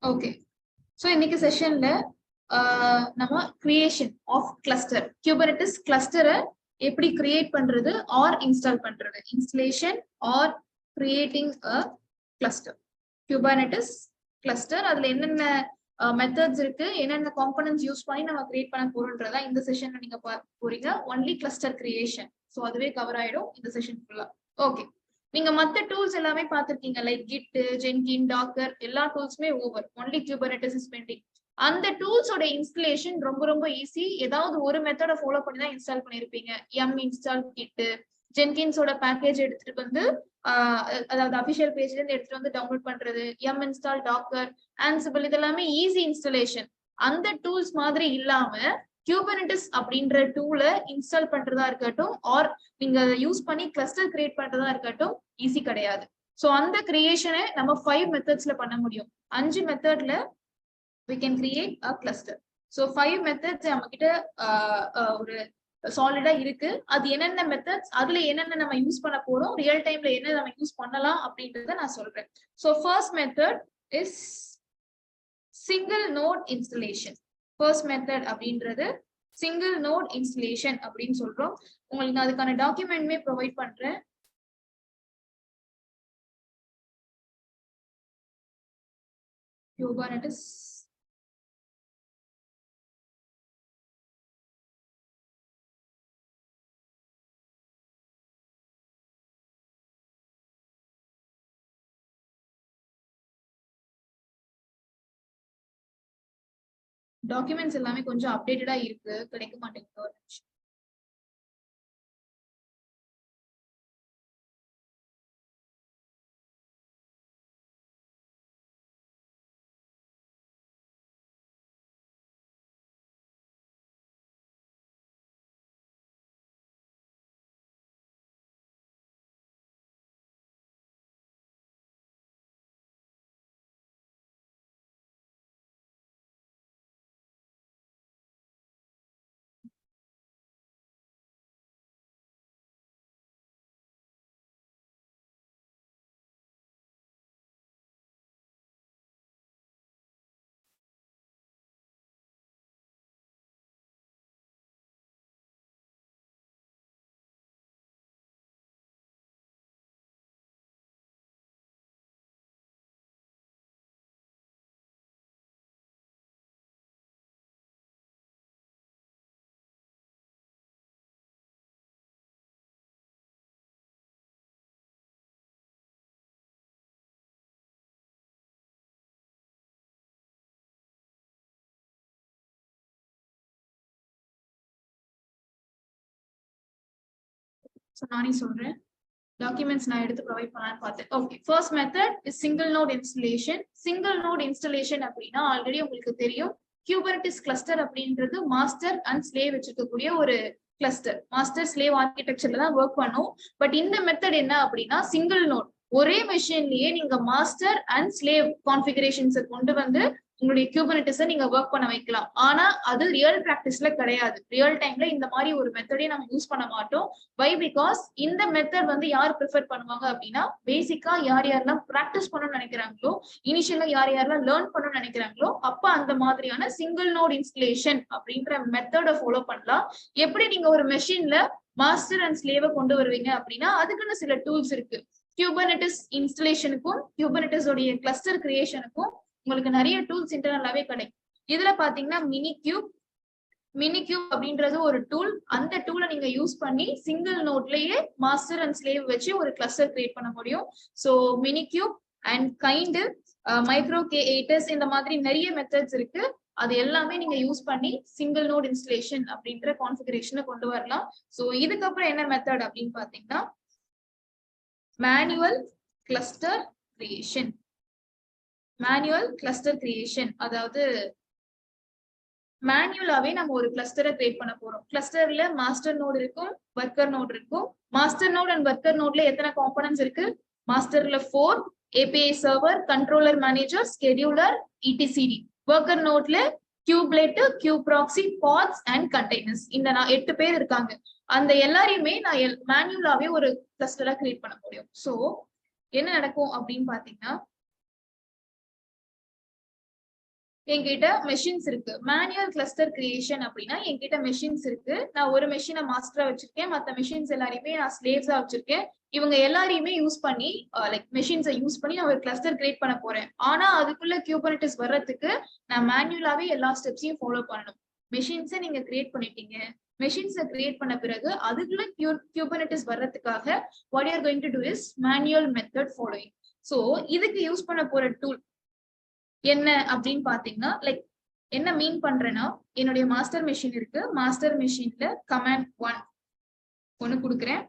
Okay. So இன்னைக்கு செஷன்ல நம்ம கிரியேஷன் ஆஃப் கிளஸ்டர் குபர்னெட்டிஸ் கிளஸ்டரை எப்படி கிரியேட் பண்றது ஆர் இன்ஸ்டால் பண்றது, installation or creating a cluster Kubernetes cluster, அதுல என்னென்ன மெத்தட்ஸ் இருக்கு, என்னென்ன காம்பனன்ட்ஸ் யூஸ் பண்ணி நம்ம கிரியேட் பண்ண போறோம்ன்றதா இந்த செஷன்ல நீங்க பார்க்க போறீங்க. ஒன்லி கிளஸ்டர் கிரியேஷன், ஸோ அதுவே கவர் ஆயிடும் இந்த செஷன் ஃபுல்லா. ஓகே, நீங்க மத்த டூல்ஸ் எல்லாமே பார்த்திருக்கீங்க, லைக் கிட், ஜென்கின், டாக்கர், எல்லா டூல்ஸுமே over. Only Kubernetes is pending. அந்த டூல்ஸோட இன்ஸ்டலேஷன் ரொம்ப ரொம்ப ஈஸி. ஏதாவது ஒரு மெத்தட ஃபாலோ பண்ணி தான் இன்ஸ்டால் பண்ணிருப்பீங்க. எம் இன்ஸ்டால் கிட், ஜென்கின்ஸோட பேக்கேஜ் எடுத்துட்டு வந்து அதாவது அபிஷியல் பேஜ்ல இருந்து எடுத்துட்டு வந்து டவுன்லோட் பண்றது, எம் இன்ஸ்டால், டாக்கர், ஆன்சிபிள், இதெல்லாமே ஈஸி இன்ஸ்டலேஷன். அந்த டூல்ஸ் மாதிரி இல்லாம குபர்னெட்டிஸ் அப்படின்ற டூலை இன்ஸ்டால் பண்றதா இருக்கட்டும் ஆர் நீங்க யூஸ் பண்ணி கிளஸ்டர் கிரியேட் பண்றதா இருக்கட்டும் ஈஸி கிடையாது. ஸோ அந்த கிரியேஷனை நம்ம 5 மெத்தட்ஸ்ல பண்ண முடியும். 5 மெத்தட்ல we can create a cluster. So 5 methods நம்ம கிட்ட ஒரு சாலிடா இருக்கு. அது என்னென்ன மெத்தட்ஸ், அதுல என்னென்ன நம்ம யூஸ் பண்ண போறோம், ரியல் டைம்ல என்ன நம்ம யூஸ் பண்ணலாம் அப்படின்றத நான் சொல்றேன். So first method is single node installation. First method அப்படின்றது single node installation அப்படின்னு சொல்றோம். உங்களுக்கு நான் அதுக்கான டாக்குமெண்ட்மே ப்ரொவைட் பண்றேன். Kubernetes டாக்குமெண்ட்ஸ் எல்லாமே கொஞ்சம் அப்டேட்டடா இருக்கு, கிடைக்க மாட்டேங்குது. ஒரு நிமிஷம். நானே சொல்றேன், டாக்குமெண்ட்ஸ் நான் எடுத்து ப்ரொவைட் பண்ணலான்னு பார்த்தேன். Okay, first method is single note installation. Single note installation அப்படின்னா ஆல்ரெடி உங்களுக்கு தெரியும், குபர்னெட்டிஸ் கிளஸ்டர் அப்படின்றது மாஸ்டர் அண்ட் ஸ்லேவ் வச்சிருக்கக்கூடிய ஒரு கிளஸ்டர். மாஸ்டர் ஸ்லேவ் ஆர்கிடெக்சர்ல தான் ஒர்க் பண்ணும். பட் இந்த மெத்தட் என்ன அப்படின்னா சிங்கிள் நோட், ஒரே மெஷின்லயே நீங்க மாஸ்டர் அண்ட் ஸ்லேவ் கான்ஃபிகரேஷன்ஸை கொண்டு வந்து உங்களுடைய குபர்னெட்டிஸை நீங்க ஒர்க் பண்ண வைக்கலாம். ஆனா அது ரியல் பிராக்டிஸ்ல கிடையாது. ரியல் டைம்ல இந்த மாதிரி ஒரு மெத்தடே நம்ம யூஸ் பண்ண மாட்டோம். வை? பிகாஸ் இந்த மெத்தட் வந்து யார் ப்ரிஃபர் பண்ணுவாங்க அப்படின்னா பேசிக்கா யார் யாரெல்லாம் பிராக்டிஸ் பண்ணணும்னு நினைக்கிறாங்களோ, இனிஷியலா யார் யாரெல்லாம் லேர்ன் பண்ணணும்னு நினைக்கிறாங்களோ அப்ப அந்த மாதிரியான சிங்கிள் நோட் இன்ஸ்டலேஷன் அப்படின்ற மெத்தட ஃபாலோ பண்ணலாம். எப்படி நீங்க ஒரு மெஷின்ல மாஸ்டர் அண்ட் ஸ்லேவை கொண்டு வருவீங்க அப்படின்னா அதுக்குன்னு சில டூல்ஸ் இருக்கு. குபர்னெட்டிஸ் இன்ஸ்டலேஷனுக்கும் குபர்னெட்டிஸ் உடைய கிளஸ்டர் கிரியேஷனுக்கும் உங்களுக்கு நிறைய டூல்ஸ் இன்டர்னலாவே கிடைக்கும். இதுல பாத்தீங்கன்னா மினிக்யூப் அப்படின்றது ஒரு டூல். அந்த டூலை நீங்க யூஸ் பண்ணி சிங்கிள் நோட்லயே மாஸ்டர் அண்ட் ஸ்லேவ் வச்சு ஒரு கிளஸ்டர் கிரியேட் பண்ண முடியும். So minikube and kind, micro K8s, இந்த மாதிரி நிறைய மெத்தட்ஸ் இருக்கு. அது எல்லாமே நீங்க யூஸ் பண்ணி சிங்கிள் நோட் இன்ஸ்டலேஷன் அப்படின்ற கான்ஃபிகரேஷனை கொண்டு வரலாம். ஸோ இதுக்கப்புறம் என்ன மெத்தட் அப்படின்னு பாத்தீங்கன்னா manual cluster creation. Manual cluster creation அதாவது மேனுவலாவே நம்ம ஒரு கிளஸ்டரை கிரியேட் பண்ண போறோம். கிளஸ்டர்ல மாஸ்டர் நோட் இருக்கும், ஒர்க்கர் நோட் இருக்கும். மாஸ்டர் நோட் அண்ட் ஒர்க்கர் நோட்ல எத்தனை காம்பனன்ட்ஸ் இருக்கு? மாஸ்டர்ல 4, API server, controller manager, scheduler, ETCD. Worker நோட்ல கியூப்லெட், கியூப்ராக்சி, பாட்ஸ் அண்ட் கண்டெய்னர்ஸ். இந்த 8 பேர் இருக்காங்க. அந்த எல்லாரையுமே நான் மேனுவலாவே ஒரு கிளஸ்டரா கிரியேட் பண்ண முடியும். ஸோ என்ன நடக்கும் அப்படின்னு பாத்தீங்கன்னா என்கிட்ட மெஷின்ஸ் இருக்கு. மேனுவல் கிளஸ்டர் கிரியேஷன் அப்படின்னா என்கிட்ட மெஷின்ஸ் இருக்கு. நான் ஒரு மெஷினை மாஸ்டரா வச்சிருக்கேன், மற்ற மெஷின்ஸ் எல்லாரையுமே நான் ஸ்லேவ்ஸா வச்சிருக்கேன். இவங்க எல்லாரையுமே யூஸ் பண்ணி லைக் மெஷின்ஸை யூஸ் பண்ணி நான் ஒரு கிளஸ்டர் கிரியேட் பண்ண போறேன். ஆனா அதுக்குள்ள கியூபர்னெட்டிஸ் வர்றதுக்கு நான் மேனுவலாவே எல்லா ஸ்டெப்ஸையும் ஃபாலோ பண்ணணும். மெஷின்ஸை நீங்க கிரியேட் பண்ணிட்டீங்க, மெஷின்ஸை கிரியேட் பண்ண பிறகு அதுக்குள்ள கியூபர்னெட்டிஸ் வர்றதுக்காக what you are going to to is manual method following. So இதுக்கு யூஸ் பண்ண போற டூல் என்ன அப்படின்னு பாத்தீங்கன்னா, லைக் என்ன மீன் பண்றேன்னா, என்னுடைய மாஸ்டர் மெஷின் இருக்கு. மாஸ்டர் மெஷின்ல கமாண்ட் 1 ஒன்னு கொடுக்குறேன்,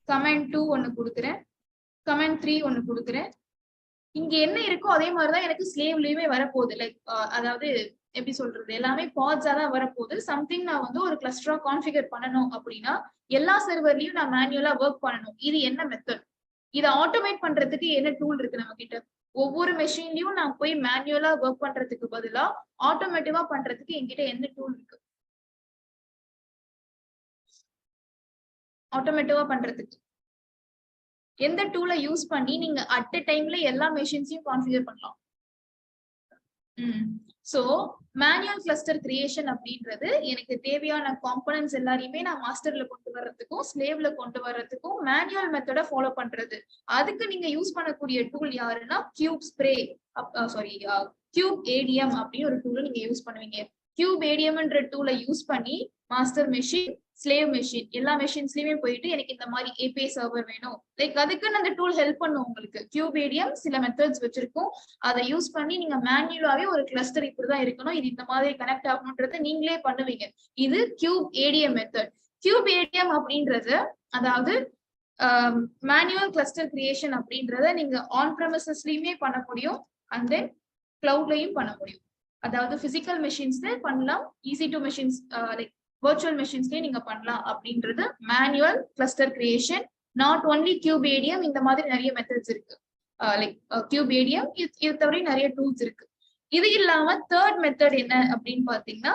கமாண்ட் 2 ஒன்னு கொடுக்குறேன், கமாண்ட் 3 ஒன்னு கொடுக்குறேன். இங்க என்ன இருக்கோ அதே மாதிரிதான் எனக்கு ஸ்லேவ்லயுமே வரப்போகுது. லைக் அதாவது எப்படி சொல்றது, எல்லாமே பாட்ஸா தான் வரப்போகுது. சம்திங் நான் வந்து ஒரு கிளஸ்டரா கான்ஃபிகர் பண்ணணும் அப்படின்னா எல்லா சர்வர்லயும் நான் மேனுவலா ஒர்க் பண்ணணும். இது என்ன மெத்தட்? இதை ஆட்டோமேட் பண்றதுக்கு என்ன டூல் இருக்கு நம்ம கிட்ட? ஒவ்வொரு மெஷின்லயும் நான் போய் மேனுவலா ஒர்க் பண்றதுக்கு பதிலா ஆட்டோமேட்டிவா பண்றதுக்கு என்கிட்ட என்ன டூல் இருக்கு? ஆட்டோமேட்டிவா பண்றதுக்கு எந்த டூலை யூஸ் பண்ணி நீங்க அட் அ டைம்ல எல்லா மெஷின்ஸையும் கான்ஃபிகர் பண்ணலாம்? சோ மேனுவல் கிளஸ்டர் கிரியேஷன் அப்படின்றது எனக்கு தேவையான காம்பனன்ட்ஸ் எல்லாரையுமே நான் மாஸ்டர்ல கொண்டு வர்றதுக்கும் ஸ்லேவ்ல கொண்டு வர்றதுக்கும் மேனுவல் மெத்தட ஃபாலோ பண்றது. அதுக்கு நீங்க யூஸ் பண்ணக்கூடிய டூல் யாருன்னா cube spray, sorry cube ATM அப்படின்னு ஒரு டூலை நீங்க யூஸ் பண்ணுவீங்க. கியூப் ஏடிஎம்ன்ற டூலை யூஸ் பண்ணி மாஸ்டர் மெஷின், ஸ்லேவ் மெஷின் எல்லா மெஷின்ஸ்லயுமே போயிட்டு எனக்கு இந்த மாதிரி ஏபிஐ சர்வர் வேணும், லைக் அதுக்குன்னு அந்த டூல் ஹெல்ப் பண்ணும் உங்களுக்கு. கியூப் ஏடிஎம் சில மெத்தட்ஸ் வச்சிருக்கோம், அதை யூஸ் பண்ணி நீங்க மேனுவலாவே ஒரு கிளஸ்டர் இப்படிதான் இருக்கணும், இது இந்த மாதிரி கனெக்ட் ஆகணும்ன்றத நீங்களே பண்ணுவீங்க. இது cube ATM method. Cube ATM அப்படின்றது அதாவது மேனுவல் கிளஸ்டர் கிரியேஷன் அப்படின்றத நீங்க ஆன் ப்ரெமிசஸ்லயுமே பண்ண முடியும், அண்ட் தென் கிளவுட்லயும் பண்ண முடியும். அதாவது பிசிக்கல் மெஷின்ஸ்ல பண்ணலாம், easy to machines like virtual machines நீங்க பண்ணலாம் அப்படின்றது manual cluster creation. Not only cube ATM, இந்த மாதிரி நிறைய மெத்தட்ஸ் இருக்கு. லைக் கியூப் ஏடிஎம் இது தவிர நிறைய டூல்ஸ் இருக்கு. இது இல்லாம தேர்ட் மெத்தட் என்ன அப்படின்னு பாத்தீங்கன்னா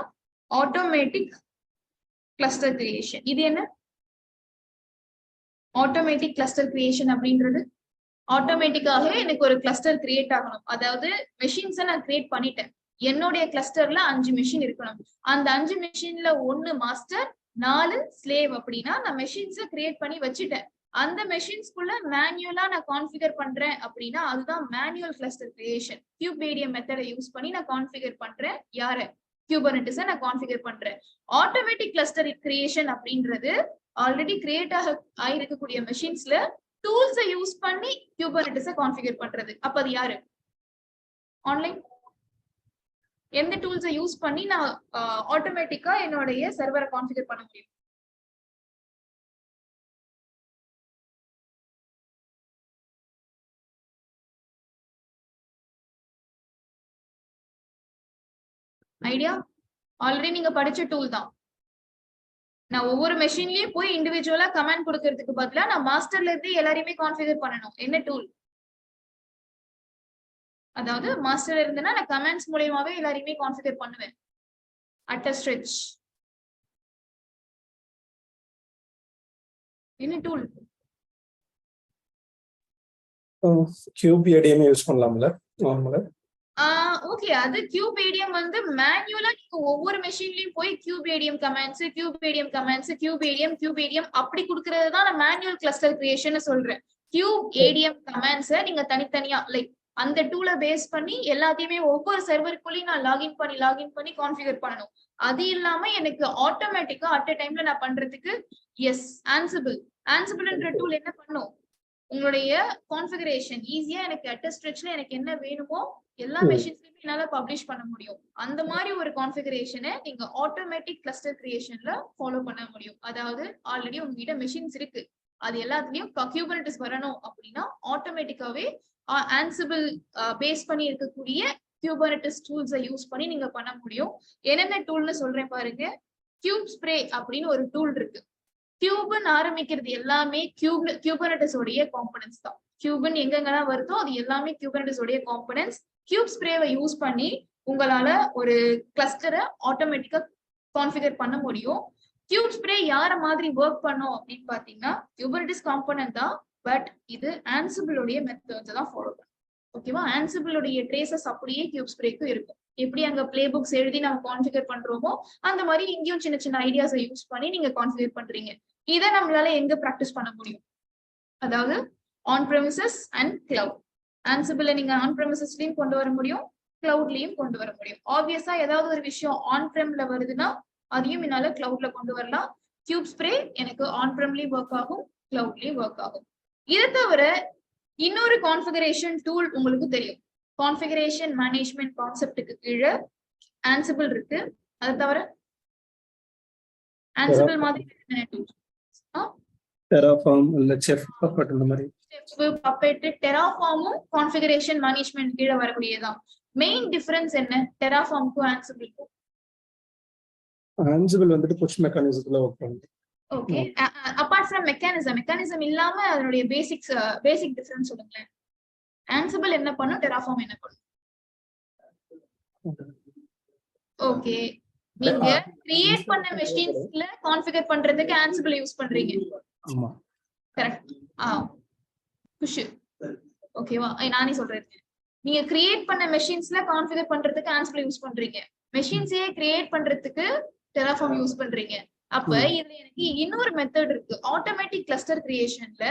ஆட்டோமேட்டிக் கிளஸ்டர் கிரியேஷன். இது என்ன ஆட்டோமேட்டிக் கிளஸ்டர் கிரியேஷன் அப்படின்றது? ஆட்டோமேட்டிக்காக எனக்கு ஒரு கிளஸ்டர் கிரியேட் ஆகணும். அதாவது மெஷின்ஸை நான் கிரியேட் பண்ணிட்டேன், என்னுடைய கிளஸ்டர்ல 5 மெஷின் இருக்கணும். அந்த 5 மெஷின்ல 1 மாஸ்டர் 4 ஸ்லேவ் அப்படின்னா நான் மெஷின்ஸை கிரியேட் பண்ணி வச்சுட்டேன். அந்த மெஷின்ஸ்குள்ள மேனுவலா நான் கான்ஃபிகர் பண்றேன் அப்படின்னா அதுதான் manual cluster creation. Cube ATM மெத்தடை யூஸ் பண்ணி நான் கான்ஃபிகர் பண்றேன், யார கியூபர்னெட்டிஸை நான் கான்ஃபிகர் பண்றேன். ஆட்டோமேட்டிக் கிளஸ்டர் கிரியேஷன் அப்படின்றது ஆல்ரெடி கிரியேட் ஆயிருக்கக்கூடிய மெஷின்ஸ்ல டூல்ஸை யூஸ் பண்ணி கியூபர்னெட்டிஸை கான்ஃபிகர் பண்றது. அப்ப அது யாரு? ஆன்லைன் எந்த டூல்ஸை யூஸ் பண்ணி நான் ஆட்டோமேட்டிக்கா என்னுடைய சர்வரை கான்ஃபிகர் பண்ண முடியும்? ஐடியா ஆல்ரெடி நீங்க படிச்ச டூல் தான். நான் ஒவ்வொரு மெஷின்லயும் போய் இண்டிவிஜுவலா கமாண்ட் கொடுக்கறதுக்கு பதிலா நான் மாஸ்டர்ல இருந்து எல்லாரையுமே கான்ஃபிகர் பண்ணணும். என்ன டூல்? அதாவது மாஸ்டர் இருந்தேன்னா நான் கமாண்ட்ஸ் மூலமாவே எல்லாரையுமே கான்ஃபிகர் பண்ணுவேன் அட் அ ஸ்ட்ரெச். என்ன டூல்? கியூப் ஏடிஎம் யூஸ் பண்ணலாம்ல நார்மலா? ஓகே, அது கியூப் ஏடிஎம் வந்து மேனுவலா நீங்க ஒவ்வொரு மெஷின்லயும் போய் cube ATM commands, cube ATM commands, cube ATM அப்படி கொடுக்கறது தான் நான் மேனுவல் கிளஸ்டர் கிரியேஷன் சொல்றேன். கியூப் ஏடிஎம் கமாண்ட்ஸை நீங்க தனித்தனியா லைக் அந்த டூலை பேஸ் பண்ணி எல்லாத்தையுமே ஒவ்வொரு சர்வருக்குள்ளேயும் நான் லாகின் பண்ணி கான்ஃபிகர் பண்ணணும். அது இல்லாம எனக்கு ஆட்டோமேட்டிக்கா அட் அ டைம்ல நான் பண்றதுக்கு எஸ் ஆன்சிபிள்ன்ற டூல் என்ன பண்ணும், உங்களுடைய கான்ஃபிகரேஷன் ஈஸியா எனக்கு அட் அ ஸ்ட்ரெச்ல எனக்கு என்ன வேணுமோ எல்லா மெஷின்ஸ்லயுமே என்னால பப்ளிஷ் பண்ண முடியும். அந்த மாதிரி ஒரு கான்ஃபிகரேஷனை நீங்க ஆட்டோமேட்டிக் கிளஸ்டர் கிரியேஷன்ல ஃபாலோ பண்ண முடியும். அதாவது ஆல்ரெடி உங்ககிட்ட மெஷின்ஸ் இருக்கு, அது எல்லாத்துலயும் கியூபர்னெட்டிஸ் வரணும் அப்படின்னா ஆட்டோமேட்டிக்காவே ஆன்சிபிள் பேஸ் பண்ணி இருக்கக்கூடிய கியூபர்னெட்டிஸ் டூல்ஸை யூஸ் பண்ணி நீங்க பண்ண முடியும். என்னென்ன டூல்னு சொல்றேன் பாருங்க. கியூப் ஸ்ப்ரே அப்படின்னு ஒரு டூல் இருக்கு. கியூப்னு ஆரம்பிக்கிறது எல்லாமே கியூபர்னெட்டிஸ் உடைய காம்பனன்ட்ஸ் தான். கியூப்னு எங்கெங்கெல்லாம் வருதோ அது எல்லாமே கியூபர்னெட்டிஸ் உடைய காம்பனன்ட்ஸ். கியூப் ஸ்ப்ரேவை யூஸ் பண்ணி உங்களால ஒரு கிளஸ்டரை ஆட்டோமேட்டிக்கா கான்ஃபிகர் பண்ண முடியும். கியூப் ஸ்ப்ரே யார மாதிரி ஒர்க் பண்ணும் அப்படின்னு பாத்தீங்கன்னா கியூபர்னெட்டிஸ் காம்பனன்ட் தான், பட் இது ஆன்சிபிள் உடைய மெத்தட்ஸ் தான் ஃபாலோ பண்ணும். ஓகேவா? ஆன்சிபிள் உடைய ட்ரேசஸ் அப்படியே கியூப் ஸ்ப்ரேக்கும் இருக்கும். எப்படி அங்க பிளே புக்ஸ் எழுதி நம்ம கான்ஃபிகர் பண்றோமோ அந்த மாதிரி இங்கேயும் சின்ன சின்ன ஐடியாஸை யூஸ் பண்ணி நீங்க கான்ஃபிகர் பண்றீங்க. இதை நம்மளால எங்க ப்ராக்டிஸ் பண்ண முடியும்? அதாவது ஆன் பிரமிசஸ் அண்ட் கிளவுட். ஆன்சிபிள நீங்க ஆன் பிரமிசஸ்லயும் கொண்டு வர முடியும், கிளவுட்லயும் கொண்டு வர முடியும். ஆப்வியஸா ஏதாவது ஒரு விஷயம் ஆன் பிரம்ல வருதுன்னா அதையும் என்னால கிளவுட்ல கொண்டு வரலாம். கியூப் ஸ்ப்ரே எனக்கு ஆன் பிரம்லயும் ஒர்க் ஆகும், கிளவுட்லயும் ஒர்க் ஆகும். இதை தவிர இன்னொரு கான்ஃபிகரேஷன் டூல் உங்களுக்கு தெரியும். கான்ஃபிகரேஷன் மேனேஜ்மெண்ட் கான்செப்டுக்கு கீழே ஆன்சிபிள் இருக்கு. அதை தவிர ஆன்சிபிள் மாதிரி டெராஃபார்ம் இல்ல செஃப் பப்பட் அந்த மாதிரி பப்பெட் டெராஃபார்மும் கான்ஃபிகரேஷன் மேனேஜ்மெண்ட் கீழே வரக்கூடியதான். மெயின் டிஃபரன்ஸ் என்ன டெராஃபார்முக்கும் ஆன்சிபிளுக்கும்? ஆன்சிபிள் வந்துட்டு புஷ் மெக்கானிசத்துல ஒர்க் பண்ணுது. ஓகே, அபார்ட் ஃப்ரம் மெக்கானிசம் இல்லாம அதனுடைய பேசிக் டிஃபரன்ஸ் சொல்லுங்களேன். ஆன்சிபிள் என்ன பண்ணும், டெராஃபார்ம் என்ன பண்ணும்? ஓகே, நீங்க கிரியேட் பண்ண மெஷின்ஸ்ல கான்ஃபிகர் பண்றதுக்கு ஆன்சிபிள் யூஸ் பண்றீங்க. ஆமா, கரெக்ட். புஷ் ஓகேவா? நானே சொல்றேன். நீங்க கிரியேட் பண்ண மெஷின்ஸ்ல கான்ஃபிகர் பண்றதுக்கு ஆன்சிபிள் யூஸ் பண்றீங்க, மெஷின்ஸே கிரியேட் பண்றதுக்கு டெராஃபார்ம் யூஸ் பண்றீங்க. அப்ப இதுல எனக்கு இன்னொரு மெத்தட் இருக்கு. ஆட்டோமேட்டிக் கிளஸ்டர் கிரியேஷன்ல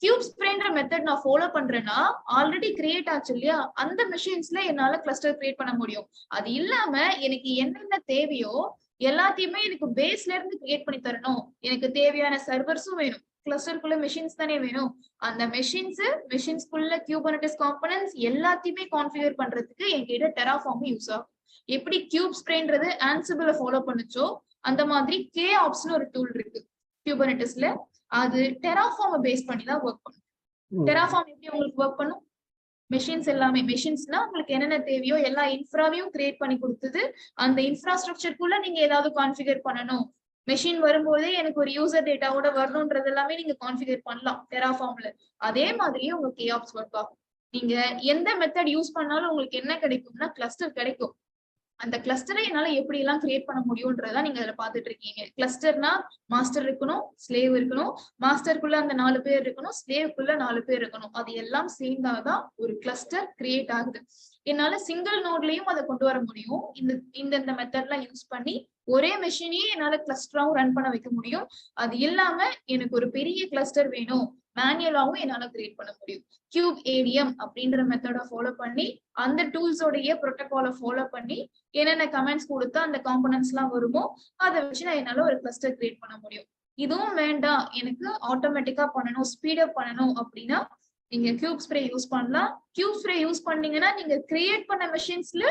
கியூப் ஸ்ப்ரேன்ற மெத்தட் நான் ஃபாலோ பண்றேன்னா ஆல்ரெடி கிரியேட் ஆச்சு இல்லையா, அந்த மெஷின்ஸ்ல என்னால கிளஸ்டர் கிரியேட் பண்ண முடியும். அது இல்லாம எனக்கு என்னென்ன தேவையோ எல்லாத்தையுமே எனக்கு பேஸ்ல இருந்து கிரியேட் பண்ணி தரணும். எனக்கு தேவையான சர்வர்ஸும் வேணும், கிளஸ்டருக்குள்ள மெஷின்ஸ் தானே வேணும். அந்த மெஷின்ஸ்குள்ள கியூபர்னெட்டிஸ் காம்பனன்ட்ஸ் எல்லாத்தையுமே கான்ஃபிகர் பண்றதுக்கு என்கிட்ட டெராஃபார்ம் யூஸ் ஆகும். எப்படி கியூப் ஸ்ப்ரேன்றது ஆன்சிபிள ஃபாலோ பண்ணுச்சோ அந்த மாதிரி கேஆப்ஸ்னு ஒரு டூல் இருக்கு கியூபர்னெட்டிஸ்ல. அது டெராஃபார்ம் பேஸ் பண்ணி தான் ஒர்க் பண்ணும். டெராஃபார்ம் எப்படி உங்களுக்கு ஒர்க் பண்ணும்? மெஷின்ஸ் எல்லாமே, மெஷின்ஸ்னா உங்களுக்கு என்னென்ன தேவையோ எல்லா இன்ஃப்ராவையும் கிரியேட் பண்ணி கொடுத்தது. அந்த இன்ஃப்ராஸ்ட்ரக்சருக்குள்ள நீங்க ஏதாவது கான்ஃபிகர் பண்ணணும், மெஷின் வரும்போதே எனக்கு ஒரு யூசர் டேட்டாவோட வரணும்ன்றது எல்லாமே நீங்க கான்ஃபிகர் பண்ணலாம் டெராஃபார்ம்ல. அதே மாதிரியே உங்க கேஆப்ஸ் ஒர்க் ஆகும். நீங்க எந்த மெத்தட் யூஸ் பண்ணாலும் உங்களுக்கு என்ன கிடைக்கும்னா கிளஸ்டர் கிடைக்கும். அந்த கிளஸ்டரை என்னால எப்படி எல்லாம் கிரியேட் பண்ண முடியும்ன்றதா நீங்க அதுல பாத்துட்டு இருக்கீங்க. கிளஸ்டர்னா மாஸ்டர் இருக்கணும், ஸ்லேவ் இருக்கணும், மாஸ்டருக்குள்ள அந்த 4 பேர் இருக்கணும், ஸ்லேவுக்குள்ள 4 பேர் இருக்கணும். அது எல்லாம் சேர்ந்தாதான் ஒரு கிளஸ்டர் கிரியேட் ஆகுது. என்னால சிங்கிள் நோட்லயும் அதை கொண்டு வர முடியும். இந்த மெத்தட்லாம் யூஸ் பண்ணி ஒரே மெஷினையே என்னால கிளஸ்டராவும் ரன் பண்ண வைக்க முடியும். அது இல்லாம எனக்கு ஒரு பெரிய கிளஸ்டர் வேணும், மேனுவலாவும் என்னால கிரியேட் பண்ண முடியும். கியூப் ஏடிஎம் அப்படின்ற மெத்தட ஃபாலோ பண்ணி அந்த டூல்ஸோடைய ப்ரோட்டோகாலை ஃபாலோ பண்ணி என்னென்ன கமெண்ட்ஸ் கொடுத்தா அந்த காம்பனன்ட்ஸ் எல்லாம் வருமோ அதை வச்சு நான் என்னால ஒரு கிளஸ்டர் கிரியேட் பண்ண முடியும். இதுவும் வேண்டாம், எனக்கு ஆட்டோமேட்டிக்கா பண்ணணும், ஸ்பீடப் பண்ணணும் அப்படின்னா நீங்க கியூப் ஸ்ப்ரே யூஸ் பண்ணலாம். கியூப் ஸ்ப்ரே யூஸ் பண்ணீங்கன்னா நீங்க கிரியேட் பண்ண மெஷின்ஸ்ல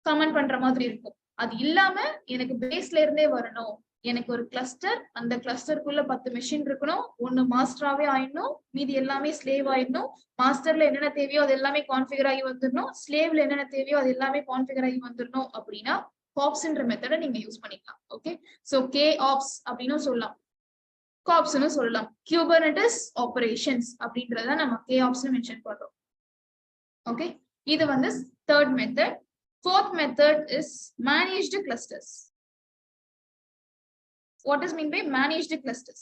கமெண்ட் பண்ற மாதிரி இருக்கும். அது இல்லாம எனக்கு பேஸ்ல இருந்தே வரணும், எனக்கு ஒரு கிளஸ்டர், அந்த கிளஸ்டருக்குள்ள 10 மெஷின் இருக்கணும், ஒன்னு மாஸ்டராவே ஆயிடணும், மீதி எல்லாமே ஸ்லேவ் ஆயிடணும். மாஸ்டர்ல என்னென்ன தேவையோ அது எல்லாமே கான்ஃபிகர் ஆகி வந்துடணும், ஸ்லேவ்ல என்னென்ன தேவையோ அது எல்லாமே கான்ஃபிகர் ஆகி வந்துடணும். அப்படின்னா காப்ஸ்ன்ற மெத்தடை நீங்க யூஸ் பண்ணிக்கலாம். ஓகே, சோ கே ஆப்ஸ் அப்படின்னு சொல்லலாம், காப்ஸ்னு சொல்லலாம். கியூபர்னெட்டிஸ் ஆபரேஷன்ஸ் அப்படின்றத நம்ம கே ஆப்ஸ்னு மென்ஷன் பண்றோம். ஓகே, இது வந்து third method. Fourth method is managed clusters. What is mean by managed clusters?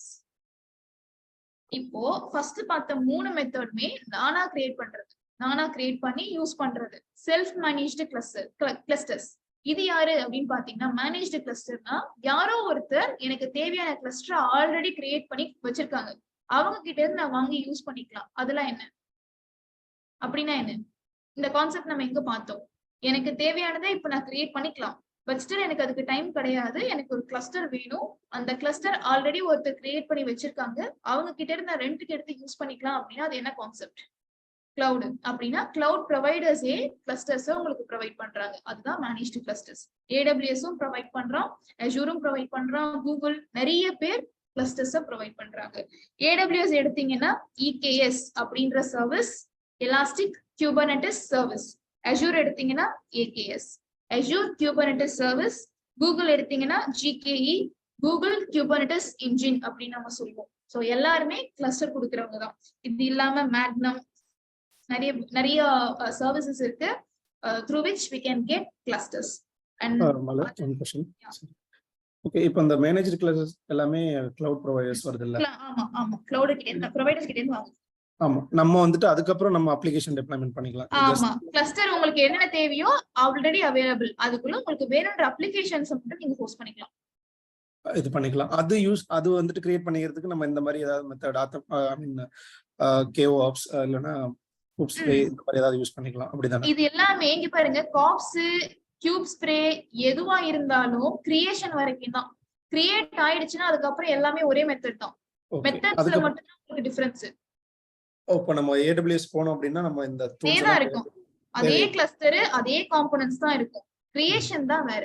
இப்போ ஃபர்ஸ்ட் பார்த்த 3 மெத்தட்மே நானா கிரியேட் பண்றது, நானா கிரியேட் பண்ணி யூஸ் பண்றது செல்ஃப் மேனேஜ்டு கிளஸ்டர்ஸ். இது யாரு அப்படின்னு பாத்தீங்கன்னா மேனேஜ்டு கிளஸ்டர்னா யாரோ ஒருத்தர் எனக்கு தேவையான கிளஸ்டர் ஆல்ரெடி கிரியேட் பண்ணி வச்சிருக்காங்க, அவங்க கிட்ட இருந்து நான் வாங்கி யூஸ் பண்ணிக்கலாம். அதெல்லாம் என்ன அப்படின்னா என்ன? இந்த கான்செப்ட் நம்ம எங்க பார்த்தோம்? எனக்கு தேவையானதை இப்ப நான் கிரியேட் பண்ணிக்கலாம், பட் ஸ்டில் எனக்கு அதுக்கு டைம் கிடையாது, எனக்கு ஒரு கிளஸ்டர் வேணும், அந்த கிளஸ்டர் ஆல்ரெடி ஒருத்தர் கிரியேட் பண்ணி வச்சிருக்காங்க, அவங்க கிட்ட இருந்து நான் ரெண்டுக்கு எடுத்து யூஸ் பண்ணிக்கலாம். அப்படின்னா அது என்ன கான்செப்ட்? கிளவுட். அப்படின்னா கிளவுட் ப்ரொவைடர்ஸே கிளஸ்டர்ஸ் உங்களுக்கு ப்ரொவைட் பண்றாங்க, அதுதான் மேனேஜ்டு கிளஸ்டர்ஸ். ஏடபிள்யூஎஸும் ப்ரொவைட் பண்றான், அஜூரும் ப்ரொவைட் பண்றான், கூகுள் நிறைய பேர் கிளஸ்டர்ஸ் ப்ரொவைட் பண்றாங்க. ஏடபிள்யூஎஸ் எடுத்தீங்கன்னா இகேஎஸ் அப்படின்ற சர்வீஸ், எலாஸ்டிக் குபர்னெட்டிஸ் சர்வீஸ். Azure எடுத்தீங்கன்னா AKS, Azure Kubernetes Service. Google எடுத்தீங்கன்னா GKE, Google Kubernetes Engine அப்படின்னு நம்ம சொல்லுவோம். ஸோ எல்லாருமே கிளஸ்டர் கொடுக்குறவங்க தான். இது இல்லாம மேக்னம் நிறைய சர்வீசஸ் இருக்கு through which we can get clusters. And okay, இப்போ அந்த மேனேஜ்டு கிளஸ்டர்ஸ் எல்லாமே கிளவுட் ப்ரொவைடர்ஸ் வருது இல்ல? ஆமா ஆமா, கிளவுட் கிட்ட இருந்து ப்ரொவைடர்ஸ் கிட்ட இருந்து வாங்குவோம். ஆமா நம்ம வந்துட்டு அதுக்கப்புறம் நம்ம அப்ளிகேஷன் டெப்ளாய்மென்ட் பண்ணிக்கலாம். ஆமா, கிளஸ்டர் உங்களுக்கு என்னென்ன தேவையோ ஆல்ரெடி அவைலபிள், அதுக்குள்ள உங்களுக்கு வேணும்ன்ற அப்ளிகேஷன்ஸ் மட்டும் நீங்க ஹோஸ்ட் பண்ணிக்கலாம். இது பண்ணிக்கலாம். அது வந்துட்டு கிரியேட் பண்ணிக்கிறதுக்கு நம்ம இந்த மாதிரி ஏதாவது மெத்தட் ஐ மீன் KOOps இல்லைன்னா கூப் ஸ்ப்ரே இந்த மாதிரி ஏதாவது யூஸ் பண்ணிக்கலாம். அப்படிதானே? இது எல்லாமே இங்க பாருங்க, காப்ஸ், கியூப் ஸ்ப்ரே எதுவா இருந்தாலும் கிரியேஷன் வரைக்கும் தான். கிரியேட் ஆயிடுச்சுன்னா அதுக்கப்புறம் எல்லாமே ஒரே மெத்தட் தான். மெத்தட்ஸ்ல மட்டும் தான் உங்களுக்கு டிஃபரன்ஸ். இப்போ நம்ம AWS போனோம் அப்படின்னா நம்ம இந்த டூல்ஸ் தான் இருக்கும். அதே கிளஸ்டர் அதே காம்போனன்ட்ஸ் தான் இருக்கும். கிரியேஷன் தான் வேற.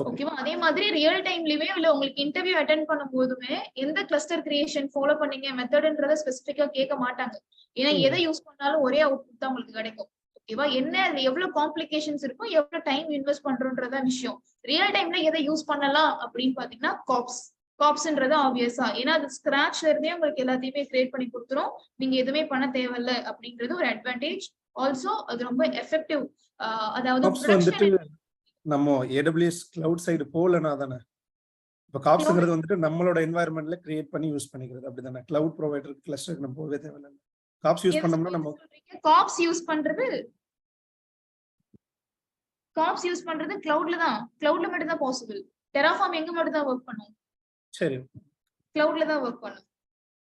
ஓகேவா? அதே மாதிரி ரியல் டைம்லயுமே இல்ல உங்களுக்கு இன்டர்வியூ அட்டெண்ட் பண்ணும் போதுமே எந்த கிளஸ்டர் கிரியேஷன் ஃபாலோ பண்ணீங்க மெத்தட்ன்றத ஸ்பெசிபிக்கா கேட்க மாட்டாங்க. ஏன்னா எதை யூஸ் பண்ணாலும் ஒரே அவுட்புட் தான் உங்களுக்கு கிடைக்கும். ஓகேவா? என்ன அதுல எவ்வளவு காம்ப்ளிகேஷன்ஸ் இருக்கும், எவ்வளவு டைம் இன்வெஸ்ட் பண்றோன்றதா விஷயம். ரியல் டைம்ல எதை யூஸ் பண்ணலாம் அப்படின்னு பாத்தீங்கன்னா காப்ஸ்ன்றது ஆப்வியஸா, ஏன்னா அது ஸ்கிராச்ல இருந்தே உங்களுக்கு எல்லாத்தையுமே கிரியேட் பண்ணி கொடுத்துரும். நீங்க எதுவுமே பண்ண தேவையில்ல அப்படின்றது ஒரு அட்வான்டேஜ். ஆல்சோ அது ரொம்ப எஃபெக்டிவ். அதாவது நம்ம AWS கிளவுட் சைடு போலனா தானே இப்ப காப்ஸ்ங்கிறது வந்துட்டு நம்மளோட என்வாயர்மெண்ட்ல கிரியேட் பண்ணி யூஸ் பண்ணிக்கிறது. அப்படிதானே? கிளவுட் ப்ரொவைடர் கிளஸ்டருக்கு நம்ம போகவே தேவையில்லை. காப்ஸ் யூஸ் பண்ணோம்னா நம்ம காப்ஸ் யூஸ் பண்றது கிளவுட்ல தான். கிளவுட்ல மட்டும் தான் பாசிபிள். டெராஃபார்ம் எங்க மட்டும் தான் வர்க் பண்ணும். சரி, கிளவுட்ல தான் வர்க் பண்ணும்.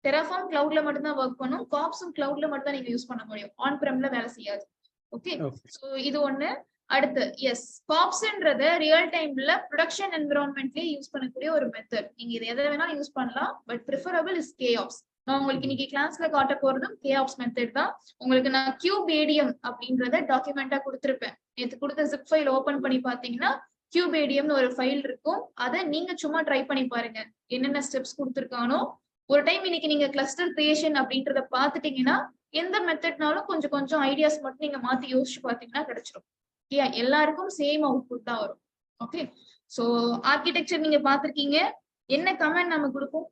டெராஃபார்ம் கிளவுட்ல மட்டும் தான் வர்க் பண்ணும். காப்ஸும் கிளவுட்ல மட்டும் தான் நீங்க யூஸ் பண்ண முடியும். ஆன் பிரம்ல வேலை செய்யாது. ஓகே, சோ இது ஒண்ணு. அடுத்து எஸ், காப்ஸ்ன்றத ரியல் டைம்ல ப்ரொடக்ஷன் என்விரான்மெண்ட்லயே யூஸ் பண்ணக்கூடிய ஒரு மெத்தட். நீங்க இது எதை வேணாலும் யூஸ் பண்ணலாம், பட் ப்ரிஃபரபிள் இஸ் KOps. நான் உங்களுக்கு இன்னைக்கு கிளாஸ்ல காட்ட போறதும் KOps மெத்தட் தான். உங்களுக்கு நான் QBADM அப்படின்றத டாக்குமெண்டா கொடுத்திருப்பேன். நேற்று கொடுத்த zip ஃபைல் ஓபன் பண்ணி பாத்தீங்கன்னா QBADMனு ஒரு ஃபைல் இருக்கும். அதை நீங்க சும்மா ட்ரை பண்ணி பாருங்க என்னென்ன ஸ்டெப்ஸ் கொடுத்துருக்கானோ. ஒரு டைம் இன்னைக்கு நீங்க கிளஸ்டர் கிரியேஷன் அப்படின்றத பாத்துட்டீங்கன்னா எந்த மெத்தட்னாலும் கொஞ்சம் கொஞ்சம் ஐடியாஸ் மட்டும் நீங்க மாத்தி யோசிச்சு பாத்தீங்கன்னா கிடைச்சிடும். எல்லாருக்கும் சேம் அவுட்புட் தான் வரும். ஓகே, சோ ஆர்கிடெக்சர் நீங்க பாத்திருக்கீங்க. என்ன கமெண்ட் நம்ம கொடுப்போம்?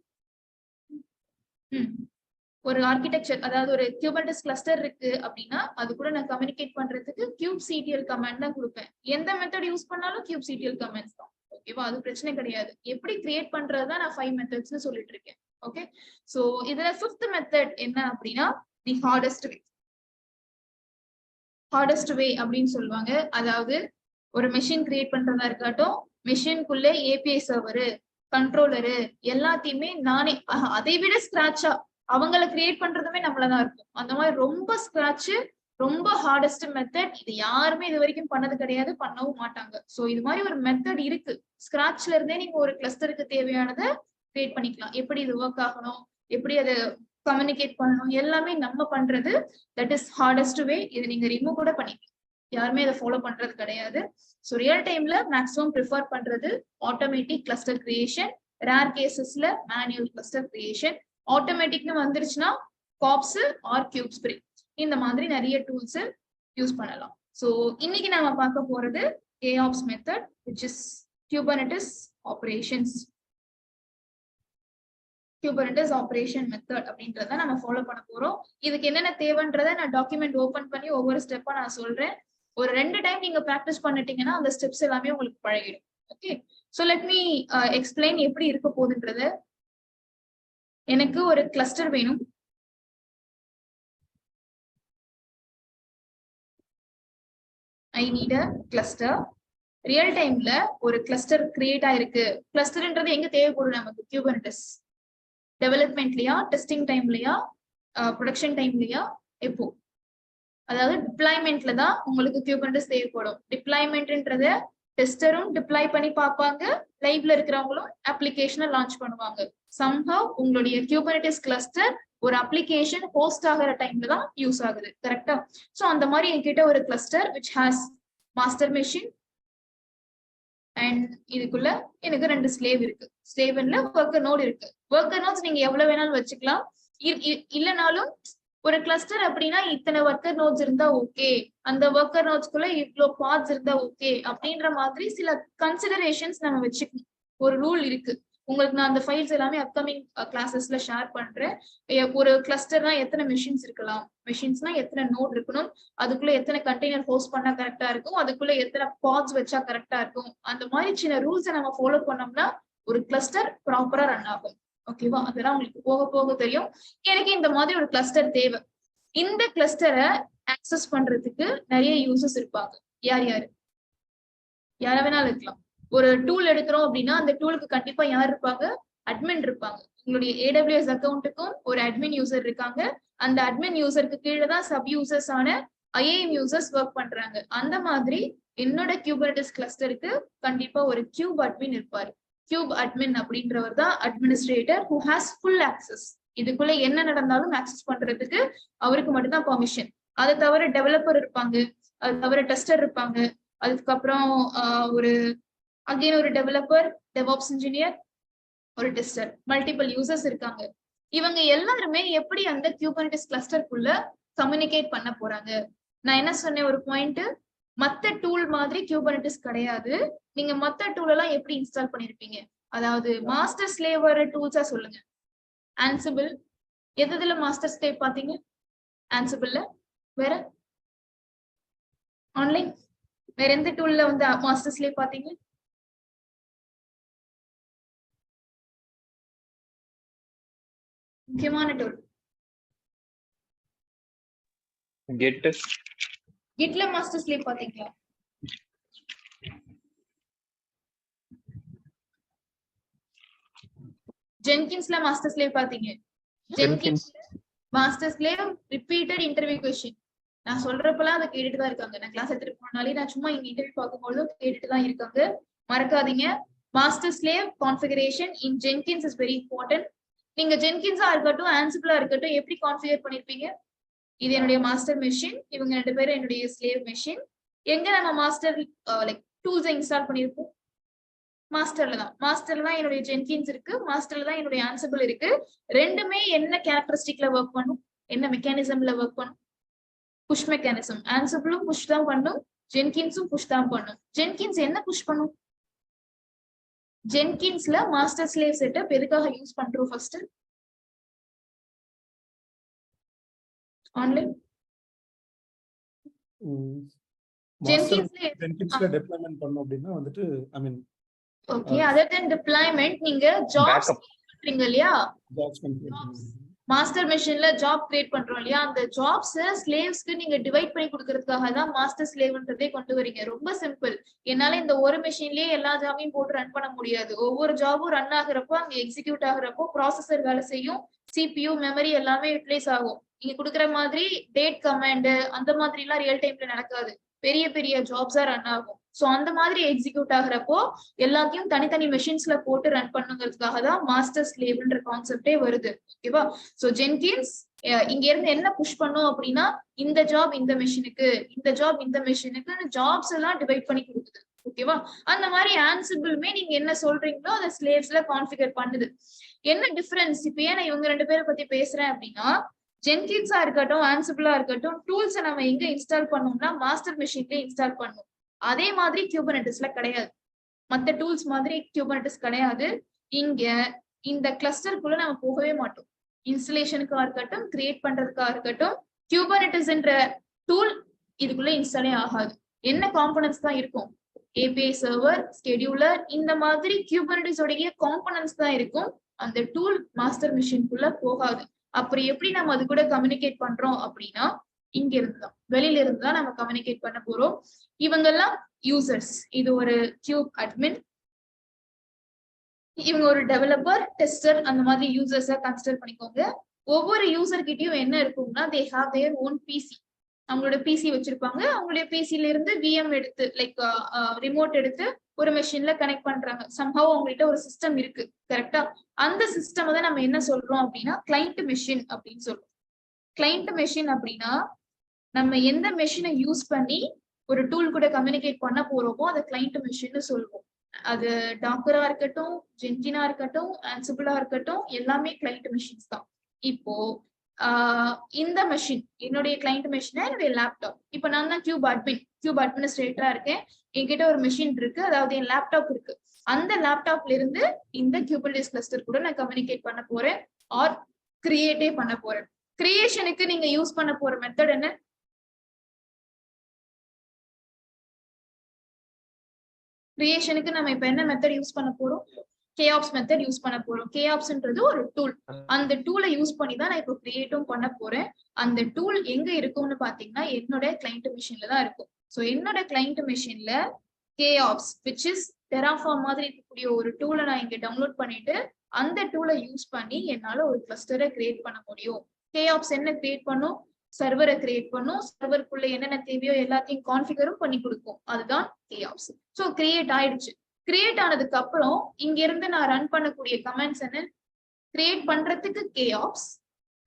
ஒரு ஆர்கிடெக்சர், அதாவது ஒரு Kubernetes கிளஸ்டர் இருக்கு அப்படின்னா அது கூட நான் கம்யூனிகேட் பண்றதுக்கு kubectl கமெண்ட் தான் கொடுப்பேன். எந்த மெத்தட் யூஸ் பண்ணாலும் kubectl கமெண்ட்ஸ் தான். ஓகேவா? அது பிரச்சனை கிடையாது. எப்படி கிரியேட் பண்றதுதான் நான் 5 மெத்தட்ஸ்னு சொல்லிட்டு இருக்கேன். ஓகே, சோ இதுல 5th மெத்தட் என்ன அப்படின்னா தி ஹார்டஸ்ட் வே அப்படின்னு சொல்லுவாங்க. அதாவது ஒரு மெஷின் கிரியேட் பண்றதா இருக்கட்டும், மெஷின்குள்ள API சர்வரு, கண்ட்ரோலரு எல்லாத்தையுமே நானே, அதை விட ஸ்கிராச்சா அவங்கள கிரியேட் பண்றதுமே நம்மளதான் இருக்கும். அந்த மாதிரி ரொம்ப ஸ்கிராட்ச், ரொம்ப ஹார்டஸ்ட் மெத்தட். இது யாருமே இது வரைக்கும் பண்ணது கிடையாது, பண்ணவும் மாட்டாங்க. சோ இது மாதிரி ஒரு மெத்தட் இருக்கு. ஸ்கிராச்ல இருந்தே நீங்க ஒரு கிளஸ்டருக்கு தேவையானதை கிரியேட் பண்ணிக்கலாம். எப்படி இது ஒர்க் ஆகணும், எப்படி அதை கம்யூனிகேட் பண்ணணும், எல்லாமே நம்ம பண்றது. தட் இஸ் ஹார்டஸ்ட் வே. இது நீங்க ரிமூவ் கூட பண்ணிக்கலாம். யாருமே இதை ஃபாலோ பண்றது கிடையாது. ஸோ ரியல் டைம்ல மேக்ஸிமம் ப்ரிஃபர் பண்றது ஆட்டோமேட்டிக் கிளஸ்டர் கிரியேஷன், ரேர் கேசஸ்ல மேனுவல் கிளஸ்டர் கிரியேஷன். ஆட்டோமேட்டிக்னு வந்துருச்சுன்னா காப்ஸ் ஆர் கியூப்ஸ்ப்ரே, இந்த மாதிரி நிறைய டூல்ஸ் யூஸ் பண்ணலாம். ஸோ இன்னைக்கு நாம பார்க்க போறது KOps method, which is Kubernetes operation method அப்படின்றத நம்ம ஃபாலோ பண்ண போறோம். இதுக்கு என்னென்ன தேவைன்றதை நான் டாக்குமெண்ட் ஓபன் பண்ணி ஒவ்வொரு ஸ்டெப்பா நான் சொல்றேன். ஒரு 2 டைம் நீங்க பிராக்டிஸ் பண்ணிட்டீங்கன்னா அந்த ஸ்டெப்ஸ் எல்லாமே உங்களுக்கு பழகிடும். Okay, so let me explain எப்படி இருக்க போகுதுன்றது. எனக்கு ஒரு கிளஸ்டர் வேணும். I need a cluster. Real டைம்ல ஒரு கிளஸ்டர் கிரியேட் ஆயிருக்கு. கிளஸ்டர்ன்றது எங்க தேவைப்படும் நமக்கு? Kubernetes டெவலப்மெண்ட்லயா, டெஸ்டிங் டைம்லயா, ப்ரொடக்ஷன் டைம்லயா, எப்போ? அதாவது டிப்ளாய்மெண்ட்ல தான் உங்களுக்கு Kubernetes தேவைப்படும். டிப்ளாய்மெண்ட்ன்றத டெஸ்டரும் டிப்ளாய் பண்ணி பார்ப்பாங்க, லைவ்ல இருக்கிறவங்களும் அப்ளிகேஷனை லான்ச் பண்ணுவாங்க. சம்ஹவ் உங்களுடைய Kubernetes கிளஸ்டர் ஒரு அப்ளிகேஷன் ஹோஸ்ட் ஆகிற டைம்ல தான் யூஸ் ஆகுது. கரெக்டா? சோ அந்த மாதிரி என்கிட்ட ஒரு cluster which has master machine and இதுக்குள்ள எனக்கு 2 ஸ்லேவ் இருக்கு. ஸ்லேவ்ல ஒர்க்கர் நோட் இருக்கு. ஒர்க்கர் நோட்ஸ் நீங்க எவ்வளவு வேணாலும் வச்சுக்கலாம். இல்லைனாலும் ஒரு கிளஸ்டர் அப்படின்னா இத்தனை ஒர்க்கர் நோட்ஸ் இருந்தா ஓகே, அந்த ஒர்க்கர் நோட்ஸ்குள்ள இவ்வளவு பார்ட்ஸ் இருந்தா ஓகே அப்படின்ற மாதிரி சில கன்சிடரேஷன்ஸ் நம்ம வச்சுக்கணும். ஒரு ரூல் இருக்கு. உங்களுக்கு நான் அந்த ஃபைல்ஸ் எல்லாமே அப்கமிங் கிளாஸஸ்ல ஷேர் பண்றேன். ஒரு கிளஸ்டர்னா எத்தனை மெஷின்ஸ் இருக்கலாம், மெஷின்ஸ்னா எத்தனை நோட் இருக்கணும், அதுக்குள்ள எத்தனை கண்டெய்னர் ஹோஸ்ட் பண்ணா கரெக்டா இருக்கும், அதுக்குள்ள எத்தனை பாட்ஸ் வச்சா கரெக்டா இருக்கும். அந்த மாதிரி சின்ன ரூல்ஸை நம்ம ஃபாலோ பண்ணோம்னா ஒரு கிளஸ்டர் ப்ராப்பரா ரன் ஆகும். ஓகேவா? அதெல்லாம் உங்களுக்கு போக போக தெரியும். எனக்கு இந்த மாதிரி ஒரு கிளஸ்டர் தேவை. இந்த கிளஸ்டரை ஆக்சஸ் பண்றதுக்கு நிறைய யூசர்ஸ் இருப்பாங்க. யார் யாரு? யார வேணாலும் இருக்கலாம். ஒரு டூல் எடுக்கிறோம் அப்படின்னா அந்த டூலுக்கு கண்டிப்பா யார் இருப்பாங்க? அட்மின் இருப்பாங்க. உங்களுடைய AWS அக்கௌண்ட்டுக்கும் ஒரு அட்மின் யூசர் இருக்காங்க. அந்த அட்மின் யூசருக்கு கீழே தான் சப் யூசர்ஸ் ஆன IAM யூசர்ஸ் ஒர்க் பண்றாங்க. அந்த மாதிரி என்னோட Kubernetes கிளஸ்டருக்கு கண்டிப்பா ஒரு கியூப் அட்மின் இருப்பாரு. கியூப் அட்மின் அப்படின்றவர் தான் administrator who has full access. இதுக்குள்ள என்ன நடந்தாலும் ஆக்சஸ் பண்றதுக்கு அவருக்கு மட்டும்தான் பெர்மிஷன். அதை தவிர டெவலப்பர் இருப்பாங்க, அது தவிர டெஸ்டர் இருப்பாங்க, அதுக்கப்புறம் ஒரு அகைன் ஒரு டெவலப்பர், டெவாப்ஸ் இன்ஜினியர், ஒரு டெஸ்டர், மல்டிபிள் யூசர்ஸ் இருக்காங்க. இவங்க எல்லாருமே எப்படி அந்த Kubernetes கிளஸ்டருக்குள்ள கம்யூனிகேட் பண்ண போறாங்க? நான் என்ன சொன்னேன் ஒரு பாயிண்ட், மத்த டூல் மாதிரி Kubernetes கிடையாது. நீங்க மத்த டூல் எல்லாம் எப்படி இன்ஸ்டால் பண்ணிருப்பீங்க? அதாவது மாஸ்டர் ஸ்லேவ் வர டூல்ஸா சொல்லுங்க. Ansible, எதுல மாஸ்டர் ஸ்லேவ் பாத்தீங்க? Ansibleல. வேற ஆன்லைன் வேற எந்த டூல்ல வந்து மாஸ்டர் ஸ்லேவ் பாத்தீங்க? முக்கியமான டூல் கிட்ல மாஸ்டர் ஸ்லேவ் பாத்தீங்களா? ஜென்கின்ஸ்ல மாஸ்டர் ஸ்லேவ் பாத்தீங்க? ஜென்கின்ஸ்ல master slave repeated interview question. நான் சொல்றப்பெல்லாம் அதை கேட்டுட்டு தான் இருக்காங்க. நான் கிளாஸ் எடுத்துட்டு போனாலே நான் சும்மா இங்க இன்டர்வியூ பார்க்கும்போது கேட்டுட்டு தான் இருக்காங்க. மறக்காதீங்க, master slave configuration in Jenkins is very important. நீங்க ஜென்கின்ஸா இருக்கட்டும், ஆன்சிபிளா இருக்கட்டும், எப்படி கான்ஃபிகர் பண்ணிருப்பீங்க? இது என்னுடைய மாஸ்டர் மெஷின், இவங்க 2 பேரும் என்னுடைய ஸ்லேவ் மெஷின். எங்க நம்ம மாஸ்டர் லைக் டூல்ஸ் இன்ஸ்டால் பண்ணிருப்போம்? மாஸ்டர்ல தான். மாஸ்டர்ல தான் என்னுடைய ஜென்கின்ஸ் இருக்கு, மாஸ்டர்ல தான் என்னுடைய ஆன்சிபிள் இருக்கு. ரெண்டுமே என்ன கேரக்டரிஸ்டிக்ல ஒர்க் பண்ணும், என்ன மெக்கானிசம்ல ஒர்க் பண்ணும்? Push mechanism. ஆன்சிபிளும் புஷ் தான் பண்ணும், ஜென்கின்ஸும் புஷ் தான் பண்ணும். ஜென்கின்ஸ் என்ன புஷ் பண்ணும்? ஜென்கின்ஸ்ல மாஸ்டர் ஸ்லேவ் செட்டப் எதுக்காக யூஸ் பண்றோம்? ஃபர்ஸ்ட் ஆன்லைன் ஜென்கின்ஸ்ல டெப்ளாய்மென்ட் பண்ணோம் அப்படினா வந்துட்டு ஐ மீன் ஓகே, அதர் தென் டெப்ளாய்மென்ட் நீங்க ஜாப்ஸ் பண்றீங்க இல்லையா? மாஸ்டர் மெஷின்ல ஜாப் கிரியேட் பண்றோம் இல்லையா? அந்த ஜாப்ஸ் ஸ்லேவ்ஸ்க்கு நீங்க டிவைட் பண்ணி கொடுக்கறதுக்காக தான் மாஸ்டர் ஸ்லேவ்ன்றதே கொண்டு வரீங்க. ரொம்ப சிம்பிள். என்னால இந்த ஒரு மெஷின்லயே எல்லா ஜாபையும் போட்டு ரன் பண்ண முடியாது. ஒவ்வொரு ஜாபும் ரன் ஆகுறப்போ, அங்க எக்ஸிக்யூட் ஆகுறப்போ ப்ராசஸர் வேலை செய்யும், CPU மெமரி எல்லாமே ரிப்ளேஸ் ஆகும். நீங்க கொடுக்குற மாதிரி டேட் கமாண்ட் அந்த மாதிரி எல்லாம் ரியல் டைம்ல நடக்காது. பெரிய பெரிய ஜாப்ஸா ரன் ஆகும். சோ அந்த மாதிரி எக்ஸிக்யூட் ஆகுறப்போ எல்லாத்தையும் தனித்தனி மெஷின்ஸ்ல போட்டு ரன் பண்ணுங்கிறதுக்காக தான் மாஸ்டர் ஸ்லேவ்ன்ற கான்செப்டே வருது. ஓகேவா? சோ ஜென்கின்ஸ் இங்க இருந்து என்ன புஷ் பண்ணும் அப்படின்னா, இந்த ஜாப் இந்த மெஷினுக்கு, இந்த ஜாப் இந்த மெஷினுக்கு ஜாப்ஸ் எல்லாம் டிவைட் பண்ணி கொடுக்குது. ஓகேவா? அந்த மாதிரி ஆன்சிபிளுமே நீங்க என்ன சொல்றீங்களோ அதை ஸ்லேவ்ஸ்ல கான்ஃபிகர் பண்ணுது. என்ன டிஃபரன்ஸ்? இப்ப ஏன் நான் இவங்க 2 பேரை பத்தி பேசுறேன் அப்படின்னா, ஜென்கின்ஸா இருக்கட்டும், ஆன்சிபிளா இருக்கட்டும், டூல்ஸை நம்ம எங்க இன்ஸ்டால் பண்ணோம்னா மாஸ்டர் மெஷின்ல இன்ஸ்டால் பண்ணும். அதே மாதிரி Kubernetes-ல கிடையாது. மத்த டூல்ஸ் மாதிரி Kubernetes கிடையாது. இங்க இந்த கிளஸ்டருக்குள்ள நம்ம போகவே மாட்டோம். இன்ஸ்டலேஷனுக்கா இருக்கட்டும், கிரியேட் பண்றதுக்கா இருக்கட்டும், Kubernetes-ன்ற டூல் இதுக்குள்ள இன்ஸ்டாலே ஆகாது. என்ன காம்பனன்ட்ஸ் தான் இருக்கும்? API சர்வர், ஸ்கெடியூலர், இந்த மாதிரி Kubernetes உடைய காம்பனன்ட்ஸ் தான் இருக்கும். அந்த டூல் மாஸ்டர் மெஷின்குள்ள போகாது. அப்புறம் எப்படி நம்ம அது கூட கம்யூனிகேட் பண்றோம் அப்படின்னா, இங்க இருந்துதான், வெளியில இருந்துதான் நம்ம கம்யூனிகேட் பண்ண போறோம். இவங்க எல்லாம் யூசர்ஸ். இது ஒரு கியூப் அட்மின், இவங்க ஒரு டெவலப்பர், டெஸ்டர், அந்த மாதிரி யூசர்ஸா கன்சிடர் பண்ணிக்கோங்க. ஒவ்வொரு யூசர் கிட்டயும் என்ன இருக்கும்னா, they have their own PC. அவங்களோட பிசி வச்சிருப்பாங்க. அவங்களுடைய பிசில இருந்து VM எடுத்து லைக் ரிமோட் எடுத்து ஒரு மெஷின்ல கனெக்ட் பண்றாங்க. சம்ஹவ் அவங்கள்ட்ட ஒரு சிஸ்டம் இருக்கு, கரெக்டா? அந்த சிஸ்டம் தான் நம்ம என்ன சொல்றோம் அப்படின்னா கிளைண்ட் மெஷின் அப்படின்னு சொல்றோம். கிளைண்ட் மெஷின் அப்படின்னா நம்ம எந்த மெஷினை யூஸ் பண்ணி ஒரு டூல் கூட கம்யூனிகேட் பண்ண போறோமோ அதை கிளைண்ட் மெஷின்னு சொல்லுவோம். அது டாக்கரா இருக்கட்டும், ஜென்கினா இருக்கட்டும், ஆன்சிபிளா இருக்கட்டும், எல்லாமே கிளைண்ட் மெஷின்ஸ் தான். இப்போ இந்த மெஷின் என்னுடைய கிளைண்ட் மெஷினா என்னுடைய லேப்டாப். இப்போ நான் தான் கியூப் அட்மினிஸ்ட்ரேட்டரா இருக்கேன். என்கிட்ட ஒரு மெஷின் இருக்கு, அதாவது என் லேப்டாப் இருக்கு. அந்த லேப்டாப்ல இருந்து இந்த Kubernetes கிளஸ்டர் கூட நான் கம்யூனிகேட் பண்ண போறேன் ஆர் கிரியேட்டே பண்ண போறேன். கிரியேஷனுக்கு நீங்க யூஸ் பண்ண போற மெத்தட் என்ன? கிரியேஷனுக்கு நம்ம இப்ப என்ன மெத்தட் யூஸ் பண்ண போறோம்? KOps மெத்தட் யூஸ் பண்ண போறோம். KOpsன்றது ஒரு டூல். அந்த டூலை யூஸ் பண்ணி தான் நான் இப்போ கிரியேட்டும் பண்ண போறேன். அந்த டூல் எங்க இருக்கும்னு பாத்தீங்கன்னா என்னோட கிளைண்ட் மிஷின்ல தான் இருக்கும். ஸோ என்னோட கிளைண்ட் மிஷின்ல KOps which is Terraform மாதிரி இருக்கக்கூடிய ஒரு டூலை நான் இங்க டவுன்லோட் பண்ணிட்டு அந்த டூலை யூஸ் பண்ணி என்னால ஒரு கிளஸ்டரை கிரியேட் பண்ண முடியும். KOps என்ன கிரியேட் பண்ணும்? சர்வரை கிரியேட் பண்ணும். சர்வருக்குள்ள என்னென்ன தேவையோ எல்லாத்தையும் கான்ஃபிகரும் பண்ணி கொடுக்கும். அதுதான் KOps. ஸோ கிரியேட் ஆயிடுச்சு. கிரியேட் ஆனதுக்கு அப்புறம் இங்க இருந்து நான் ரன் பண்ணக்கூடிய கமெண்ட்ஸ் என்ன? கிரியேட் பண்றதுக்கு KOps,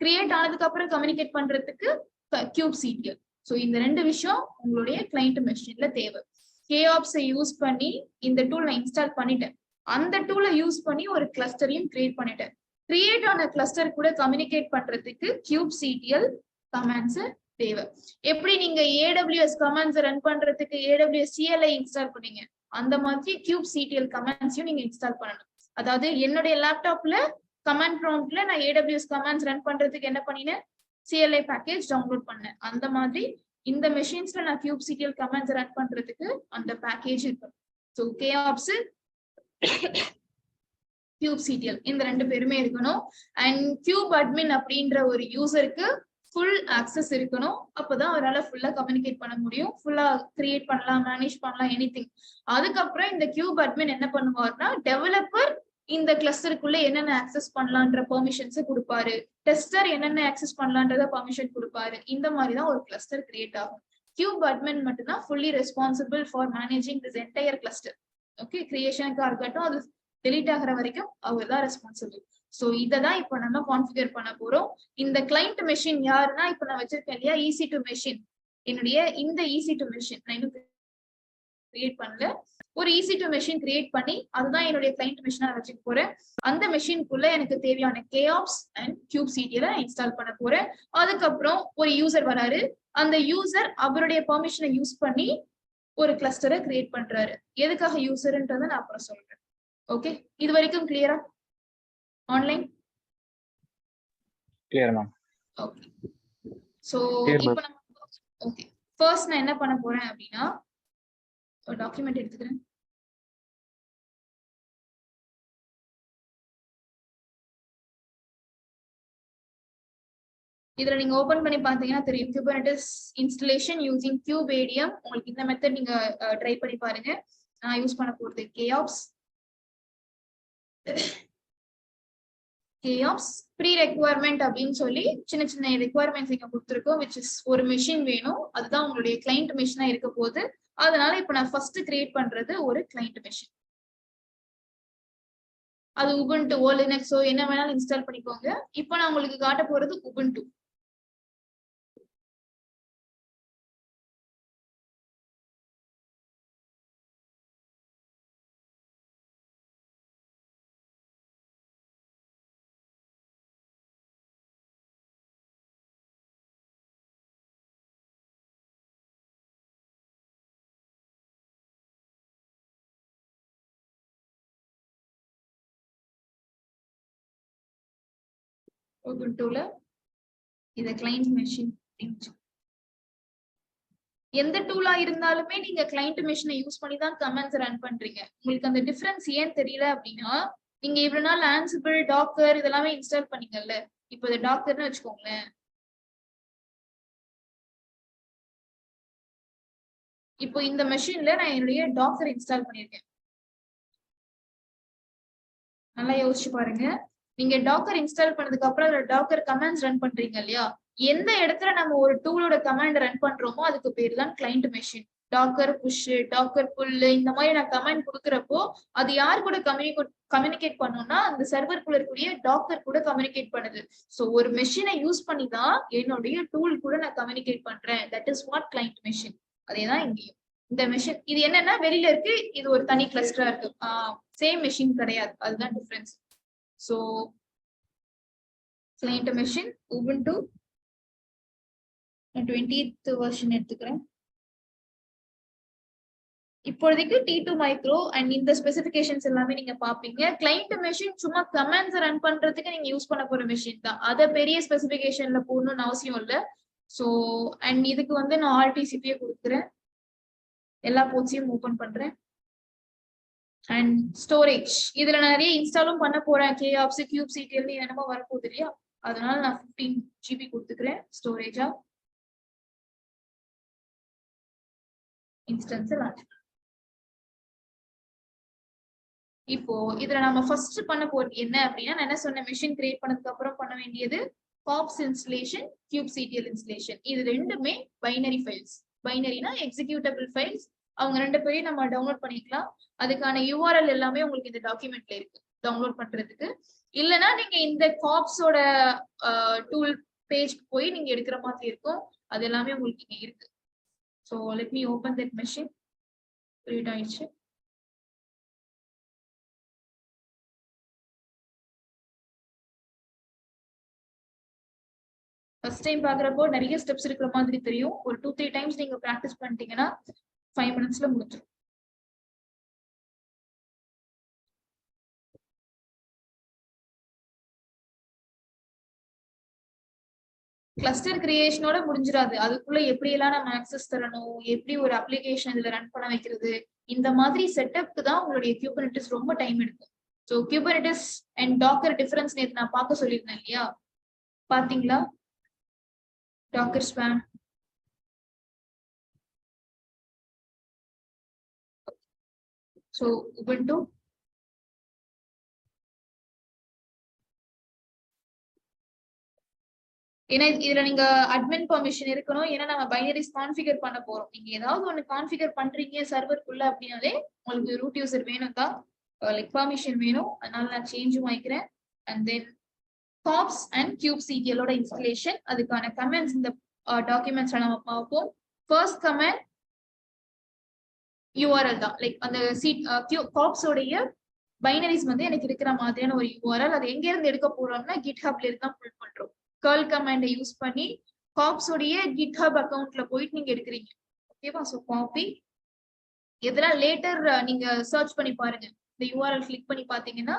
கிரியேட் ஆனதுக்கு அப்புறம் கம்யூனிகேட் பண்றதுக்கு kubectl. ஸோ இந்த ரெண்டு விஷயம் உங்களுடைய கிளைண்ட் மெஷின்ல தேவை. KOps யூஸ் பண்ணி இந்த டூல் நான் இன்ஸ்டால் பண்ணிட்டேன். அந்த டூலை யூஸ் பண்ணி ஒரு கிளஸ்டரையும் கிரியேட் பண்ணிட்டேன். கிரியேட் ஆன கிளஸ்டர் கூட கம்யூனிகேட் பண்றதுக்கு kubectl கமாண்ட்ஸ் தேவை. எப்படி நீங்க AWS கமாண்ட்ஸ் ரன் பண்றதுக்கு AWS CLI இன்ஸ்டால் பண்ணீங்க, அந்த மாதிரி kubectl கமாண்ட்ஸையும் நீங்க இன்ஸ்டால் பண்ணணும். அதாவது என்னுடைய லேப்டாப்ல கமாண்ட் ப்ராம்ப்ட்ல நான் AWS கமாண்ட்ஸ் ரன் பண்றதுக்கு என்ன பண்ணினேன்? CLI பேக்கேஜ் டவுன்லோட் பண்ணேன். அந்த மாதிரி இந்த மெஷின்ஸ்ல நான் kubectl கமாண்ட்ஸ் ரன் பண்றதுக்கு அந்த பேக்கேஜ் இருக்கும். ஸோ KOps kubectl இந்த ரெண்டு பேருமே இருக்கணும். அண்ட் kubeadmin அப்படின்ற ஒரு யூசருக்கு ஃபுல் ஆக்சஸ் இருக்கணும். அப்பதான் அவரால் ஃபுல்லா கம்யூனிகேட் பண்ண முடியும், ஃபுல்லா கிரியேட் பண்ணலாம், மேனேஜ் பண்ணலாம், எனிதிங். அதுக்கப்புறம் இந்த kubeadmin என்ன பண்ணுவார்னா டெவலப்பர் இந்த கிளஸ்டருக்குள்ள என்னென்ன ஆக்சஸ் பண்ணலான்ற பெர்மிஷன்ஸ் கொடுப்பாரு, டெஸ்டர் என்னென்ன ஆக்சஸ் பண்ணலான்றத பெர்மிஷன் கொடுப்பாரு. இந்த மாதிரி தான் ஒரு கிளஸ்டர் கிரியேட் ஆகும். kubeadmin மட்டும்தான் fully responsible for managing this entire cluster. Okay, கிரியேஷனுக்கா இருக்கட்டும், அது டெலீட் ஆகிற வரைக்கும் அவர் தான் ரெஸ்பான்சிபிள். ஸோ இதை தான் இப்போ நம்ம கான்ஃபிகர் பண்ண போறோம். இந்த கிளைண்ட் மெஷின் யாருன்னா இப்போ நான் வச்சிருக்கேன் இல்லையா EC2 மெஷின், என்னுடைய இந்த EC2 மெஷின் நான் இன்னும் கிரியேட் பண்ணல. ஒரு EC2 மெஷின் கிரியேட் பண்ணி அதுதான் என்னுடைய கிளைண்ட் மெஷினா வச்சுக்க போறேன். அந்த மெஷின்குள்ள எனக்கு தேவையான KOps அண்ட் kubectl இன்ஸ்டால் பண்ண போறேன். அதுக்கப்புறம் ஒரு யூசர் வராரு, அந்த யூசர் அவருடைய பெர்மிஷனை யூஸ் பண்ணி ஒரு கிளஸ்டரை கிரியேட் பண்றாரு. எதுக்காக யூசர்ன்றதை நான் அப்புறம் சொல்றேன். ஓகே, இது வரைக்கும் கிளியரா? Online clear ma'am. Okay, so இப்போ நம்ம ஓகே ஃபர்ஸ்ட் நான் என்ன பண்ண போறேன் அப்படின்னா ஒரு டாக்குமெண்ட் எடுத்துக்கிறேன். இதுல நீங்க ஓபன் பண்ணி பாத்தீங்கன்னா தெரியும் Kubernetes இன்ஸ்டலேஷன் யூசிங் kubeadm. உங்களுக்கு இந்த மெத்தட் நீங்க ட்ரை பண்ணி பாருங்க. நான் யூஸ் பண்ண போறது KOps ப்ரீ ரெக்வயர்மெண்ட் அப்படின்னு சொல்லி சின்ன சின்ன ரெக்வயர்மெண்ட்ஸ் இங்க கொடுத்துருக்கோம். which is ஒரு மெஷின் வேணும், அதுதான் உங்களுடைய கிளைண்ட் மெஷினா இருக்க போகுது. அதனால இப்ப நான் ஃபர்ஸ்ட் கிரியேட் பண்றது ஒரு கிளைண்ட் மெஷின். அது Ubuntu Linux என்ன வேணாலும் இன்ஸ்டால் பண்ணிக்கோங்க. இப்போ நான் உங்களுக்கு காட்ட போறது Ubuntu. Ubuntuல இத கிளைண்ட் மெஷின். எந்த டூலா இருந்தாலுமே நீங்க கிளைண்ட் மெஷினை யூஸ் பண்ணி தான் கமெண்ட்ஸ் ரன் பண்றீங்க. உங்களுக்கு அந்த டிஃபரன்ஸ் ஏன் தெரியல அப்படின்னா, நீங்க இவ்வளவு நாள் Ansible, Docker இதெல்லாமே இன்ஸ்டால் பண்ணீங்கல்ல. இப்போ இது டாக்கர்னு வச்சுக்கோங்களேன். இப்போ இந்த மெஷின்ல நான் என்னுடைய டாக்கர் இன்ஸ்டால் பண்ணிருக்கேன். நல்லா யோசிச்சு பாருங்க. நீங்க டாக்கர் இன்ஸ்டால் பண்ணதுக்கு அப்புறம் டாக்கர் கமாண்ட்ஸ் ரன் பண்றீங்க இல்லையா, எந்த இடத்துல நம்ம ஒரு டூலோட கமாண்ட் ரன் பண்றோமோ அதுக்கு பேர் தான் client machine. Docker push, Docker pull இந்த மாதிரி நான் கமாண்ட் கொடுக்குறப்போ அது யார் கூட கம்யூனிகேட் பண்ணணும்னா அந்த சர்வருக்குள்ள இருக்கக்கூடிய டாக்கர் கூட கம்யூனிகேட் பண்ணுது. ஸோ ஒரு மெஷினை யூஸ் பண்ணி தான் என்னுடைய டூல் கூட நான் கம்யூனிகேட் பண்றேன். That is what client machine. அதேதான் இங்கேயும். இந்த மெஷின் இது என்னன்னா வெளியில இருக்கு, இது ஒரு தனி கிளஸ்டரா இருக்கு. சேம் மெஷின் கிடையாது, அதுதான் difference. So client machine Ubuntu 20th version எடுத்துக்கிறேன். இப்போதைக்கு T2 மைக்ரோ அண்ட் இந்த ஸ்பெசிபிகேஷன்ஸ் எல்லாமே நீங்க பாப்பீங்க. கிளைண்ட் மெஷின் சும்மா கமாண்ட்ஸ் ரன் பண்றதுக்கு நீங்க யூஸ் பண்ண போற மெஷின் தான். அத பெரிய ஸ்பெசிபிகேஷன்ல போடணும்னு அவசியம் இல்லை. ஸோ அண்ட் இதுக்கு வந்து நான் RTCP கொடுக்குறேன். எல்லா போர்ட்ஸையும் ஓபன் பண்றேன். அண்ட் ஸ்டோரேஜ் இதுல நான் நிறைய இன்ஸ்டாலும் பண்ண போறேன். KOPS kubectl என்னமோ வரப்போகுது இல்லையா, அதனால நான் 15 GB கொடுத்துக்கிறேன் ஸ்டோரேஜா. இன்ஸ்டன்ஸ் இப்போ இதுல நம்ம ஃபர்ஸ்ட் பண்ண போறது என்ன அப்படின்னா, நான் என்ன சொன்ன, மெஷின் கிரியேட் பண்ணதுக்கு அப்புறம் பண்ண வேண்டியது COPS இன்ஸ்டலேஷன், kubectl இன்ஸ்டலேஷன். இது ரெண்டுமே பைனரி ஃபைல்ஸ். பைனரினா எக்ஸிக்யூட்டபிள் ஃபைல்ஸ். அவங்க ரெண்டு பேரையும் நம்ம டவுன்லோட் பண்ணிக்கலாம். அதுக்கான URL எல்லாமே உங்களுக்கு இந்த டாக்குமெண்ட்ல இருக்கு டவுன்லோட் பண்றதுக்கு. இல்லைன்னா நீங்க இந்த COPS-ஓட டூல் பேஜ் போய் நீங்க எடுக்கிற மாதிரி இருக்கும். அது எல்லாமே உங்களுக்கு இங்க இருக்கு. So let me open that machine. Create ஆயிடுச்சு. ஃபர்ஸ்ட் டைம் பாக்குறப்போ நிறைய ஸ்டெப்ஸ் இருக்கிற மாதிரி தெரியும். ஒரு 2-3 டைம்ஸ் நீங்க ப்ராக்டிஸ் பண்ணிட்டீங்கன்னா 5 மினிட்ஸ்ல முடிச்சிடும். கிளஸ்டர் கிரியேஷனோட முடிஞ்சிடாது. அதுக்குள்ள எப்படி எல்லாம் நம்ம ஆக்சஸ் தரணும், எப்படி ஒரு அப்ளிகேஷன் இதுல ரன் பண்ண வைக்கிறது, இந்த மாதிரி செட்டப்க்கு தான் உங்களுடைய Kubernetes ரொம்ப டைம் எடுக்கும். So Kubernetes and Docker difference நேற்று நான் பார்க்க சொல்லியிருந்தேன் இல்லையா, பாத்தீங்களா? டாக்கர் ஸ்பேன் ஸோ Ubuntu ஏன்னா இதுல நீங்க அட்மின் பெர்மிஷன் இருக்கணும். ஏன்னா நம்ம பைனரிஸ் கான்ஃபிகர் பண்ண போறோம். நீங்க ஏதாவது ஒண்ணு கான்ஃபிகர் பண்றீங்க சர்வருக்குள்ள அப்படின்னாலே உங்களுக்கு ரூட் யூசர் வேணும் தான், லைக் பெர்மிஷன் வேணும். அதனால நான் சேஞ்சும் வாங்கிக்கிறேன். அண்ட் தென் COPS அண்ட் kubectl-ஓட இன்ஸ்டலேஷன், அதுக்கான கமெண்ட்ஸ் இந்த டாக்குமெண்ட்ஸ் நம்ம பார்ப்போம். ஃபர்ஸ்ட் கமெண்ட் URL தான், லைக் அந்த COPS-ஓடைய பைனரிஸ் வந்து எனக்கு இருக்கிற மாதிரியான ஒரு URL. அது எங்க இருந்து எடுக்க போறோம்னா GitHub-ல இருந்து தான் புல் பண்றோம். curl கமாண்டை யூஸ் பண்ணி COPS-உடைய GitHub அக்கவுண்ட்ல போயிட்டு நீங்க எடுக்கிறீங்க. ஓகேவா? So copy. இதெல்லாம் லேட்டர் நீங்க சர்ச் பண்ணி பாருங்க. இந்த URL கிளிக் பண்ணி பாத்தீங்கன்னா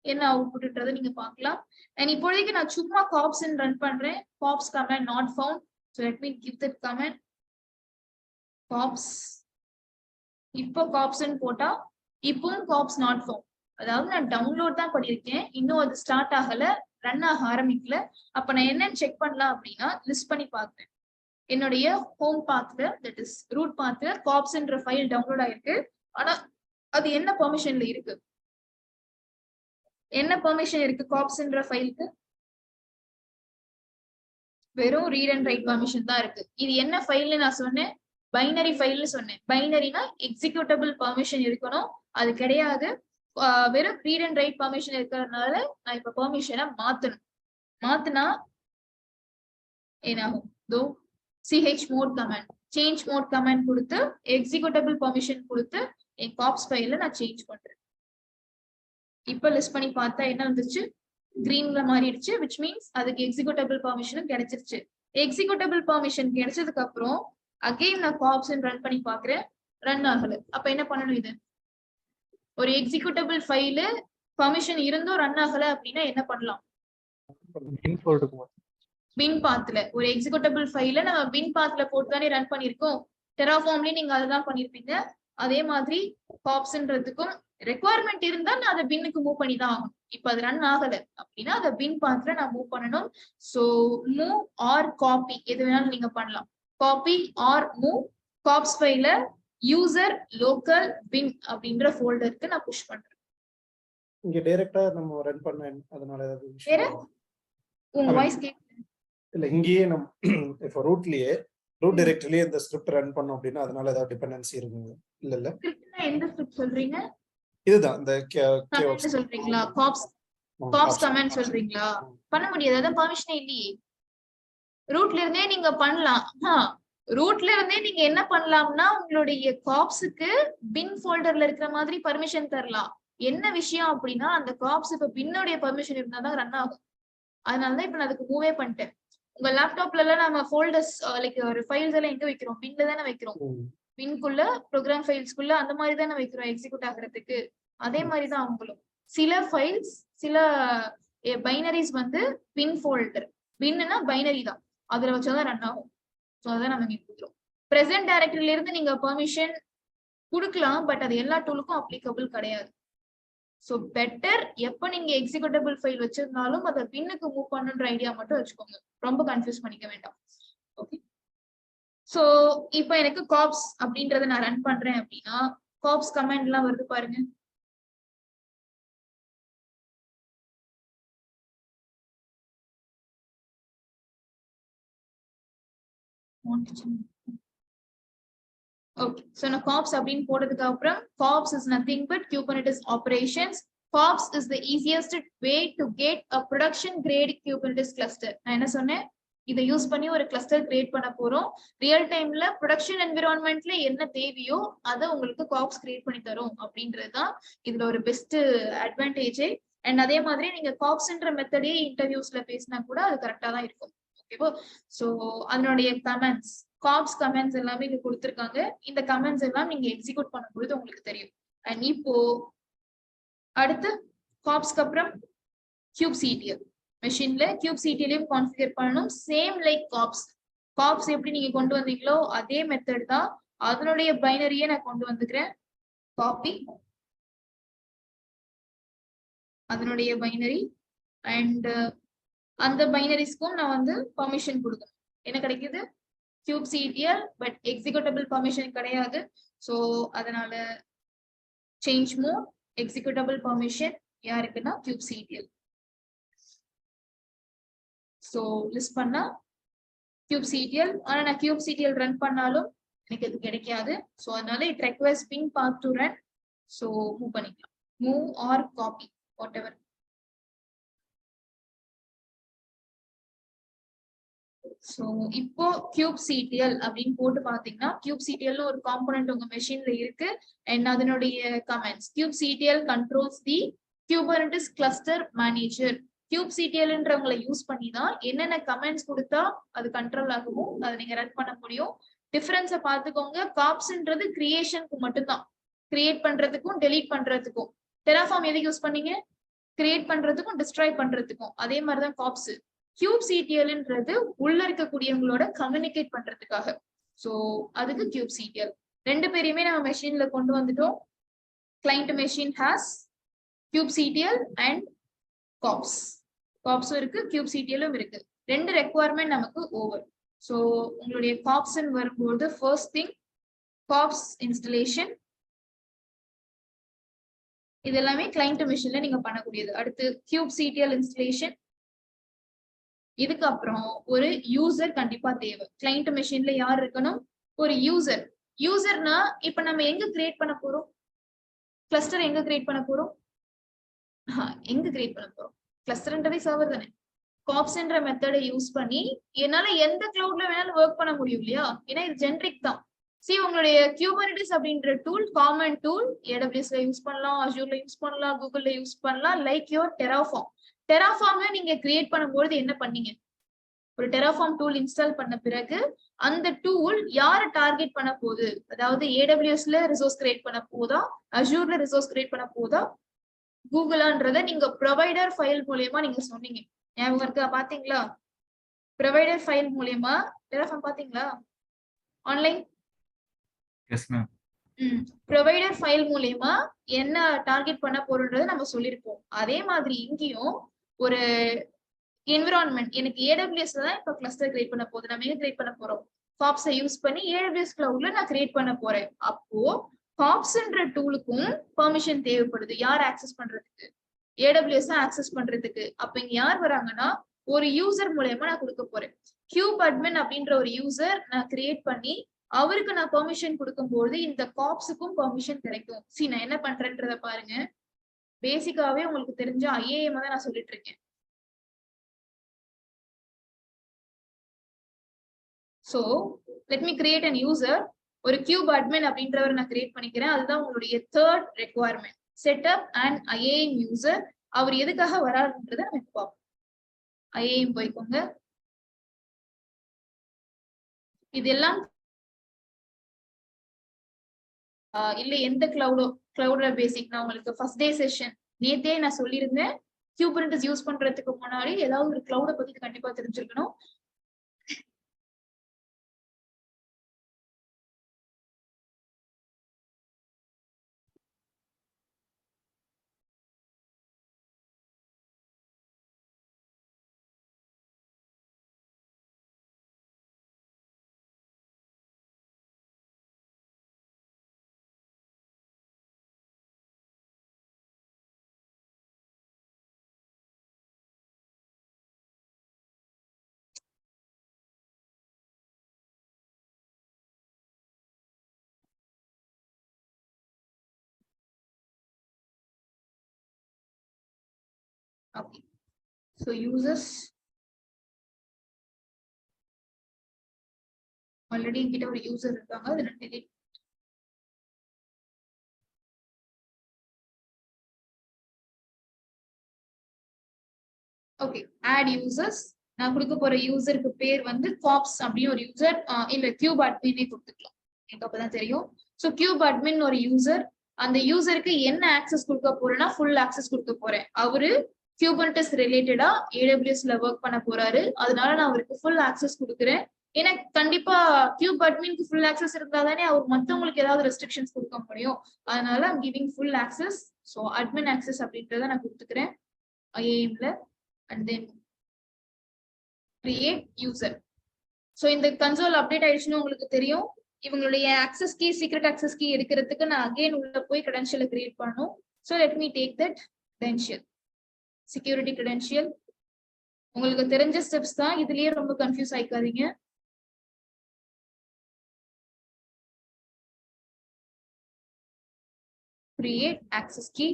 என்ன அவுட்புட்ன்றதை நீங்க பார்க்கலாம். அண்ட் இப்போதைக்கு நான் சும்மா COPS ரன் பண்றேன். COPS command not found. So let me give that command COPS. இப்போ COPS போட்டா இப்பவும் COPS நாட் ஃபவுண்ட். அதாவது நான் டவுன்லோட் தான் பண்ணியிருக்கேன், இன்னும் அது ஸ்டார்ட் ஆகல, ரன் ஆக ஆரம்பிக்கல. அப்ப நான் என்னன்னு செக் பண்ணலாம் அப்படின்னா லிஸ்ட் பண்ணி பார்க்கிறேன். என்னுடைய ஹோம் பாத்ல, தட் இஸ் ரூட் பாத்ல COPS-ன்ற ஃபைல் டவுன்லோட் ஆயிருக்கு. ஆனா அது என்ன பெர்மிஷன்ல இருக்கு? என்ன பெர்மிஷன் இருக்கு COPS-ன்ற ஃபைலுக்கு? வெறும் ரீட் அண்ட் ரைட் பெர்மிஷன் தான் இருக்கு. இது என்ன ஃபைல்னு நான் சொன்னேன்? பைனரி ஃபைல்னு சொன்னேன். பைனரினா எக்ஸிக்யூட்டபிள் பெர்மிஷன் இருக்கணும், அது கிடையாது. வெறும் ரீட் அண்ட் ரைட் பெர்மிஷன் இருக்கிறதுனால நான் இப்ப பெர்மிஷனை மாத்தினா என்னாகும்? தோ chmod command, change mode command கொடுத்து எக்ஸிக்யூட்டபிள் பெர்மிஷன் கொடுத்து என் COPS ஃபைல்ல நான் சேஞ்ச் பண்றேன். இப்ப லிஸ்ட் பண்ணி பார்த்தா என்ன வந்துச்சு? கிரீன்ல மாறிடுச்சு, which means அதுக்கு எக்ஸிக்யூட்டபிள் பெர்மிஷனும் கிடைச்சிருச்சு. எக்ஸிக்யூட்டபிள் பெர்மிஷன் கிடைச்சதுக்கு அப்புறம் அகைன் நான் COPS ரன் பண்ணி பாக்குறேன், ரன் ஆகல. அப்ப என்ன பண்ணணும்? இது ஒரு எக்ஸிக்யூட்டபிள் ஃபைல் பெர்மிஷன் இருந்தும் ரன் ஆகல அப்படின்னா என்ன பண்ணலாம்? பின் பாத்ல ஒரு எக்ஸிக்யூட்டபிள் ஃபைல நம்ம பின் பாத்ல போட்டு தானே ரன் பண்ணிருக்கோம். டெராஃபார்ம்லயும் நீங்க அதெல்லாம் பண்ணிருப்பீங்க. அதே மாதிரி COPS-ன்றதுக்கும் ரெக்குவயர்மெண்ட் இருந்தா நான் அதை பின்னுக்கு மூவ் பண்ணி தான் ஆகணும். இப்ப அது ரன் ஆகல அப்படின்னா அதை பின் பாத்ல நான் மூவ் பண்ணணும். சோ மூவ் ஆர் காப்பி எது வேணாலும் நீங்க பண்ணலாம். காப்பி ஆர் மூவ் COPS ஃபைல யூசர் லோக்கல் பின் அப்படின்ற ஃபோல்டருக்கு நான் புஷ் பண்றேன். இங்க டைரக்டா நம்ம ரன் பண்ண அதனால வேற உங்க வாய்ஸ் கேக்குது இல்ல? இங்கேயே நம்ம இப்ப ரூட்லயே ரூட் டைரக்டரியிலே இந்த ஸ்கிரிப்ட் ரன் பண்ணோம் அப்படின்னா அதனால ஏதாவது டிபெண்டன்சி இருக்குங்க? இல்ல ஸ்கிரிப்ட்னா எந்த ஸ்கிரிப்ட் சொல்றீங்க? இதுதான் இந்த கமாண்ட் சொல்றீங்களா? COPS கமாண்ட் சொல்றீங்களா? பண்ண முடியாது, அதான் பெர்மிஷனே இல்லையே. ரூட்ல இருந்தே நீங்க பண்ணலாம். ரூட்ல இருந்தே நீங்க என்ன பண்ணலாம்னா உங்களுடைய COPS-க்கு பின் ஃபோல்டர்ல இருக்கிற மாதிரி பர்மிஷன் தரலாம். என்ன விஷயம் அப்படின்னா அந்த COPS இப்ப பின்னோடைய பர்மிஷன் இருந்தா தான் ரன் ஆகும். அதனாலதான் இப்ப நான் அதுக்கு மூவே பண்ணிட்டேன். உங்க லேப்டாப்ல எல்லாம் நம்ம ஃபோல்டர்ஸ் லைக் ஒரு ஃபைல்ஸ் எல்லாம் எங்க வைக்கிறோம்? பின்ல தானே வைக்கிறோம். பின்குள்ள ப்ரோக்ராம் ஃபைல்ஸ்குள்ள அந்த மாதிரி தானே வைக்கிறோம் எக்ஸிக்யூட் ஆகிறதுக்கு. அதே மாதிரிதான் அவங்களும் சில ஃபைல்ஸ், சில பைனரிஸ் வந்து பின் ஃபோல்டர், பின்னா பைனரி தான், அதுல வச்சாதான் ரன் ஆகும். ஸோ அதான் நம்ம இங்க கொடுக்குறோம். ப்ரெசென்ட் டைரக்டரியில இருந்து நீங்க பெர்மிஷன் கொடுக்கலாம், பட் அது எல்லா டூலுக்கும் அப்ளிகபிள் கிடையாது. ஸோ பெட்டர் எப்ப நீங்க எக்ஸிக்யூட்டபிள் ஃபைல் வச்சிருந்தாலும் அதை பின்னுக்கு மூவ் பண்ணுன்ற ஐடியா மட்டும் வச்சுக்கோங்க, ரொம்ப கன்ஃபியூஸ் பண்ணிக்க வேண்டாம். ஓகே, ஸோ இப்போ எனக்கு காப்ஸ் அப்படின்றத நான் ரன் பண்றேன் அப்படின்னா காப்ஸ் கமெண்ட் எல்லாம் வருது பாருங்க. ஓகே, ஸோ நான் காப்ஸ் அப்படின்னு போட்டதுக்கு அப்புறம் kops is nothing but Kubernetes operations. Kops is the easiest way to get a production grade Kubernetes cluster. நான் என்ன சொன்னேன், இதை யூஸ் பண்ணி ஒரு கிளஸ்டர் கிரியேட் பண்ண போறோம். ரியல் டைம்ல ப்ரொடக்ஷன் என்விரான்மெண்ட்ல என்ன தேவையோ அதை உங்களுக்கு காப்ஸ் கிரியேட் பண்ணி தரும் அப்படின்றதுதான் இதுல ஒரு பெஸ்ட் அட்வான்டேஜே. அண்ட் அதே மாதிரி நீங்க காப்ஸ்ன்ற மெத்தடே இன்டர்வியூஸ்ல பேசினா கூட அது கரெக்டா தான் இருக்கும். ஓகேவா? ஸோ அதனுடைய கமெண்ட்ஸ், காப்ஸ் கமெண்ட்ஸ் எல்லாமே இங்க கொடுத்துருக்காங்க. இந்த கமெண்ட்ஸ் எல்லாம் நீங்க எக்ஸிக்யூட் பண்ணும்போது உங்களுக்கு தெரியும். அண்ட் இப்போ அடுத்து காப்ஸ்க்கு அப்புறம் kubectl மெஷின்ல kubectl-யும் கான்ஃபிகர் பண்ணணும். சேம் லைக் காப்ஸ் எப்படி நீங்க கொண்டு வந்தீங்களோ அதே மெத்தட் தான். அதனுடைய பைனரியை நான் கொண்டு வந்துக்கிறேன். காப்பி அதனுடைய பைனரி அண்ட் அந்த பைனரிஸ்க்கும் நான் வந்து பர்மிஷன் கொடுக்கணும். என்ன கிடைக்குது, kubectl, பட் எக்ஸிக்யூட்டபிள் பர்மிஷன் கிடையாது. ஸோ அதனால சேஞ்ச் மோட் எக்ஸிக்யூட்டபிள் பர்மிஷன் யாருக்குன்னா kubectl. ஸோ லிஸ்ட் பண்ணா kubectl, ஆனா நான் kubectl ரன் பண்ணாலும் எனக்கு இது கிடைக்காது. ஸோ அதனால it request ping path to run. So move பண்ணிக்கலாம், move or copy whatever. So இப்போ kubectl அப்படின்னு போட்டு பாத்தீங்கன்னா kubectl ஒரு காம்போனன்ட் உங்க மெஷின்ல இருக்கு. அண்ட் அதனுடைய கமெண்ட்ஸ், kubectl கண்ட்ரோல்ஸ் தி Kubernetes கிளஸ்டர் மேனேஜர். kubectl-ன்றவங்களை யூஸ் பண்ணி தான் என்னென்ன கமெண்ட்ஸ் கொடுத்தா அது கண்ட்ரோல் ஆகும், அதை நீங்க ரன் பண்ண முடியும். டிஃபரன்ஸை பார்த்துக்கோங்க. காப்ஸ்ன்றது கிரியேஷனுக்கு மட்டும்தான், கிரியேட் பண்றதுக்கும் டெலீட் பண்றதுக்கும். டெராஃபார்ம் எதுக்கு யூஸ் பண்ணீங்க, கிரியேட் பண்றதுக்கும் டிஸ்ட்ராய் பண்றதுக்கும். அதே மாதிரிதான் காப்ஸ். kubectl-ன்றது உள்ள இருக்கக்கூடியவங்களோட கம்யூனிகேட் பண்றதுக்காக. ஸோ அதுக்கு kubectl. ரெண்டு பேரையுமே நம்ம மெஷின்ல கொண்டு வந்துட்டோம். Client machine has kubectl and காப்ஸும் இருக்கு, kubectl-ம் இருக்கு. ரெண்டு ரெக்குவயர்மெண்ட் நமக்கு ஓவர். ஸோ உங்களுடைய காப்ஸ் வரும்போது ஃபர்ஸ்ட் திங் காப்ஸ் இன்ஸ்டலேஷன், இது எல்லாமே கிளைண்ட் மெஷின்ல நீங்க பண்ணக்கூடியது. அடுத்து kubectl இன்ஸ்டலேஷன். இதுக்கப்புறம் ஒரு யூசர் கண்டிப்பா தேவை. கிளைண்ட் மெஷின்ல யார் இருக்கணும், ஒரு யூசர். யூசர்னா இப்ப நம்ம எங்க கிரியேட் பண்ண போறோம், கிளஸ்டர் எங்க கிரியேட் பண்ண போறோம், எங்க கிரியேட் பண்ண போறோம், கிளஸ்டர்ன்றதே சர்வர் தானே. காப்ஸ்ன்ற மெத்தடை யூஸ் பண்ணி என்னால எந்த கிளவுட்ல வேணாலும் ஒர்க் பண்ண முடியும் இல்லையா, ஏன்னா இது ஜென்ரிக் தான். உங்களுடைய Kubernetes அப்படின்ற டூல் காமன் டூல். AWS-ல யூஸ் பண்ணலாம், Azure-ல யூஸ் பண்ணலாம், Google-ல யூஸ் பண்ணலாம். Like your Terraform. Terraform-ல நீங்க கிரியேட் பண்ணும்போது என்ன பண்ணீங்க, ஒரு Terraform டூல் இன்ஸ்டால் பண்ண பிறகு அந்த டூல் யாரை டார்கெட் பண்ண போகுது, அதாவது AWS-ல ரிசோர்ஸ் கிரியேட் பண்ண போதா, Azure-ல ரிசோர்ஸ் கிரியேட் பண்ண போதா, கூகுளான்றத நீங்க ப்ரொவைடர் ஃபைல் மூலமா நீங்க சொன்னீங்க. ஞாபகம் இருக்கா, பாத்தீங்களா? ப்ரொவைடர் ஃபைல் மூலமா Terraform பாத்தீங்களா online? Yes ma'am. Provider file மூலமா என்ன டார்கெட் பண்ண போறோம்ன்றதை நம்ம சொல்லியிருப்போம். அதே மாதிரி இங்கேயும் ஒரு என்விரான்மெண்ட், எனக்கு AWS தான் இப்ப கிளஸ்டர் கிரியேட் பண்ண போகுது, நம்ம எங்க கிரியேட் பண்ண போறோம், காப்ஸை யூஸ் பண்ணி AWS கிளவுட்ல நான் கிரியேட் பண்ண போறேன். அப்போ காப்ஸ்ன்ற டூலுக்கும் பெர்மிஷன் தேவைப்படுது. யார் ஆக்சஸ் பண்றதுக்கு, AWS ஆக்சஸ் பண்றதுக்கு. அப்ப இங்க யார் வராங்கன்னா ஒரு யூசர் மூலமா நான் கொடுக்க போறேன். kubadmin அப்படின்ற ஒரு யூசர் நான் கிரியேட் பண்ணி அவருக்கு நான் பெர்மிஷன் கொடுக்கும்போது இந்த காப்ஸுக்கும் பெர்மிஷன் கிடைக்கும். நான் என்ன பண்றேன்றத பாருங்க. பேசிக்காவே உங்களுக்கு தெரிஞ்ச IAM தான் நான் சொல்லிட்டு இருக்கேன். So let me create an user. ஒரு kubadmin அப்படின்றவர் நான் கிரியேட் பண்ணிக்கிறேன். அதுதான் உங்களுடைய third requirement. Setup and IAM user. அவர் எதுக்காக வராருன்றத நம்ம பார்ப்போம். IAM போய்க்கோங்க. இதெல்லாம் இல்ல எந்த கிளவுட பேசிக் நான் உங்களுக்கு ஃபர்ஸ்ட் டே செஷன் நேத்தே நான் சொல்லியிருந்தேன். Kubernetes யூஸ் பண்றதுக்கு முன்னாடி ஏதாவது ஒரு கிளவுட பத்தி கண்டிப்பா தெரிஞ்சிருக்கணும். Okay. So users already என்கிட்ட ஒரு user இருக்காங்க. அதை நான் delete. Okay. Add users. நான் கொடுக்க போற யூசருக்கு பேர் வந்து காப்ஸ் அப்படின்னு ஒரு யூசர் இல்ல கியூப் அட்மினே கொடுத்துக்கலாம். எனக்கு அப்பதான் தெரியும். ஸோ கியூப் அட்மின் ஒரு யூசர். அந்த யூசருக்கு என்ன ஆக்சஸ் கொடுக்க போறேன்னா ஃபுல் ஆக்சஸ் கொடுக்க போறேன். அவரு கியூபர்னெட்டிஸ் ரிலேட்டடா ஏடபிள்யூஎஸ்ல ஒர்க் பண்ண போறாரு. அதனால நான் அவருக்கு ஃபுல் ஆக்சஸ் கொடுக்குறேன். ஏன்னா கண்டிப்பா கியூப் அட்மினுக்கு ஃபுல் ஆக்சஸ் இருந்தா தானே அவர் மத்தவங்களுக்கு ஏதாவது ரெஸ்ட்ரிக்ஷன்ஸ் கொடுக்க முடியும். அதனால I'm giving full access. So admin access அப்படின்றத நான் கொடுத்துக்கிறேன் ஐஏஎம்ல. And then create user. So இந்த console update ஆயிடுச்சுன்னு உங்களுக்கு தெரியும். இவங்களுடைய access key, secret access key எடுக்கிறதுக்கு நான் again உள்ள போய் credential create பண்ணணும். So let me take that credential. Security credential. உங்களுக்கு தெரிஞ்ச steps தான், இதுலயே ரொம்ப confuse ஆயிக்காதீங்க. Create access key.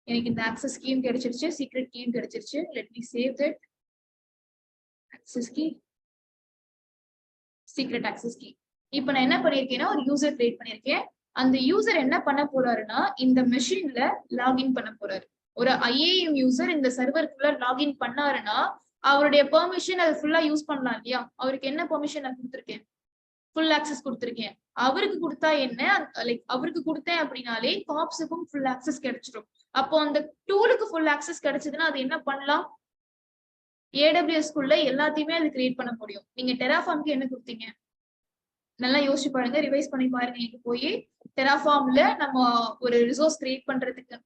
எனக்கு இந்த access key கிடைச்சிருச்சு, secret key கிடைச்சிருச்சு. Let me save that. Access key, secret access key. இப்போ நான் என்ன பண்ணிருக்கேன்னா ஒரு யூசர் கிரியேட் பண்ணிருக்கேன். அந்த யூசர் என்ன பண்ண போறாருன்னா இந்த மெஷின்ல லாகின் பண்ண போறாரு. ஒரு ஐஏஎம் யூசர் இந்த சர்வருக்குள்ள லாகின் பண்ணாருன்னா அவருடைய பெர்மிஷன் அது ஃபுல்லா யூஸ் பண்ணலாம் இல்லையா? அவருக்கு என்ன பெர்மிஷன் நான் கொடுத்துருக்கேன்? ஃபுல் ஆக்சஸ் கொடுத்துருக்கேன். அவருக்கு கொடுத்தா என்ன, லைக் அவருக்கு கொடுத்தேன் அப்படின்னாலே காப்ஸுக்கும் ஃபுல் ஆக்சஸ் கிடைச்சிடும். அப்போ அந்த டூலுக்கு ஃபுல் ஆக்சஸ் கிடைச்சதுன்னா அது என்ன பண்ணலாம்? ஏடபிள்யூஎஸ் குள்ள எல்லாத்தையுமே அது கிரியேட் பண்ண முடியும். நீங்க டெராஃபார்ம்க்கு என்ன கொடுத்தீங்க? நல்லா யோசிச்சு பாருங்க, ரிவைஸ் பண்ணி பாருங்க. நீங்க போய் டெராஃபார்ம்ல நம்ம ஒரு ரிசோர்ஸ் கிரியேட்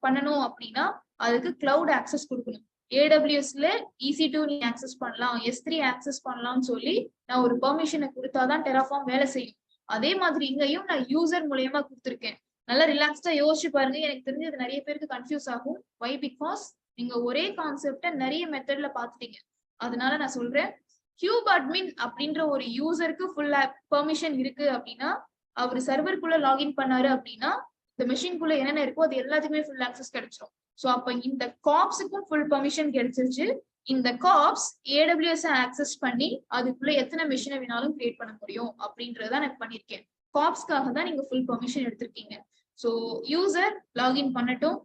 பண்ணணும் அப்படின்னா அதுக்கு கிளவுட் ஆக்சஸ் கொடுக்கணும். ஏடபிள்யூஎஸ்ல EC2 நீ ஆக்சஸ் பண்ணலாம், S3 ஆக்சஸ் பண்ணலாம்னு சொல்லி நான் ஒரு பெர்மிஷனை கொடுத்தாதான் டெராஃபார்ம் வேலை செய்யும். அதே மாதிரி இங்கேயும் நான் யூசர் மூலயமா கொடுத்துருக்கேன். நல்லா ரிலாக்ஸ்டா யோசிச்சு பாருங்க. எனக்கு தெரிஞ்சு இது நிறைய பேருக்கு கன்ஃபியூஸ் ஆகும். வை? பிகாஸ் நீங்க ஒரே கான்செப்ட நிறைய மெத்தட்ல பாத்துட்டீங்க. அதனால நான் சொல்றேன், கியூப் அட்மின் அப்படின்ற ஒரு யூசருக்கு ஃபுல் பெர்மிஷன் இருக்கு அப்படின்னா அவர் சர்வருக்குள்ள லாகின் பண்ணாரு அப்படின்னா இந்த மெஷின்குள்ள என்னென்ன இருக்கோ அது எல்லாத்துக்குமே ஃபுல் ஆக்சஸ் கிடைச்சிடும். ஸோ அப்ப இந்த காப்ஸுக்கும் ஃபுல் பெர்மிஷன் கிடைச்சிருச்சு. இந்த காப்ஸ் ஏடபிள்யூஎஸ் ஆக்சஸ் பண்ணி அதுக்குள்ள எத்தனை மெஷினை வேணாலும் கிரியேட் பண்ண முடியும் அப்படின்றத நான் பண்ணிருக்கேன். காப்ஸ்க்காக தான் நீங்க ஃபுல் பெர்மிஷன் எடுத்திருக்கீங்க. ஸோ யூசர் லாகின் பண்ணட்டும்.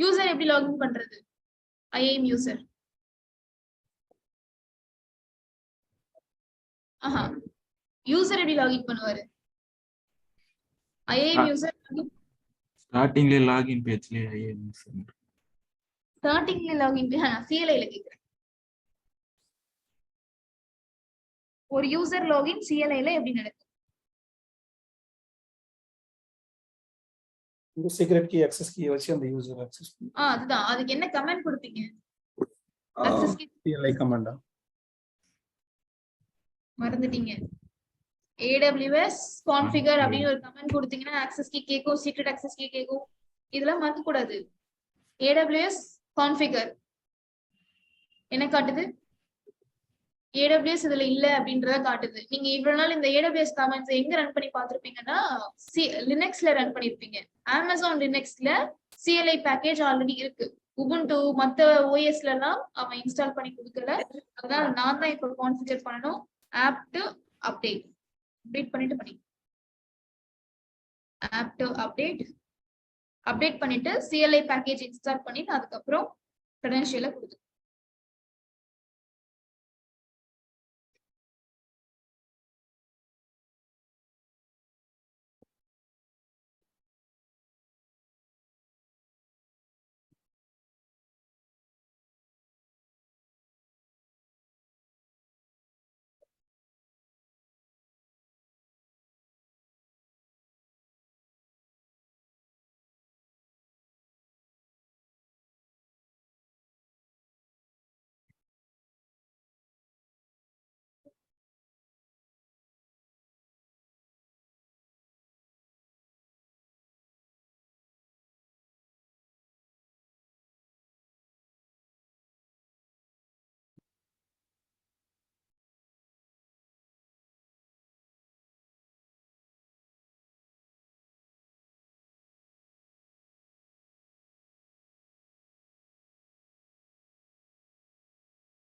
யூசர் எப்படி லாகின் பண்றது? ஐஏஎம் யூசர் யூசர் எப்படி லாகின் பண்ணுவாரு? ஐஏஎம் யூசர் ஸ்டார்டிங்ல லாகின் பேஜ்ல ஐஏஎம் யூசர் ஸ்டார்டிங்ல லாகின் CLI ல கேக்குறேன். ஒரு யூசர் லாகின் CLI ல எப்படி நடக்கும்? இந்த சீக்ரெட் கீ அக்சஸ் கீ வச்சு அந்த யூசர் அக்சஸ் அதுதான். அதுக்கு என்ன கமெண்ட் கொடுப்பீங்க? அக்சஸ் கீ CLI கமாண்டா மறந்துட்டீங்க. AWS configure அப்படின்னு ஒரு கமெண்ட் கொடுத்தீங்கன்னா ஆக்சஸ் கீ கேக்கும், சீக்ரெட் ஆக்சஸ் கீ கேக்கும். இதெல்லாம் மறக்க கூடாது. AWS configure என்ன காட்டுது? AWS இதுல இல்ல அப்படின்றத காட்டுது. நீங்க இவ்வளவு நாள் இந்த AWS கமெண்ட்ஸ் எங்க ரன் பண்ணி பார்த்திருப்பீங்கன்னா லினக்ஸ்ல ரன் பண்ணிருப்பீங்க. Amazon லினக்ஸ்ல CLI பேக்கேஜ் ஆல்ரெடி இருக்கு. உபுண்டு மத்த OSல எல்லாம் அவன் இன்ஸ்டால் பண்ணி கொடுக்கல. அதனால நான் தான் இப்போ கான்ஃபிகர் பண்ணணும். apt update பண்ணிட்டு அப்டேட் பண்ணிட்டு CLI பேக்கேஜ் இன்ஸ்டால் பண்ணிட்டு அதுக்கப்புறம் credential கொடுத்து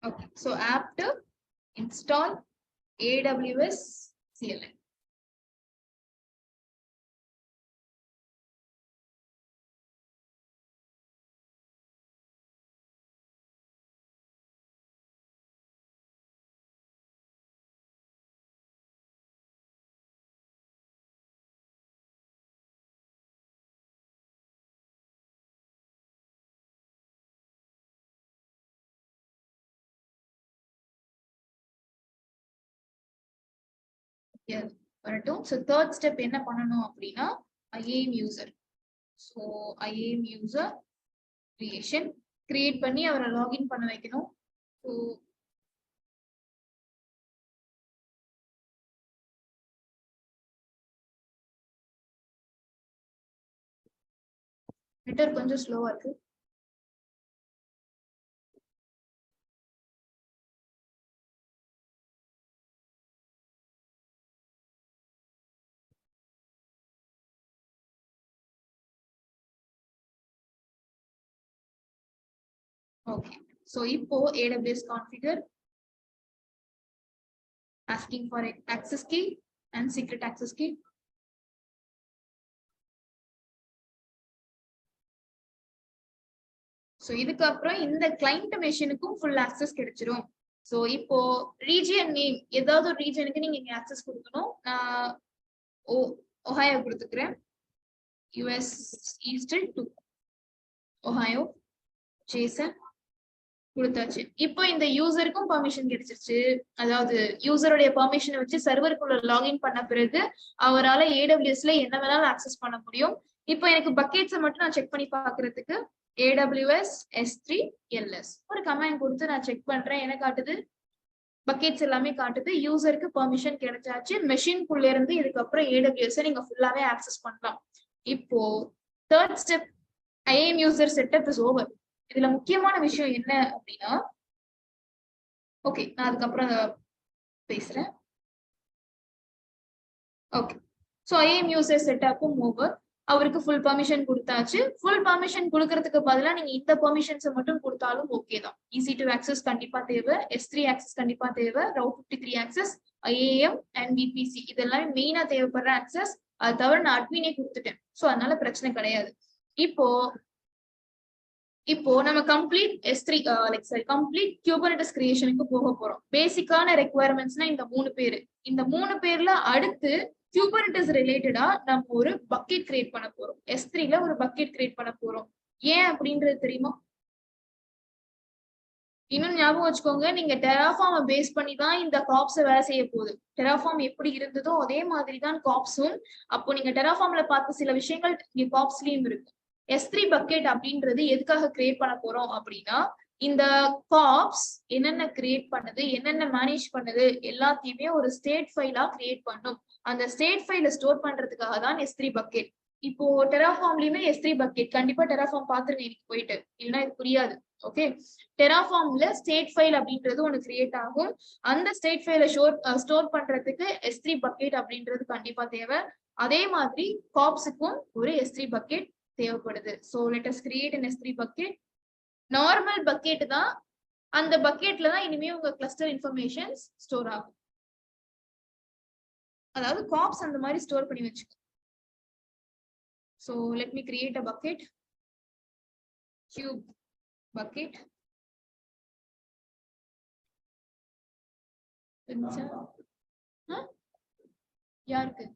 Okay, so apt install AWS CLI. Here வரட்டும். So third step என்ன பண்ணணும் அப்படின்னா IAM user. So IAM user creation create பண்ணி அவரை login பண்ண வைக்கணும். So நெட்வொர்க் கொஞ்சம் ஸ்லோவா இருக்கு. Okay, so இப்போ AWS configure asking for access key and secret access key. So இதுக்கு அப்புறம் இந்த கிளைண்ட் மெஷினுக்கும் ஃபுல் ஆக்சஸ் கிடைச்சிரும். ஸோ இப்போ ரீஜியன் நேம் ஏதாவது ஒரு ரீஜனுக்கு நீங்க இங்க ஆக்சஸ் கொடுக்கணும். நான் ஒஹாயோ கொடுத்துக்கிறேன். US eastern to Ohio Jason கொடுத்தாச்சு. இப்போ இந்த யூசருக்கும் பெர்மிஷன் கிடைச்சிருச்சு. அதாவது யூசருடைய பெர்மிஷனை வச்சு சர்வருக்குள்ள லாகின் பண்ண பிறகு அவரால் AWSல என்ன வேணாலும் ஆக்சஸ் பண்ண முடியும். இப்போ எனக்கு பக்கெட்ஸை மட்டும் நான் செக் பண்ணி பாக்குறதுக்கு AWS S3 LS ஒரு கமாண்ட் கொடுத்து நான் செக் பண்றேன். என்ன காட்டுது? பக்கெட்ஸ் எல்லாமே காட்டுது. யூசருக்கு பெர்மிஷன் கிடைச்சாச்சு. மெஷின்குள்ள இருந்து இதுக்கப்புறம் AWS நீங்க ஃபுல்லாவே ஆக்சஸ் பண்ணலாம். இப்போ third step IAM user setup is over. இதுல முக்கியமான விஷயம் என்ன அப்படின்னா, ஓகே நான் அதுக்கப்புறம் பேசுறேன். ஓகே, ஸோ IAM யூசர் செட்டப்பும் ஓவர். அவருக்கு ஃபுல் பெர்மிஷன் கொடுத்தாச்சு. ஃபுல் பெர்மிஷன் கொடுக்கறதுக்கு பதிலாக நீங்க இந்த பெர்மிஷன்ஸை மட்டும் கொடுத்தாலும் ஓகே தான். EC2 ஆக்சஸ் கண்டிப்பா தேவை, S3 ஆக்சஸ் கண்டிப்பா தேவை, Route 53 access, IAM and VPC இதெல்லாம் மெயினா தேவைப்படுற ஆக்சஸ். அது தவிர நான் அட்மினே கொடுத்துட்டேன். ஸோ அதனால பிரச்சனை கிடையாது. இப்போ நம்ம கம்ப்ளீட் S3 கம்ப்ளீட் குபர்னெட்டிஸ் கிரியேஷனுக்கு போக போறோம். பேசிக்கான ரெக்குவயர்மெண்ட்ஸ்னா இந்த 3 பேரு. இந்த 3 பேர்ல அடுத்து குபர்னெட்டிஸ் ரிலேட்டடா நம்ம ஒரு பக்கெட் கிரியேட் பண்ண போறோம். S3ல ஒரு பக்கெட் கிரியேட் பண்ண போறோம். ஏன் அப்படின்றது தெரியுமா? இன்னும் ஞாபகம் வச்சுக்கோங்க, நீங்க டெராஃபார்ம் பேஸ் பண்ணி தான் இந்த காப்ஸ் வேலை செய்ய போகுது. டெராஃபார்ம் எப்படி இருந்ததோ அதே மாதிரி தான் காப்ஸும். அப்போ நீங்க டெராஃபார்ம்ல பார்த்த சில விஷயங்கள் இங்க காப்ஸ்லயும் இருக்கு. S3 பக்கெட் அப்படின்றது எதுக்காக கிரியேட் பண்ண போறோம் அப்படின்னா, இந்த காப்ஸ் என்னென்ன கிரியேட் பண்ணுது, என்னென்ன மேனேஜ் பண்ணுது எல்லாத்தையுமே ஒரு ஸ்டேட் ஃபைலா கிரியேட் பண்ணும். அந்த ஸ்டேட் ஃபைல ஸ்டோர் பண்றதுக்காக தான் S3 பக்கெட். இப்போ டெராஃபார்ம்லயுமே S3 பக்கெட் கண்டிப்பா டெராஃபார்ம் பாத்துருங்க இன்னைக்கு போயிட்டு, இல்லைன்னா இது புரியாது. ஓகே, டெராஃபார்ம்ல ஸ்டேட் ஃபைல் அப்படின்றது ஒன்று கிரியேட் ஆகும். அந்த ஸ்டேட் ஃபைல ஸ்டோர் பண்றதுக்கு S3 பக்கெட் அப்படின்றது கண்டிப்பா தேவை. அதே மாதிரி காப்ஸுக்கும் ஒரு S3 பக்கெட் தேவைப்படுது. So let us create an S3 bucket. Normal bucket தான். அந்த பக்கெட்ல தான் இனிமே உங்க கிளஸ்டர் இன்ஃபர்மேஷன்ஸ் ஸ்டோர் ஆகும். அதாவது காப்ஸ் அந்த மாதிரி ஸ்டோர் பண்ணி வச்சுக்கோ. So let me create a bucket, cube bucket. யாருக்கு?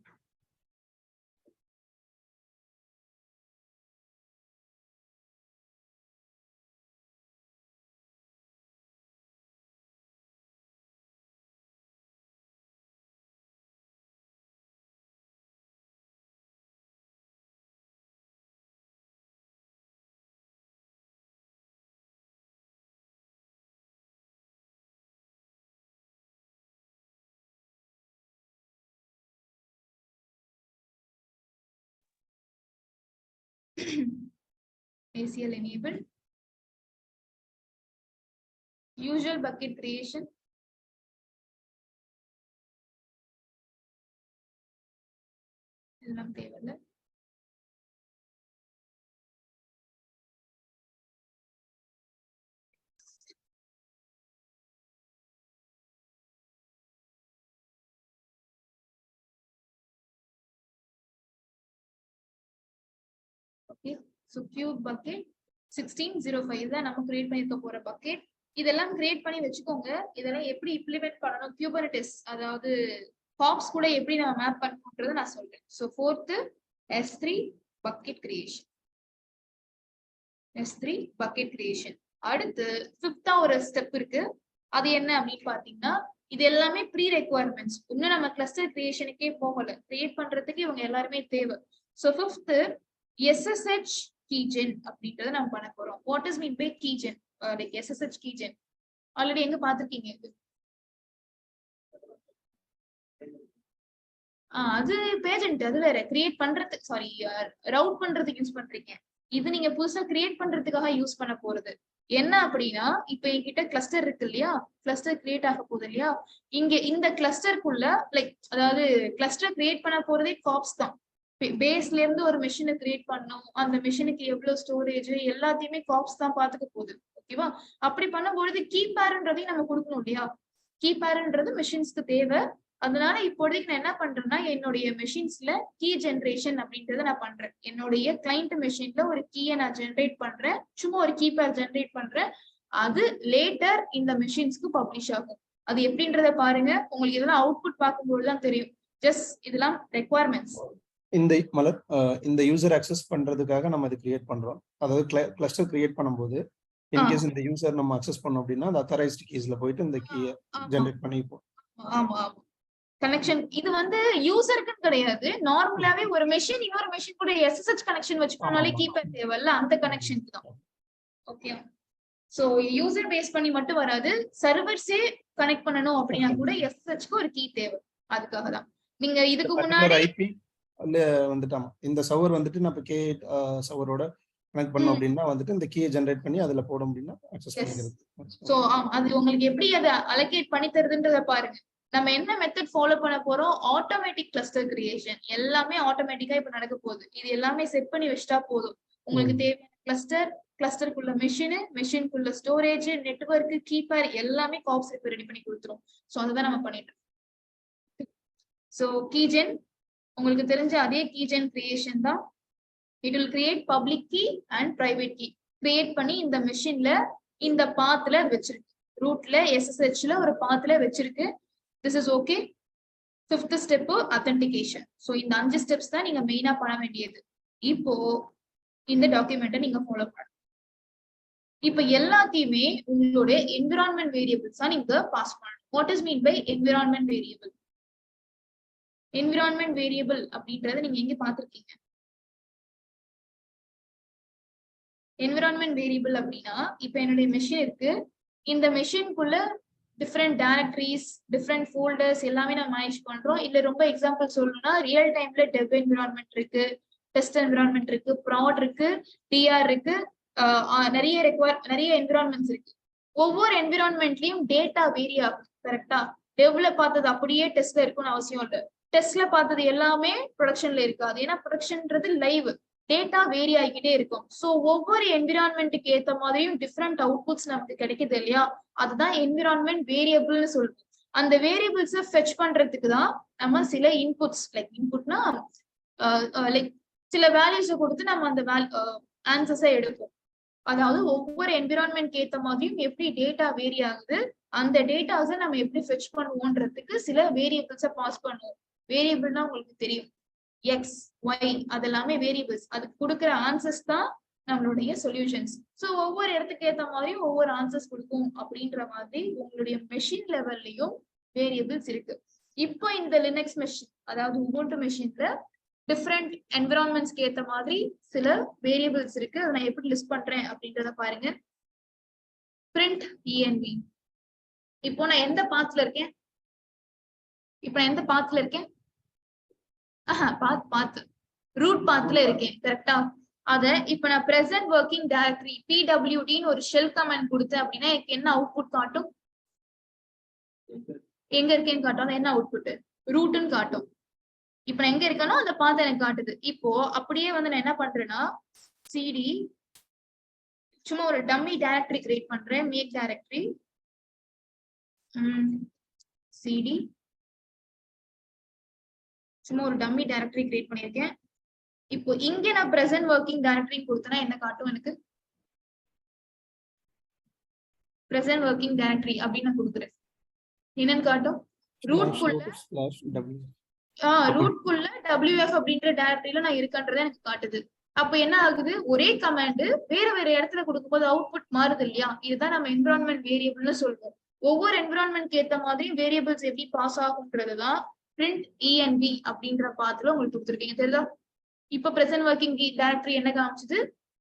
ACL enabled. Usual bucket creation. எல்லாம் தேவையில்லை. ஓகே. ஸோ கியூப் பக்கெட் 1605 தான் நம்ம கிரியேட் பண்ணிருக்க போற பக்கெட். இதெல்லாம் கிரியேட் பண்ணி வச்சுக்கோங்க. இதெல்லாம் எப்படி இம்ப்ளிமெண்ட் பண்ணணும், குபர்னெட்டிஸ் அதாவது காப்ஸ் கூட எப்படி நம்ம மேப் பண்ணணும்ன்றதை நான் சொல்றேன். So 4th S3 bucket creation. S3 bucket creation. அடுத்து 5th ஒரு ஸ்டெப் இருக்கு. அது என்ன அப்படின்னு பாத்தீங்கன்னா, இது எல்லாமே ப்ரீ ரெக்வயர்மெண்ட்ஸ். இன்னும் நம்ம கிளஸ்டர் கிரியேஷனுக்கே போகல. கிரியேட் பண்றதுக்கு இவங்க எல்லாருமே தேவை. ஸோ 5th SSH keygen அப்படின்றத நம்ம பண்ண போறோம். What is mean by keygen? Like SSH keygen already எங்க பாத்துருக்கீங்க? இது அது பேஜென்ட், அது வேற. கிரியேட் பண்றதுக்கு சாரி ரவுட் பண்றதுக்கு யூஸ் பண்றீங்க. இது நீங்க புதுசா கிரியேட் பண்றதுக்காக யூஸ் பண்ண போறது. என்ன அப்படின்னா, இப்ப என்கிட்ட கிளஸ்டர் இருக்கு இல்லையா, கிளஸ்டர் கிரியேட் ஆக போகுது இல்லையா, இங்க இந்த கிளஸ்டருக்குள்ள லைக் அதாவது கிளஸ்டர் கிரியேட் பண்ண போறதே காப்ஸ் தான். பேஸ்ல இருந்து ஒரு மெஷினை கிரியேட் பண்ணணும், அந்த மெஷினுக்கு எவ்வளவு ஸ்டோரேஜ் எல்லாத்தையுமே காப்ஸ் தான் பாத்துக்க போகுது. ஓகேவா? அப்படி பண்ணும்பொழுது கீ பேர்ன்றதையும் நம்ம கொடுக்கணும் இல்லையா. கீ பேர்ன்றது மெஷின்ஸ்க்கு தேவை. அதனால இப்போதைக்கு நான் என்ன பண்றேன்னா, என்னுடைய மெஷின்ஸ்ல கீ ஜென்ரேஷன் அப்படின்றத நான் பண்றேன். என்னுடைய கிளைண்ட் மெஷின்ல ஒரு கீயை நான் ஜென்ரேட் பண்றேன். சும்மா ஒரு கீ பேர் ஜென்ரேட் பண்றேன். அது லேட்டர் இந்த மெஷின்ஸ்க்கு பப்ளிஷ் ஆகும். அது எப்படின்றத பாருங்க. உங்களுக்கு இதெல்லாம் அவுட்புட் பார்க்கும்போது தான் தெரியும். ஜஸ்ட் இதெல்லாம் ரெக்வயர்மெண்ட்ஸ். இந்த யூசர் அக்சஸ் பண்றதுக்காக நம்ம இது கிரியேட் பண்றோம். அதாவது கிளஸ்டர் கிரியேட் பண்ணும்போது இன்கேஸ் இந்த யூசர் நம்ம அக்சஸ் பண்ணோம் அப்படின்னா, அந்த அத்தரைஸ்ட் கீஸ்ல போயிட்டு இந்த கீயை ஜெனரேட் பண்ணிப்போம். ஆமா ஆமா. கனெக்ஷன் இது வந்து யூசருக்கு கிடையாது. நார்மலாவே ஒரு மெஷின் இன்னொரு மெஷின் கூட SSH கனெக்ஷன் வச்சுக்கணும்னாலே கீபேட் தேவையில்ல, அந்த கனெக்ஷனுக்கு தான். ஓகே. சோ யூசர் பேஸ் பண்ணி மட்டும் வராது, சர்வர்ஸே கனெக்ட் பண்ணனும் அப்படினா கூட SSHக்கு ஒரு கீ தேவை. அதுக்காக தான். நீங்க இதுக்கு முன்னாடி ஐபி அல்ல வந்துட்டாமா இந்த சர்வர் வந்துட்டு நம்ம கே சர்வரோட கனெக்ட் பண்ணோம் அப்படின்னா வந்துட்டு இந்த கீயை ஜெனரேட் பண்ணி அதுல போட முடியும்னா அக்சஸ் பண்ணிக்கிறது. சோ அது உங்களுக்கு எப்படி அதை அலோகேட் பண்ணி தருதுன்றத பாருங்க. நம்ம என்ன மெத்தட் ஃபாலோ பண்ண போறோம்? Automatic cluster creation. எல்லாமே ஆட்டோமேட்டிக்கா இப்ப நடக்க போகுது. இது எல்லாமே செட் பண்ணி வச்சுட்டா போதும். உங்களுக்கு தேவையான கிளஸ்டர், கிளஸ்டருக்குள்ள மெஷின், மெஷினுக்குள்ள ஸ்டோரேஜ், நெட்வொர்க், கீப்பர் எல்லாமே காப்ஸ் இப்ப ரெடி பண்ணி கொடுத்துரும். சோ அதுதான் நம்ம பண்ணிட்டு இருக்கோம். சோ கீஜென் உங்களுக்கு தெரிஞ்ச அதே கீஜென் கிரியேஷன் தான். It will create public key and private key. Create பண்ணி இந்த மெஷின்ல இந்த பாத்ல வச்சிருக்கு. ரூட்ல SSHல ஒரு பாத்ல வச்சிருக்கு. This is okay. 5th step authentication. So இந்த 5 steps தான் நீங்க மெயினா பண்ண வேண்டியது. இப்போ இந்த டாக்குமெண்ட்டை நீங்க ஃபாலோ பண்ணணும். இப்போ எல்லாத்தையுமே உங்களுடைய environment variables தான் நீங்க பாஸ் பண்ணணும். What is mean by environment variable? Environment variable அப்படின்றத நீங்க எங்க பாத்துருக்கீங்க? environment variable அப்படின்னா, இப்போ என்னுடைய மெஷின் இருக்கு. இந்த மெஷின்குள்ள டிஃப்ரெண்ட் டைரக்டரிஸ், டிஃப்ரெண்ட் ஃபோல்டர்ஸ் எல்லாமே நம்ம மேனேஜ் பண்றோம். இல்ல ரொம்ப எக்ஸாம்பிள் சொல்லணும்னா, ரியல் டைம்ல டெவ் என்விரான்மெண்ட் இருக்கு, டெஸ்ட் என்விரான்மெண்ட் இருக்கு, ப்ராட் இருக்கு, டிஆர் இருக்கு, நிறைய என்விரான்மெண்ட்ஸ் இருக்கு. ஒவ்வொரு என்விரான்மெண்ட்லயும் டேட்டா வேரி ஆகும். கரெக்டா? டெவ்ல பார்த்தது அப்படியே டெஸ்ட்ல இருக்கும்னு அவசியம் இல்லை. டெஸ்ட்ல பார்த்தது எல்லாமே ப்ரொடக்ஷன்ல இருக்காது. ஏன்னா ப்ரொடக்ஷன்ன்றது லைவ், டேட்டா வேரி ஆகிக்கிட்டே இருக்கும். சோ ஒவ்வொரு என்விரான்மெண்ட்டுக்கு ஏத்த மாதிரியும் டிஃப்ரெண்ட் அவுட்புட்ஸ் நமக்கு கிடைக்குது இல்லையா, அதுதான் என்விரான்மெண்ட் வேரியபிள்னு சொல்லுவோம். அந்த வேரியபிள்ஸை ஃபெச் பண்றதுக்கு தான் நம்ம சில இன்புட்ஸ், லைக் இன்புட்னா லைக் சில வேல்யூஸை கொடுத்து நம்ம அந்த ஆன்சர்ஸை எடுப்போம். அதாவது ஒவ்வொரு என்விரான்மெண்ட்க்கு ஏத்த மாதிரியும் எப்படி டேட்டா வேரி ஆகுது, அந்த டேட்டாஸை நம்ம எப்படி ஃபெச் பண்ணுவோன்றதுக்கு சில வேரியபிள்ஸை பாஸ் பண்ணுவோம். வேரியபிள்னா உங்களுக்கு தெரியும், எக்ஸ், ஒய் அதெல்லாமே வேரியபிள்ஸ். அதுக்கு கொடுக்குற ஆன்சர்ஸ் தான் நம்மளுடைய சொல்யூஷன்ஸ். ஸோ ஒவ்வொரு இடத்துக்கு ஏற்ற மாதிரியும் ஒவ்வொரு ஆன்சர்ஸ் கொடுக்கும். அப்படின்ற மாதிரி உங்களுடைய மெஷின் லெவல்லையும் வேரியபிள்ஸ் இருக்கு. இப்போ இந்த லினக்ஸ் மெஷின், அதாவது உபுண்டு மெஷின்ல டிஃப்ரெண்ட் என்விரான்மெண்ட்ஸ்க்கு ஏற்ற மாதிரி சில வேரியபிள்ஸ் இருக்கு. அதை நான் எப்படி லிஸ்ட் பண்றேன் அப்படின்றத பாருங்க. print env. இப்போ நான் எந்த பாத்ல இருக்கேன்? ரூட் பாத்ல இருக்கேன். கரெக்டா? அத இப்ப நான் பிரசன்ட் ஒர்க்கிங் டைரக்டரி pwdன்னு ஒரு ஷெல் கமாண்ட் கொடுத்தேன் அப்படின்னா எனக்கு என்ன அவுட்புட் காட்டும்? எங்க இருக்கேன்னு காட்டும். என்ன அவுட்புட்? ரூட்னு காட்டும். இப்ப நான் எங்க இருக்கேனோ அந்த பாத் எனக்கு காட்டுது. இப்போ அப்படியே வந்து நான் என்ன பண்றேன்னா, சிடி சும்மா ஒரு டம்மி டைரக்டரி கிரியேட் பண்றேன். மேக் டைரக்டரி சிடி சும்மா ஒரு டம்மி டைரக்டரி கிரியேட் பண்ணிருக்கேன். இப்போ இங்க நான் பிரசன்ட் ஒர்க்கிங் டைரக்டரி கொடுத்தனா என்ன காட்டும்? எனக்கு பிரசன்ட் ஒர்க்கிங் டைரக்டரி அப்படின்னு நான் கொடுக்குறேன். என்னன்னு காட்டும்? ரூட்குள்ள WF அப்படின்ற டைரக்டரியில நான் இருக்கன்றதை எனக்கு காட்டுது. அப்ப என்ன ஆகுது? ஒரே கமாண்ட் வேற வேற இடத்துல கொடுக்கும்போது அவுட்புட் மாறுது இல்லையா? இதுதான் நம்ம என்விரான்மெண்ட் வேரியபிள்னு சொல்றோம். ஒவ்வொரு என்விரான்மெண்ட் ஏத்த மாதிரி வேரியபிள்ஸ் எப்படி பாஸ் ஆகும்ன்றதுதான் print env அப்படின்ற பாத்துல உங்களுக்கு கொடுத்துருக்கீங்க. தெரியுதா? இப்ப பிரசன்ட் ஒர்க்கிங் டைரக்டரி என்ன காமிச்சது?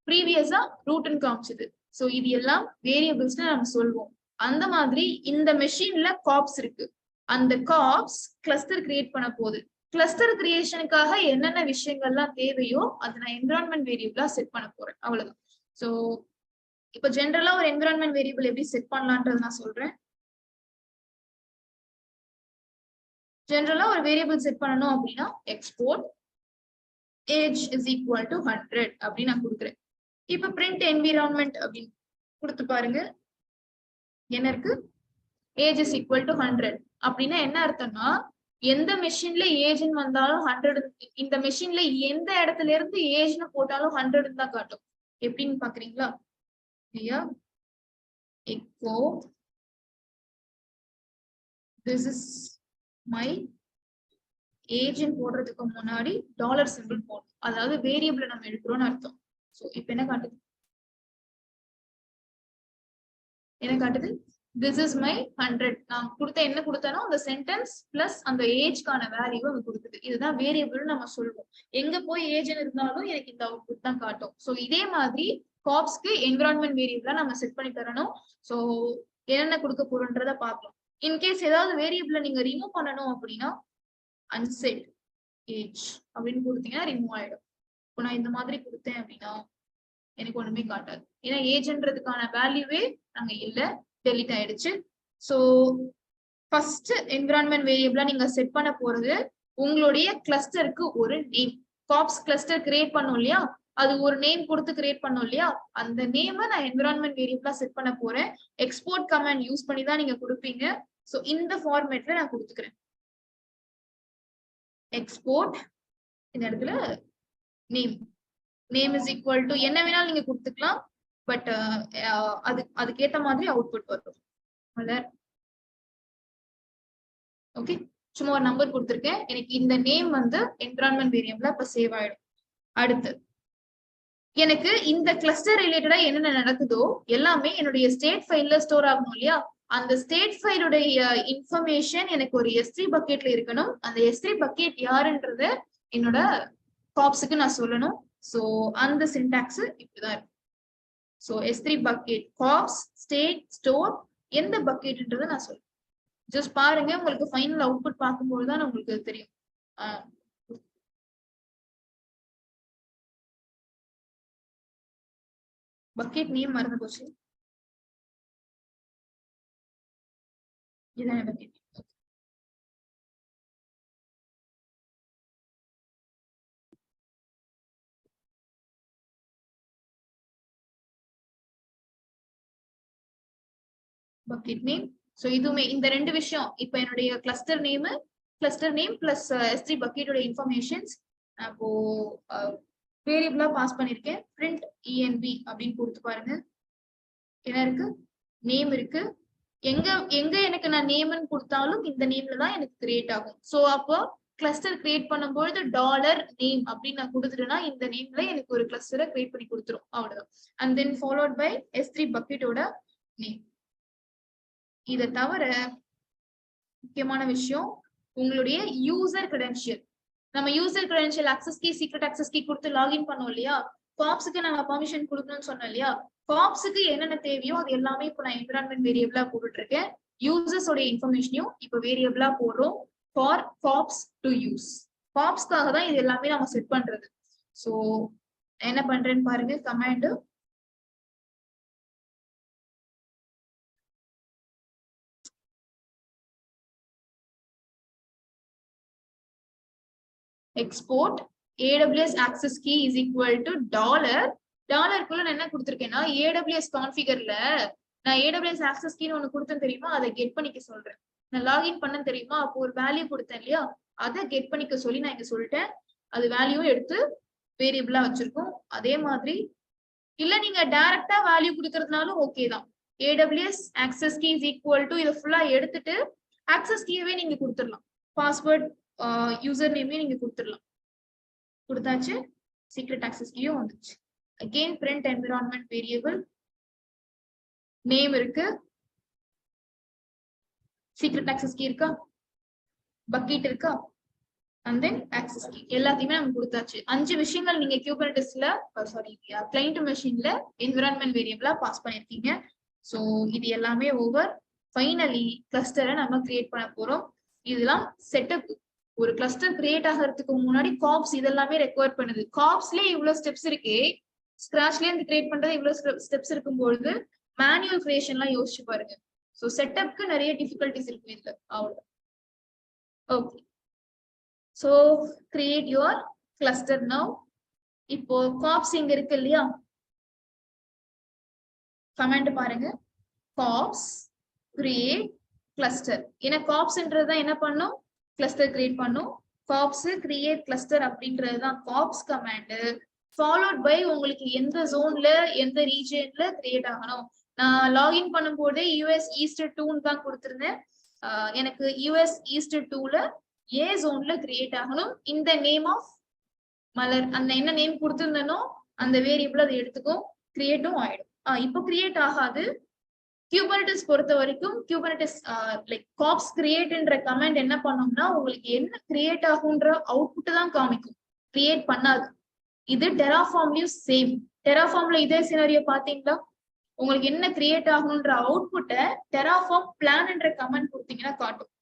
ப்ரீவியஸா ரூட்னு காமிச்சது. சோ இது எல்லாம் வேரியபிள்ஸ் நம்ம சொல்வோம். அந்த மாதிரி இந்த மெஷின்ல காப்ஸ் இருக்கு. அந்த காப்ஸ் கிளஸ்டர் கிரியேட் பண்ண போகுது. கிளஸ்டர் கிரியேஷனுக்காக என்னென்ன விஷயங்கள்லாம் தேவையோ அதை நான் என்விரான்மெண்ட் வேரியபிளா செட் பண்ண போறேன். அவ்வளவுதான். சோ இப்ப ஜென்ரலா ஒரு என்விரான்மெண்ட் வேரியபிள் எப்படி செட் பண்ணலான்றது நான் சொல்றேன். ஜென்ரலா ஒரு வேரியபிள் செட் பண்ணணும் அப்படின்னா export age is equal to 100 அப்படின்னு நான் கொடுக்குறேன். இப்ப பிரிண்ட் என்விரான்மெண்ட் அப்படின்னு கொடுத்து பாருங்க. என்ன இருக்கு? ஏஜ் இஸ் ஈக்குவல் டு 100 அப்படின்னா என்ன அர்த்தம்னா எந்த மெஷின்ல ஏஜ்னு வந்தாலும் 100, இந்த மெஷின்ல எந்த இடத்துல இருந்து ஏஜ்னு போட்டாலும் 100 தான் காட்டும். எப்படின்னு பாக்குறீங்களா? எக்கோ திஸ் இஸ் மை ஏஜ்னு போடுறதுக்கு முன்னாடி டாலர் சிம்பிள் போடணும். அதாவது வேரியபிள் நம்ம எடுக்கிறோம்னு அர்த்தம். சோ இப்ப என்ன காட்டுது? என்ன காட்டுது? this is my 100. நான் கொடுத்த என்ன கொடுத்தானோ அந்த சென்டென்ஸ் பிளஸ் அந்த ஏஜ்க்கான வேல்யூ அங்க கொடுக்குது. இதுதான் வேரியபிள் நம்ம சொல்லுவோம். எங்க போய் ஏஜ் இருந்தாலும் எனக்கு இந்த அவுட்புட் தான் காட்டும். சோ இதே மாதிரி காப்ஸ்க்கு என்விரான்மெண்ட் வேரியபிளா நம்ம செட் பண்ணி தரணும். சோ என்னென்ன கொடுக்க போறோன்றத பார்க்கலாம். இன்கேஸ் ஏதாவது வேரியபிள நீங்க ரிமூவ் பண்ணணும் அப்படின்னா அன்செட் ஏஜ் அப்படின்னு கொடுத்தீங்கன்னா ரிமூவ் ஆயிடும். இப்போ நான் இந்த மாதிரி கொடுத்தேன் அப்படின்னா எனக்கு ஒண்ணுமே காட்டாது. ஏன்னா ஏஜ்ன்றதுக்கான வேல்யூவே அங்க இல்ல, டெலிட் ஆயிடுச்சு. சோ ஃபர்ஸ்ட் என்விரான்மெண்ட் வேரியபிளா நீங்க செட் பண்ண போறது உங்களுடைய கிளஸ்டருக்கு ஒரு நேம். காப்ஸ் கிளஸ்டர் கிரியேட் பண்ணும் இல்லையா? அது ஒரு நேம் கொடுத்து கிரியேட் பண்ணும் இல்லையா? அந்த நேமை நான் என்விரான்மெண்ட் வேரியபிளா செட் பண்ண போறேன். எக்ஸ்போர்ட் கமாண்ட் யூஸ் பண்ணி தான் நீங்க கொடுப்பீங்க. சோ இந்த ஃபார்மேட்ல நான் கொடுத்துக்கிறேன். எக்ஸ்போர்ட் இந்த இடத்துல name, name is equal to என்ன வேணாலும் நீங்க கொடுத்துக்கலாம். பட் அதுக்கேத்த மாதிரி அவுட்புட் வரும். ஓகே, சும்மா ஒரு நம்பர் கொடுத்துருக்கேன். எனக்கு இந்த நேம் வந்து என்விரான்மெண்ட் வேரியபிளா இப்ப சேவ் ஆயிடும். அடுத்து எனக்கு இந்த கிளஸ்டர் ரிலேட்டடா என்னென்ன நடக்குதோ எல்லாமே என்னுடைய ஸ்டேட் ஃபைல்ல ஸ்டோர் ஆகணும் இல்லையா? அந்த ஸ்டேட் ஃபைலுடைய இன்ஃபர்மேஷன் எனக்கு ஒரு S3 பக்கெட்ல இருக்கணும். அந்த S3 பக்கெட் யாருன்றத என்னோட காப்ஸுக்கு நான் சொல்லணும். சோ அந்த சின்டாக்ஸ் இப்படிதான் இருக்கும். So S3 bucket cops state store எந்த பக்கெட்ன்றதை நான் சொல்றேன். ஜஸ்ட் பாருங்க, உங்களுக்கு ஃபைனல் அவுட்புட் பார்க்கும்போது தான் உங்களுக்கு தெரியும். பக்கெட் நேம் மறந்து போச்சு. இதான பக்கெட். Bucket name. சோ இதுவுமே இந்த ரெண்டு விஷயம். இப்ப என்னுடைய கிளஸ்டர் நேம் பிளஸ் S3 பக்கெட்டோட இன்ஃபர்மேஷன்ஸ் அப்போ வேரியபிளா பாஸ் பண்ணிருக்கேன். print env அப்படின்னு கொடுத்து பாருங்க. என்ன இருக்கு? நேம் இருக்கு. எங்க எனக்கு நான் நேம்னு கொடுத்தாலும் இந்த நேம்ல தான் எனக்கு கிரியேட் ஆகும். சோ அப்போ கிளஸ்டர் கிரியேட் பண்ணும்போது டாலர் நேம் அப்படின்னு நான் கொடுத்துட்டேன்னா இந்த நேம்ல எனக்கு ஒரு கிளஸ்டரை கிரியேட் பண்ணி கொடுத்துரும். அவ்வளவுதான். And then followed by S3 பக்கெட்டோட நேம். இதை தவிர முக்கியமான விஷயம் உங்களுடைய யூசர் கிரெடென்ஷியல். நம்ம user credential access key, secret access key கொடுத்து லாகின் பண்ணோம் இல்லையா? காப்ஸுக்கு நம்ம பர்மிஷன் கொடுக்கணும்னு சொன்னோம் இல்லையா? காப்ஸுக்கு என்னென்ன தேவையோ அது எல்லாமே இப்போ நான் என்விரான்மெண்ட் வேரியபிளா போட்டுட்டு இருக்கேன். யூசர்ஸோட இன்ஃபர்மேஷனையும் இப்போ வேரியபிளா போடுறோம் ஃபார் காப்ஸ் டு யூஸ். காப்ஸ்க்காக தான் இது எல்லாமே நம்ம செட் பண்றது. ஸோ என்ன பண்றேன்னு பாருங்க. Command export AWS access key is equal to டாலருக்குள்ள நான் என்ன கொடுத்திருக்கேன்னா AWS கான்ஃபிகர்ல நான் AWS access key ஒன்னு கொடுத்தேன் தெரியுமா? அதை கெட் பண்ணிக்க சொல்றேன். நான் லாகின் பண்ணேன் தெரியுமா? அப்போ ஒரு வேல்யூ கொடுத்தேன் இல்லையா? அதை கெட் பண்ணிக்க சொல்லி நான் இங்க சொல்லிட்டேன். அது வேல்யூ எடுத்து வேரியபிளா வச்சிருக்கோம். அதே மாதிரி இல்ல நீங்க டைரக்டா வேல்யூ கொடுக்கறதுனாலும் ஓகே தான். AWS access key is equal to இதை ஃபுல்லா எடுத்துட்டு ஆக்சஸ் கீயவே நீங்க கொடுத்துடலாம். பாஸ்வேர்ட் யூசர் நேமே நீங்க கொடுத்துடலாம். கொடுத்தாச்சு. சீக்ரெட் ஆக்சஸ் கீயும் வந்துச்சு. Again print environment variable name இருக்கு, சீக்ரெட் ஆக்சஸ் கீ இருக்கா, பக்கெட் இருக்கா, and then access key எல்லாத்தையுமே நம்ம கொடுத்தாச்சு. 5 விஷயங்கள் நீங்க குபர்னெட்டிஸ்ல கிளையண்ட் மெஷின்ல என்விரான்மெண்ட் வேரியபிளா பாஸ் பண்ணிருக்கீங்க. சோ இது எல்லாமே ஓவர். ஃபைனலி கிளஸ்டரை நம்ம கிரியேட் பண்ண போறோம். இதெல்லாம் செட்டப். ஒரு கிளஸ்டர் கிரியேட் ஆகிறதுக்கு முன்னாடி காப்ஸ் இதெல்லாமே ரெக்வயர் பண்ணுது. காப்ஸ்லயே இவ்வளவு ஸ்டெப்ஸ் இருக்கே, ஸ்கிராச்லயே இருந்து கிரியேட் பண்றது இவ்வளவு ஸ்டெப்ஸ் இருக்கும்போது மேனுவல் கிரியேஷன்லாம் யோசிச்சு பாருங்க. சோ செட்டப்க்கு நிறைய டிஃபிகல்டிஸ் இருக்கு இதுல. அவ்வளவு. Okay, so create your cluster now. இப்போ காப்ஸ் இங்க இருக்கு இல்லையா, கமெண்ட் பாருங்க. Cops create cluster. ஏன்னா காப்ஸ்ன்றதுதான் என்ன பண்ணும், கிளஸ்டர் கிரியேட் பண்ணும். காப்ஸ் create cluster அப்படின்றதுதான் காப்ஸ் கமாண்ட். ஃபாலோட் பை உங்களுக்கு எந்த ஜோன்ல எந்த ரீஜன்ல கிரியேட் ஆகணும். நான் லாகின் பண்ணும் போதே US East 2 தான் கொடுத்திருந்தேன். எனக்கு US East 2ல ஏ ஜோன்ல கிரியேட் ஆகணும். இந்த நேம் ஆஃப் மலர், அந்த என்ன நேம் கொடுத்திருந்தனோ அந்த வேரியபிள் அதை எடுத்துக்கும், கிரியேட்டும் ஆயிடும். இப்போ கிரியேட் ஆகாது. குபர்னெட்டிஸ் பொறுத்த வரைக்கும் குபர்னெட்டிஸ் லைக் காப்ஸ் கிரியேட்ன்ற கமெண்ட் என்ன பண்ணும்னா உங்களுக்கு என்ன கிரியேட் ஆகுன்ற அவுட்புட் தான் காமிக்கும், கிரியேட் பண்ணாது. இது டெராஃபார்ம்லயும் சேம். டெராஃபார்ம்ல இதே சினாரியோ பாத்தீங்களா, உங்களுக்கு என்ன கிரியேட் ஆகணும்ன்ற அவுட்புட்டை டெராஃபார்ம் பிளான்ன்ற கமெண்ட் கொடுத்தீங்கன்னா காட்டும்.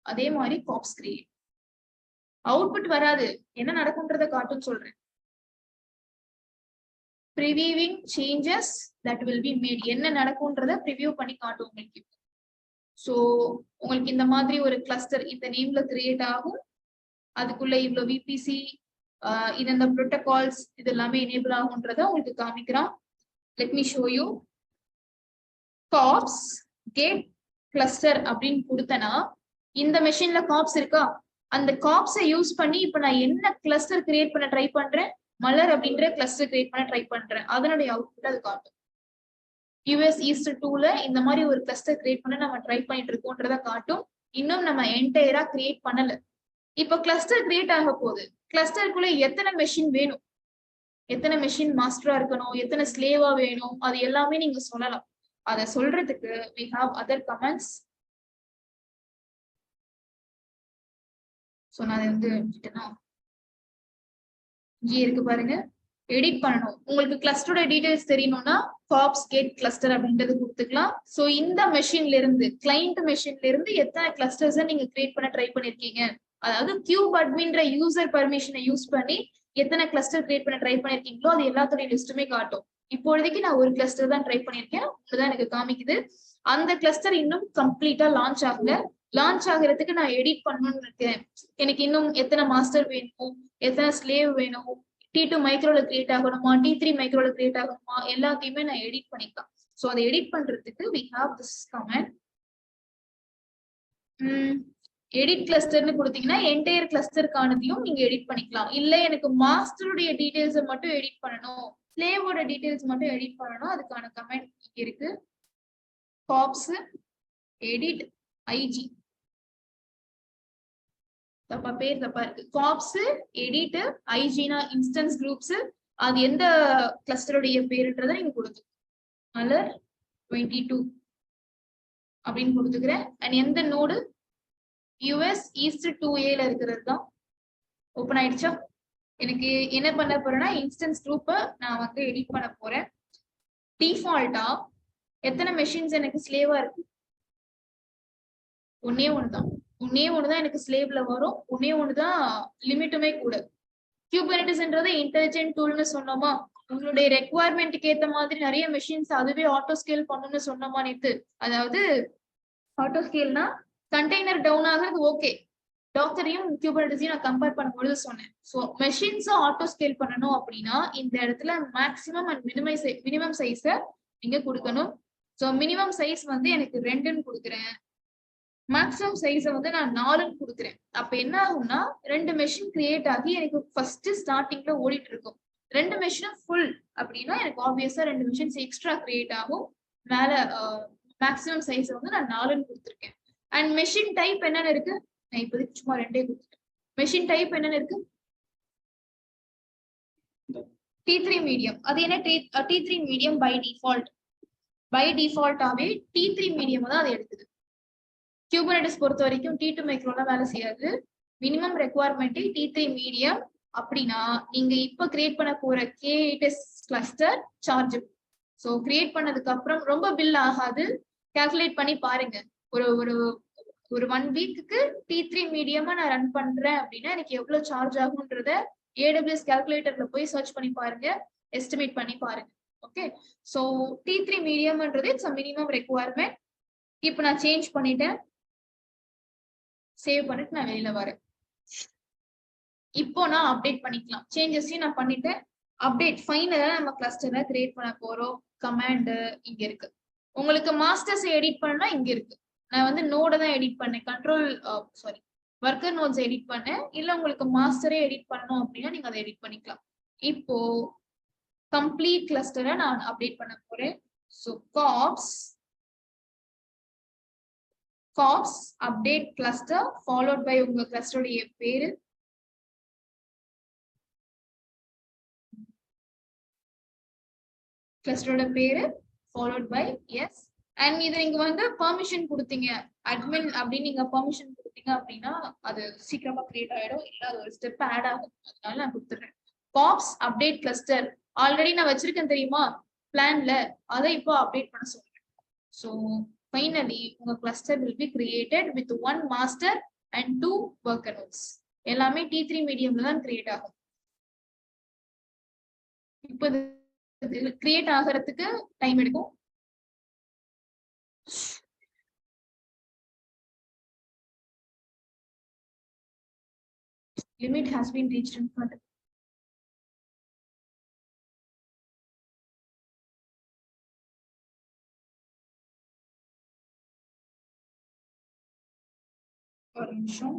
அதே மாதிரி காப்ஸ் கிரியேட் அவுட்புட் வராது, என்ன நடக்கும்ன்றத காட்டும் சொல்றேன். previewing changes that will be made, என்ன நடக்கும்ன்றத ப்ரிவியூ பண்ணி காட்டும் உங்களுக்கு. சோ உங்களுக்கு இந்த மாதிரி ஒரு கிளஸ்டர் இந்த நேம்ல கிரியேட் ஆகும். அதுக்குள்ள இவ்வளவு VPC இது இந்த ப்ரோட்டோகால்ஸ் இது எல்லாமே எனேபிள் ஆகும்ன்றத உங்களுக்கு காமிக்கிறான். let me show you. Cops get cluster அப்படின்னு கொடுத்தனா இந்த மெஷின்ல காப்ஸ் இருக்கா, அந்த காப்ஸை யூஸ் பண்ணி இப்ப நான் என்ன கிளஸ்டர் கிரியேட் பண்ண ட்ரை பண்றேன், மலர் அப்படின்ற கிளஸ்டர் கிரியேட் பண்ண ட்ரை பண்றேன். அதனுடைய அவுட்புட் அது காட்டும். US East 2ல இந்த மாதிரி ஒரு கிளஸ்டர் கிரியேட் பண்ண நம்ம ட்ரை பண்ணிட்டு இருக்கோம்ன்றத காட்டும். இன்னும் நம்ம என்டையரா கிரியேட் பண்ணல. இப்ப கிளஸ்டர் கிரியேட் ஆக போகுது. கிளஸ்டருக்குள்ள எத்தனை மெஷின் வேணும், எத்தனை மெஷின் மாஸ்டரா இருக்கணும், எத்தனை ஸ்லேவா வேணும், அது எல்லாமே நீங்க சொல்லலாம். அதை சொல்றதுக்கு we have other commands. So நான் வந்து இங்கே இருக்கு பாருங்க, எடிட் பண்ணணும். உங்களுக்கு கிளஸ்டரோட டீடைல்ஸ் தெரியணும்னா காப்ஸ் கெட் கிளஸ்டர் அப்படின்றது கொடுத்துக்கலாம். சோ இந்த மெஷின்ல இருந்து கிளைண்ட் மெஷின்ல இருந்து எத்தனை கிளஸ்டர்ஸ் நீங்க கிரியேட் பண்ண ட்ரை பண்ணிருக்கீங்க, அதாவது கியூப் அட்மின்ற யூசர் பர்மிஷனை யூஸ் பண்ணி எத்தனை கிளஸ்டர் கிரியேட் பண்ண ட்ரை பண்ணிருக்கீங்களோ அது எல்லாத்தோட லிஸ்ட்டுமே காட்டும். இப்போதைக்கு நான் ஒரு கிளஸ்டர் தான் ட்ரை பண்ணிருக்கேன், அதுதான் எனக்கு காமிக்குது. அந்த கிளஸ்டர் இன்னும் கம்ப்ளீட்டா லான்ச் ஆகல. லான்ச் ஆகிறதுக்கு நான் எடிட் பண்ணணும்னு இருக்கேன். எனக்கு இன்னும் எத்தனை மாஸ்டர் வேணும், எத்தனை ஸ்லேவ் வேணும், T2 மைக்ரோல கிரியேட் ஆகணுமா, T3 மைக்ரோல கிரியேட் ஆகணுமா, எல்லாத்தையுமே நான் எடிட் பண்ணிக்கலாம். சோ அதை எடிட் பண்றதுக்கு we have this command. Edit கிளஸ்டர்னு கொடுத்தீங்கன்னா என்டையர் கிளஸ்டருக்கானதையும் நீங்க எடிட் பண்ணிக்கலாம். இல்ல எனக்கு மாஸ்டருடைய டீடைல்ஸை மட்டும் எடிட் பண்ணணும், ஸ்லேவோட டீடைல்ஸ் மட்டும் எடிட் பண்ணணும், அதுக்கான கமெண்ட் இங்க இருக்கு. காப்ஸ் எடிட் IG, தப்பா பேர் தப்பா இருக்கு. காப்ஸ் எடிட் ஐஜினா இன்ஸ்டன்ஸ் குரூப்ஸ், அது எந்த கிளஸ்டருடைய பேருன்றதை நீங்க கொடுத்து மலர் 22 அப்படின்னு கொடுத்துக்கிறேன். அண்ட் எந்த நோடு US East 2A இருக்கிறது தான். ஓப்பன் ஆயிடுச்சா? எனக்கு என்ன பண்ண போறேன்னா இன்ஸ்டன்ஸ் குரூப்பை நான் வந்து எடிட் பண்ண போறேன். டிஃபால்ட்டா எத்தனை மெஷின்ஸ் எனக்கு ஸ்லேவா இருக்கு, ஒன்னே ஒண்ணுதான். ஒன்னே ஒண்ணுதான் எனக்கு ஸ்லேவ்ல வரும், ஒன்னே ஒண்ணுதான் லிமிட்டுமே கூட. குபர்னெட்டிஸ்ன்றது இன்டெலிஜென்ட் டூல்னு சொன்னோமா, உங்களுடைய ரெக்குவயர்மெண்ட்டுக்கு ஏத்த மாதிரி நிறைய மெஷின்ஸ் அதுவே ஆட்டோ ஸ்கேல் பண்ணணும்னு சொன்னோமா நேத்து. அதாவது ஆட்டோ ஸ்கேல்னா கண்டெய்னர் டவுன் ஆகுறது ஓகே, டாக்டரையும் குபர்னெட்டிஸையும் நான் கம்பேர் பண்ணும்போது சொன்னேன். ஸோ மெஷின்ஸும் ஆட்டோ ஸ்கேல் பண்ணணும் அப்படின்னா இந்த இடத்துல மேக்ஸிமம் அண்ட் மினிமம் சைஸை நீங்க கொடுக்கணும். ஸோ மினிமம் சைஸ் வந்து எனக்கு 2ன்னு கொடுக்குறேன், மேக்ஸிமம் சைஸை வந்து நான் 4ன்னு கொடுக்குறேன். அப்ப என்ன ஆகும்னா 2 மெஷின் கிரியேட் ஆகி எனக்கு ஃபர்ஸ்ட் ஸ்டார்டிங்ல ஓடிட்டு இருக்கும். 2 மெஷினும் ஃபுல் அப்படின்னா எனக்கு ஆப்வியஸா 2 மெஷின்ஸ் எக்ஸ்ட்ரா கிரியேட் ஆகும். மேல மேக்ஸிமம் சைஸ் வந்து நான் 4ன்னு கொடுத்துருக்கேன். அண்ட் மெஷின் டைப் என்னன்னு இருக்கு? நான் இப்போதைக்கு சும்மா 2 கொடுத்துட்டேன். மெஷின் டைப் என்னன்னு இருக்கு? T3 medium. அது என்ன T3 medium by டிஃபால்ட்டாவே T3 medium தான் அது எடுக்குது. குபர்னெட்டிஸ் பொறுத்த வரைக்கும் T2 மைக்ரோல வேலை செய்யாது. Minimum requirement T3 medium. அப்படின்னா நீங்க இப்ப கிரியேட் பண்ண போற K8s cluster charge. So create பண்ணதுக்கு அப்புறம் ரொம்ப பில் ஆகாது. கால்குலேட் பண்ணி பாருங்க. ஒரு 1 வீக்குக்கு T3 மீடியமா நான் ரன் பண்றேன் அப்படின்னா எனக்கு எவ்வளவு சார்ஜ் ஆகும்ன்றத AWS கால்குலேட்டர்ல போய் சர்ச் பண்ணி பாருங்க, எஸ்டிமேட் பண்ணி பாருங்க. ஓகே, ஸோ T3 மீடியம்ன்றது இட்ஸ் மினிமம் ரெக்குவயர்மெண்ட். இப்போ நான் சேஞ்ச் பண்ணிட்டேன், சேவ் பண்ணிட்டு நான் வெளியில வரேன். இப்போ நான் அப்டேட் பண்ணிக்கலாம். சேஞ்சஸையும் நான் பண்ணிட்டேன். அப்டேட் ஃபைனலா நம்ம கிளஸ்டரை கிரியேட் பண்ண போறோம். கமாண்ட் இங்க இருக்கு. உங்களுக்கு மாஸ்டர்ஸ் எடிட் பண்ணா இங்க இருக்கு. நான் வந்து நோட தான் எடிட் பண்ணேன், ஒர்க்கர் நோட்ஸ் எடிட் பண்ணேன். இல்ல உங்களுக்கு மாஸ்டரே எடிட் பண்ணணும் அப்படின்னா நீங்க அதை எடிட் பண்ணிக்கலாம். இப்போ கம்ப்ளீட் கிளஸ்டரை நான் அப்டேட் பண்ண போறேன். So kops update cluster followed by உங்க கிளஸ்டருடைய பேரு. கிளஸ்டரோட பேரு ஃபாலோட் பை எஸ். அண்ட் இது நீங்க வந்து பெர்மிஷன் கொடுத்தீங்க, அட்மின் அப்படின்னு நீங்க பெர்மிஷன் கொடுத்தீங்க அப்படின்னா அது சீக்கிரமா கிரியேட் ஆயிடும். இல்ல அது ஒரு ஸ்டெப் ஆட் ஆகும். அதனால நான் கொடுத்துறேன். காப்ஸ் அப்டேட் கிளஸ்டர் ஆல்ரெடி நான் வச்சிருக்கேன் தெரியுமா பிளான்ல, அதை இப்போ அப்டேட் பண்ண சொல்றேன். ஸோ ஃபைனலி உங்க cluster will be created with 1 master and 2 worker notes. எல்லாமே T3 மீடியம்ல தான் கிரியேட் ஆகும். இப்போ கிரியேட் ஆகிறதுக்கு டைம் எடுக்கும். Limit has been reached in front. ஒரு நிமிஷம்.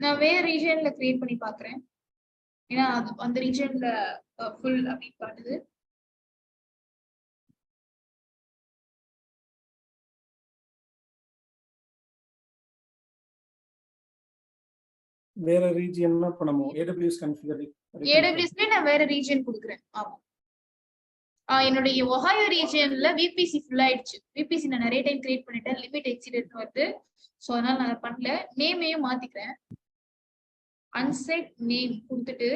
நான் வேற ரீஜன்ல கிரியேட் பண்ணி பாக்குறேன். ஏன்னா அந்த ரீஜன்ல ஃபுல் அப்படின்னு காட்டுது. வேற ரீஜியன்னா இப்ப நம்ம AWS கான்ஃபிகர் AWSல நான் வேற ரீஜன் கொடுக்குறேன். ஆமா, என்னுடைய ஒஹாயோ ரீஜன்ல VPC ஃபுல் ஆயிடுச்சு. VPC நான் நிறைய டைம் கிரியேட் பண்ணிட்டேன், லிமிட் எக்ஸீடட் வருது. ஸோ அதனால நான் பண்ணல. நேமையும் மாத்திக்கிறேன். அன்செட் நேம் கொடுத்துட்டு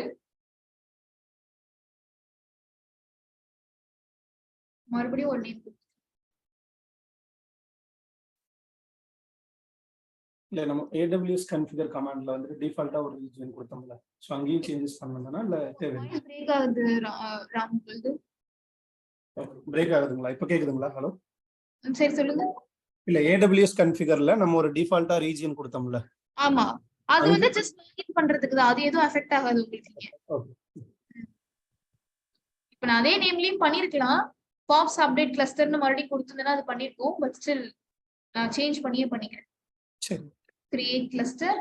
மறுபடியும் ஒரு நேம். இல்ல நம்ம AWS கான்ஃபிகர் கமாண்ட்ல வந்து டிஃபால்ட்டா ஒரு ரீஜன் கொடுத்தோம்ல, சோ அங்கேயும் சேஞ்சஸ் பண்ணனும்னா இல்ல தேவையில்லை? பிரேக் ஆகுது ராமுல்து. பிரேக் ஆகுதுங்களா? இப்போ கேக்குதுங்களா? ஹலோ, சரி சொல்லுங்க. இல்ல AWS கான்ஃபிகர்ல நம்ம ஒரு டிஃபால்ட்டா ரீஜன் கொடுத்தோம்ல. ஆமா, அது வந்து ஜஸ்ட் லாகின் பண்றதுக்கு தான். அது எதுவும் அஃபெக்ட் ஆகாது உங்களுக்கு. இப்போ நான் அதே நேம்லயும் பண்ணிருக்கலாம். பாப்ஸ் அப்டேட் கிளஸ்டர்னு மறுபடியும் கொடுத்திருந்தேன்னா அது பண்ணிருக்கோம். பட் ஸ்டில் நான் சேஞ்ச் பண்ணியே பண்ணிக்கிறேன். சரி, கிரியேட் கிளஸ்டர்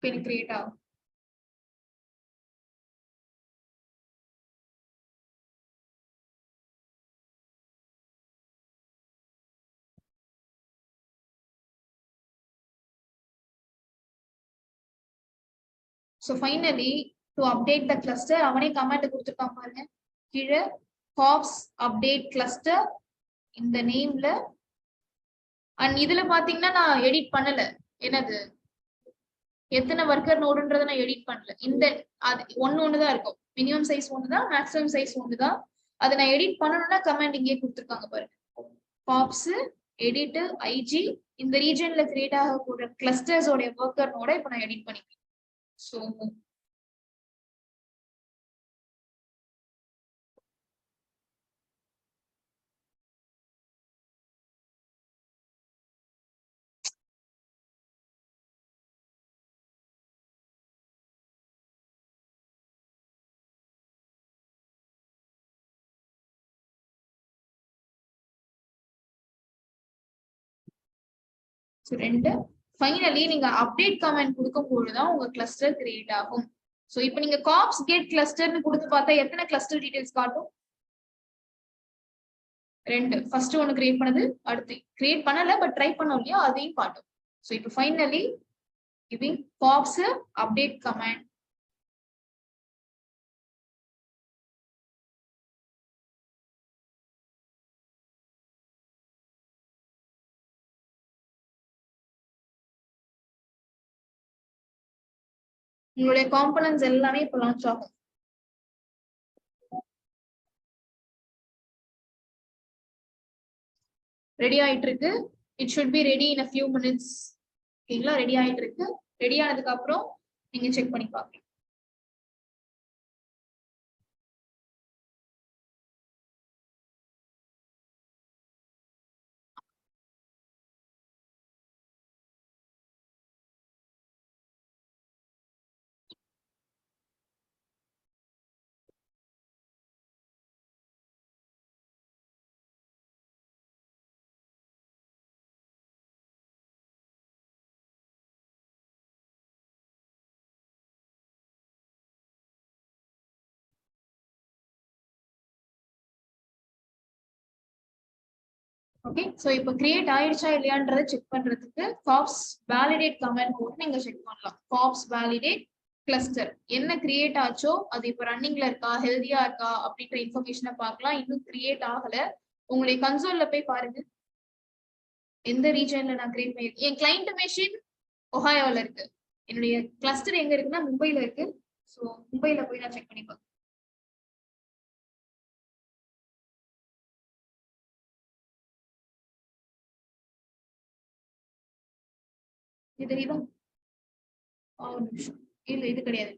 பின் கிரியேட் ஆகும். So finally, to update the cluster, அவனே கமாண்ட் கொடுத்துருக்கான் பாருங்க கீழே. பாப்ஸ் அப்டேட் கிளஸ்டர் இந்த நேம்ல. அண்ட் இதுல பாத்தீங்கன்னா நான் எடிட் பண்ணல. என்னது எத்தனை ஒர்க்கர் நோடுன்றத நான் எடிட் பண்ணல. இந்த அது ஒண்ணுதான் இருக்கும். மினிமம் சைஸ் ஒண்ணுதான், மேக்ஸிமம் சைஸ் ஒண்ணுதான். அதை நான் எடிட் பண்ணணும்னா கமாண்ட் இங்கே கொடுத்துருக்காங்க பாருங்க. பாப்ஸ் எடிட் IG இந்த ரீஜன்ல கிரியேட் ஆகக்கூடிய கிளஸ்டர்ஸோட ஒர்க்கர் நோட இப்ப நான் எடிட் பண்ணிக்கிறேன். So 2. ஃபைனலி நீங்க அப்டேட் கமெண்ட் கொடுக்கும்போது தான் உங்க கிளஸ்டர் கிரியேட் ஆகும். ஸோ இப்போ நீங்க காப்ஸ் கேட் கிளஸ்டர்னு கொடுத்து பார்த்தா எத்தனை கிளஸ்டர் டீடைல்ஸ் காட்டும்? 2. ஃபர்ஸ்ட் ஒன்னு கிரியேட் பண்ணது, அடுத்து கிரியேட் பண்ணல பட் ட்ரை பண்ணோம் இல்லையா, அதையும் காட்டும். ஸோ இப்போ finally giving cops update comment. உங்களுடைய காம்பனன்ட்ஸ் எல்லாமே இப்போ லான்ச் ஆகும். ரெடி ஆயிட்டு இருக்கு. It should be ready in a few minutes. ஓகேங்களா? ரெடி ஆயிட்டு இருக்கு. ரெடி ஆனதுக்கு அப்புறம் நீங்க செக் பண்ணி பாக்கலாம். ஓகே, சோ இப்போ கிரியேட் ஆயிடுச்சா இல்லையான்றதை செக் பண்றதுக்கு காப்ஸ் வேலிடேட் கமெண்ட் போட்டு நீங்க செக் பண்ணலாம். காப்ஸ் வேலிடேட் கிளஸ்டர் என்ன கிரியேட் ஆச்சோ அது இப்போ ரன்னிங்ல இருக்கா, ஹெல்தியா இருக்கா அப்படின்ற இன்ஃபர்மேஷனை பார்க்கலாம். இன்னும் கிரியேட் ஆகல, உங்களுடைய கன்சோல்ல போய் பாருங்க எந்த ரீஜன்ல நான் கிரியேட் பண்ணிருக்கேன். என் கிளைண்ட் மெஷின் ஒஹாயோல இருக்கு. என்னுடைய கிளஸ்டர் எங்க இருக்குன்னா மும்பைல இருக்கு. ஸோ மும்பைல போய் நான் செக் பண்ணி பார்க்கணும். இது இதான் ஒரு நிமிஷம், இல்ல இது கிடையாது.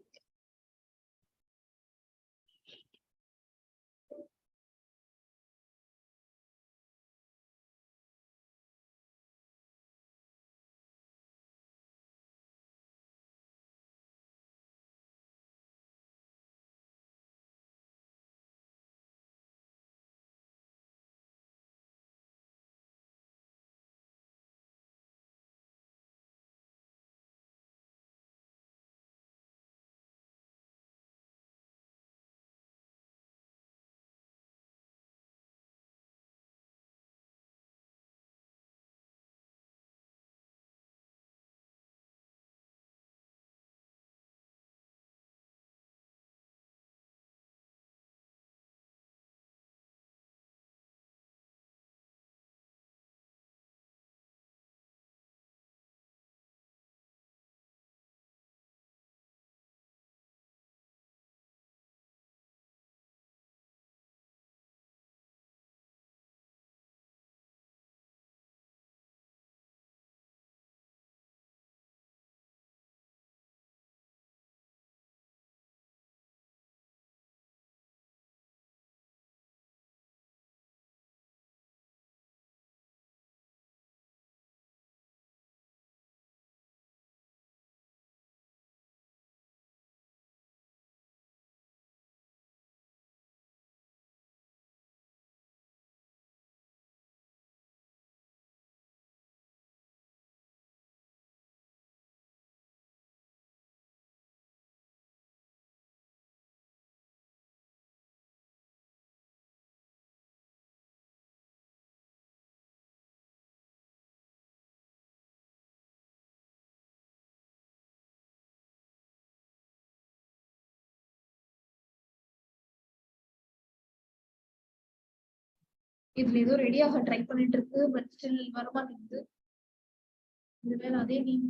இதுல ஏதோ ரெடியாக ட்ரை பண்ணிட்டு இருக்கு, பட் ஸ்டில் வரமாட்டேங்குது. இது வேற அதே நீங்க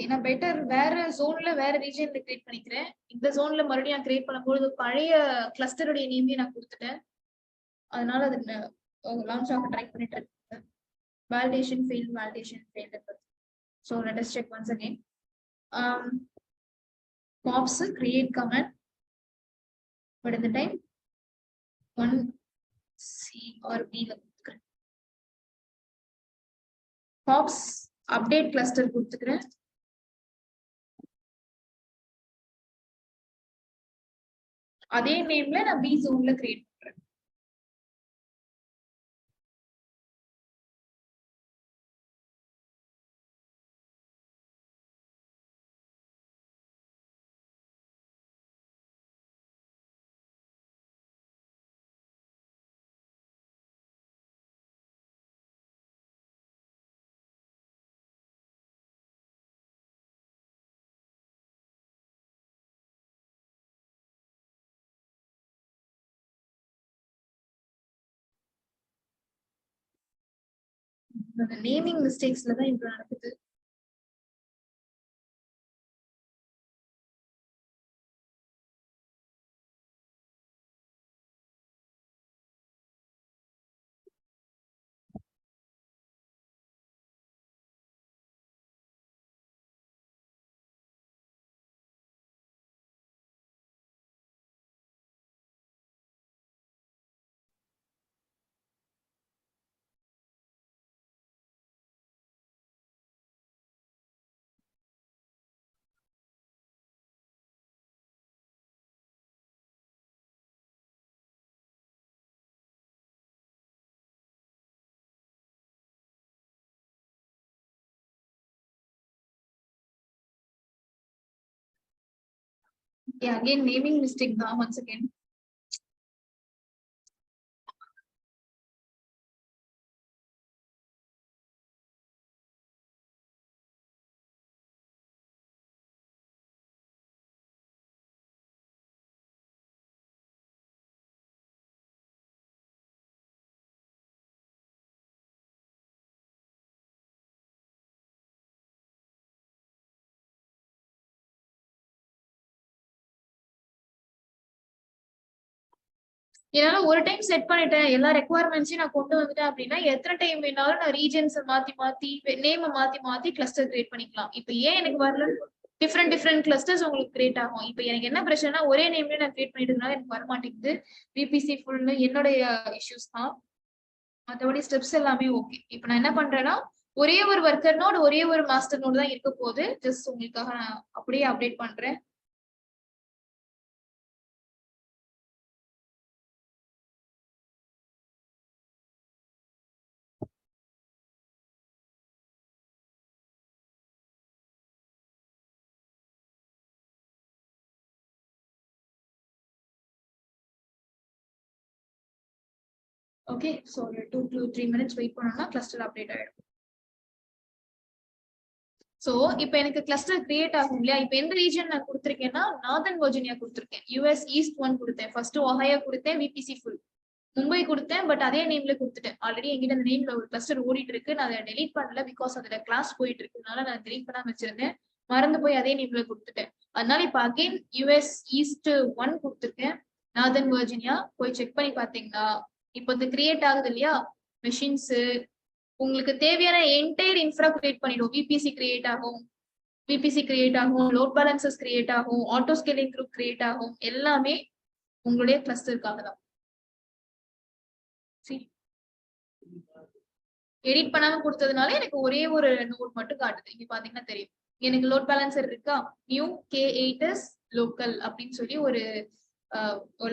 நான் பெட்டர் வேற ஜோன்ல வேற ரீஜன்ல கிரியேட் பண்ணிக்கிறேன். இந்த ஜோன்ல மறுபடியும் நான் கிரியேட் பண்ணும்போது பழைய கிளஸ்டருடைய நேமே நான் கொடுத்துட்டேன். அதனால அது லான்ச் ஆக ட்ரை பண்ணிட்டு இருக்கு. validation failed. So let us check once again. Pops create command, but at the time 1C or B. Pops update cluster கொடுத்துக்கிறேன். அதே நேம்ல நான் B zone கிரியேட் பண்றேன். நேமிங் மிஸ்டேக்ஸ்ல தான் இப்ப நடக்குது. Yeah, again naming mistake now once again. என்னால ஒரு டைம் செட் பண்ணிட்டேன், எல்லா ரெக்குவயர்மெண்ட்ஸையும் நான் கொண்டு வந்துட்டேன் அப்படின்னா எத்தனை டைம் வேணாலும் நான் ரீஜன்ஸ் மாத்தி மாத்தி நேம மாத்தி மாத்தி கிளஸ்டர் கிரியேட் பண்ணிக்கலாம். இப்ப ஏன் எனக்கு வரல, டிஃப்ரெண்ட் கிளஸ்டர்ஸ் உங்களுக்கு கிரியேட் ஆகும். இப்ப எனக்கு என்ன பிரச்சனைனா ஒரே நேம்ல நான் கிரியேட் பண்ணிட்டதுனால எனக்கு வர மாட்டேங்குது. VPC ஃபுல்னு என்னுடைய இஷ்யூஸ் தான், மற்றபடி ஸ்டெப்ஸ் எல்லாமே ஓகே. இப்ப நான் என்ன பண்றேன்னா ஒரே ஒரு ஒர்க்கர் நோட் ஒரே ஒரு மாஸ்டர் நோட் தான் இருக்க போகுது. ஜஸ்ட் உங்களுக்காக நான் அப்படியே அப்டேட் பண்றேன். Okay, so 2 to 3 minutes wait பண்ணோம்னா கிளஸ்டர் அப்டேட் ஆயிடும். சோ இப்போ எனக்கு கிளஸ்டர் கிரியேட் ஆகும் இல்லையா? இப்போ எந்த ரீஜன் நான் கொடுத்துருக்கேன்னா நார்தர்ன் வர்ஜீனியா கொடுத்துருக்கேன், US ஈஸ்ட் 1 கொடுத்தேன், ஃபர்ஸ்ட் ஒஹாயோ கொடுத்தேன், VPC ஃபுல் மும்பை கொடுத்தேன். பட் அதே நேம்ல கொடுத்துட்டேன். ஆல்ரெடி எங்கிட்ட அந்த நேம்ல ஒரு கிளஸ்டர் ஓடிட்டு இருக்கு, நான் அதை டெலீட் பண்ணல, பிகாஸ் அதுல கிளாஸ் போயிட்டு இருக்குனால நான் டெலீட் பண்ணாம வச்சிருந்தேன், மறந்து போய் அதே நேம்ல கொடுத்துட்டேன். அதனால இப்ப அகைன் US ஈஸ்ட் 1 கொடுத்துருக்கேன், நார்தர்ன் வர்ஜீனியா. போய் செக் பண்ணி பாத்தீங்கன்னா இப்போ இந்த கிரியேட் ஆகுது இல்லையா மெஷின்ஸ், உங்களுக்கு தேவையான என்டையர் இன்ஃப்ரா கிரியேட் பண்ணிடும். VPC கிரியேட் ஆகும், லோட் பேலன்சஸ் கிரியேட் ஆகும், ஆட்டோ ஸ்கேலிங் குரூப் கிரியேட் ஆகும், எல்லாமே உங்களுடைய கிளஸ்டருக்காக தான். எடிட் பண்ணாம கொடுத்ததுனால எனக்கு ஒரே ஒரு நோட் மட்டும் காட்டுது. இங்க பாத்தீங்கன்னா தெரியும், எனக்கு லோட் பேலன்சர் இருக்கா, நியூ K8s லோக்கல் அப்படின்னு சொல்லி ஒரு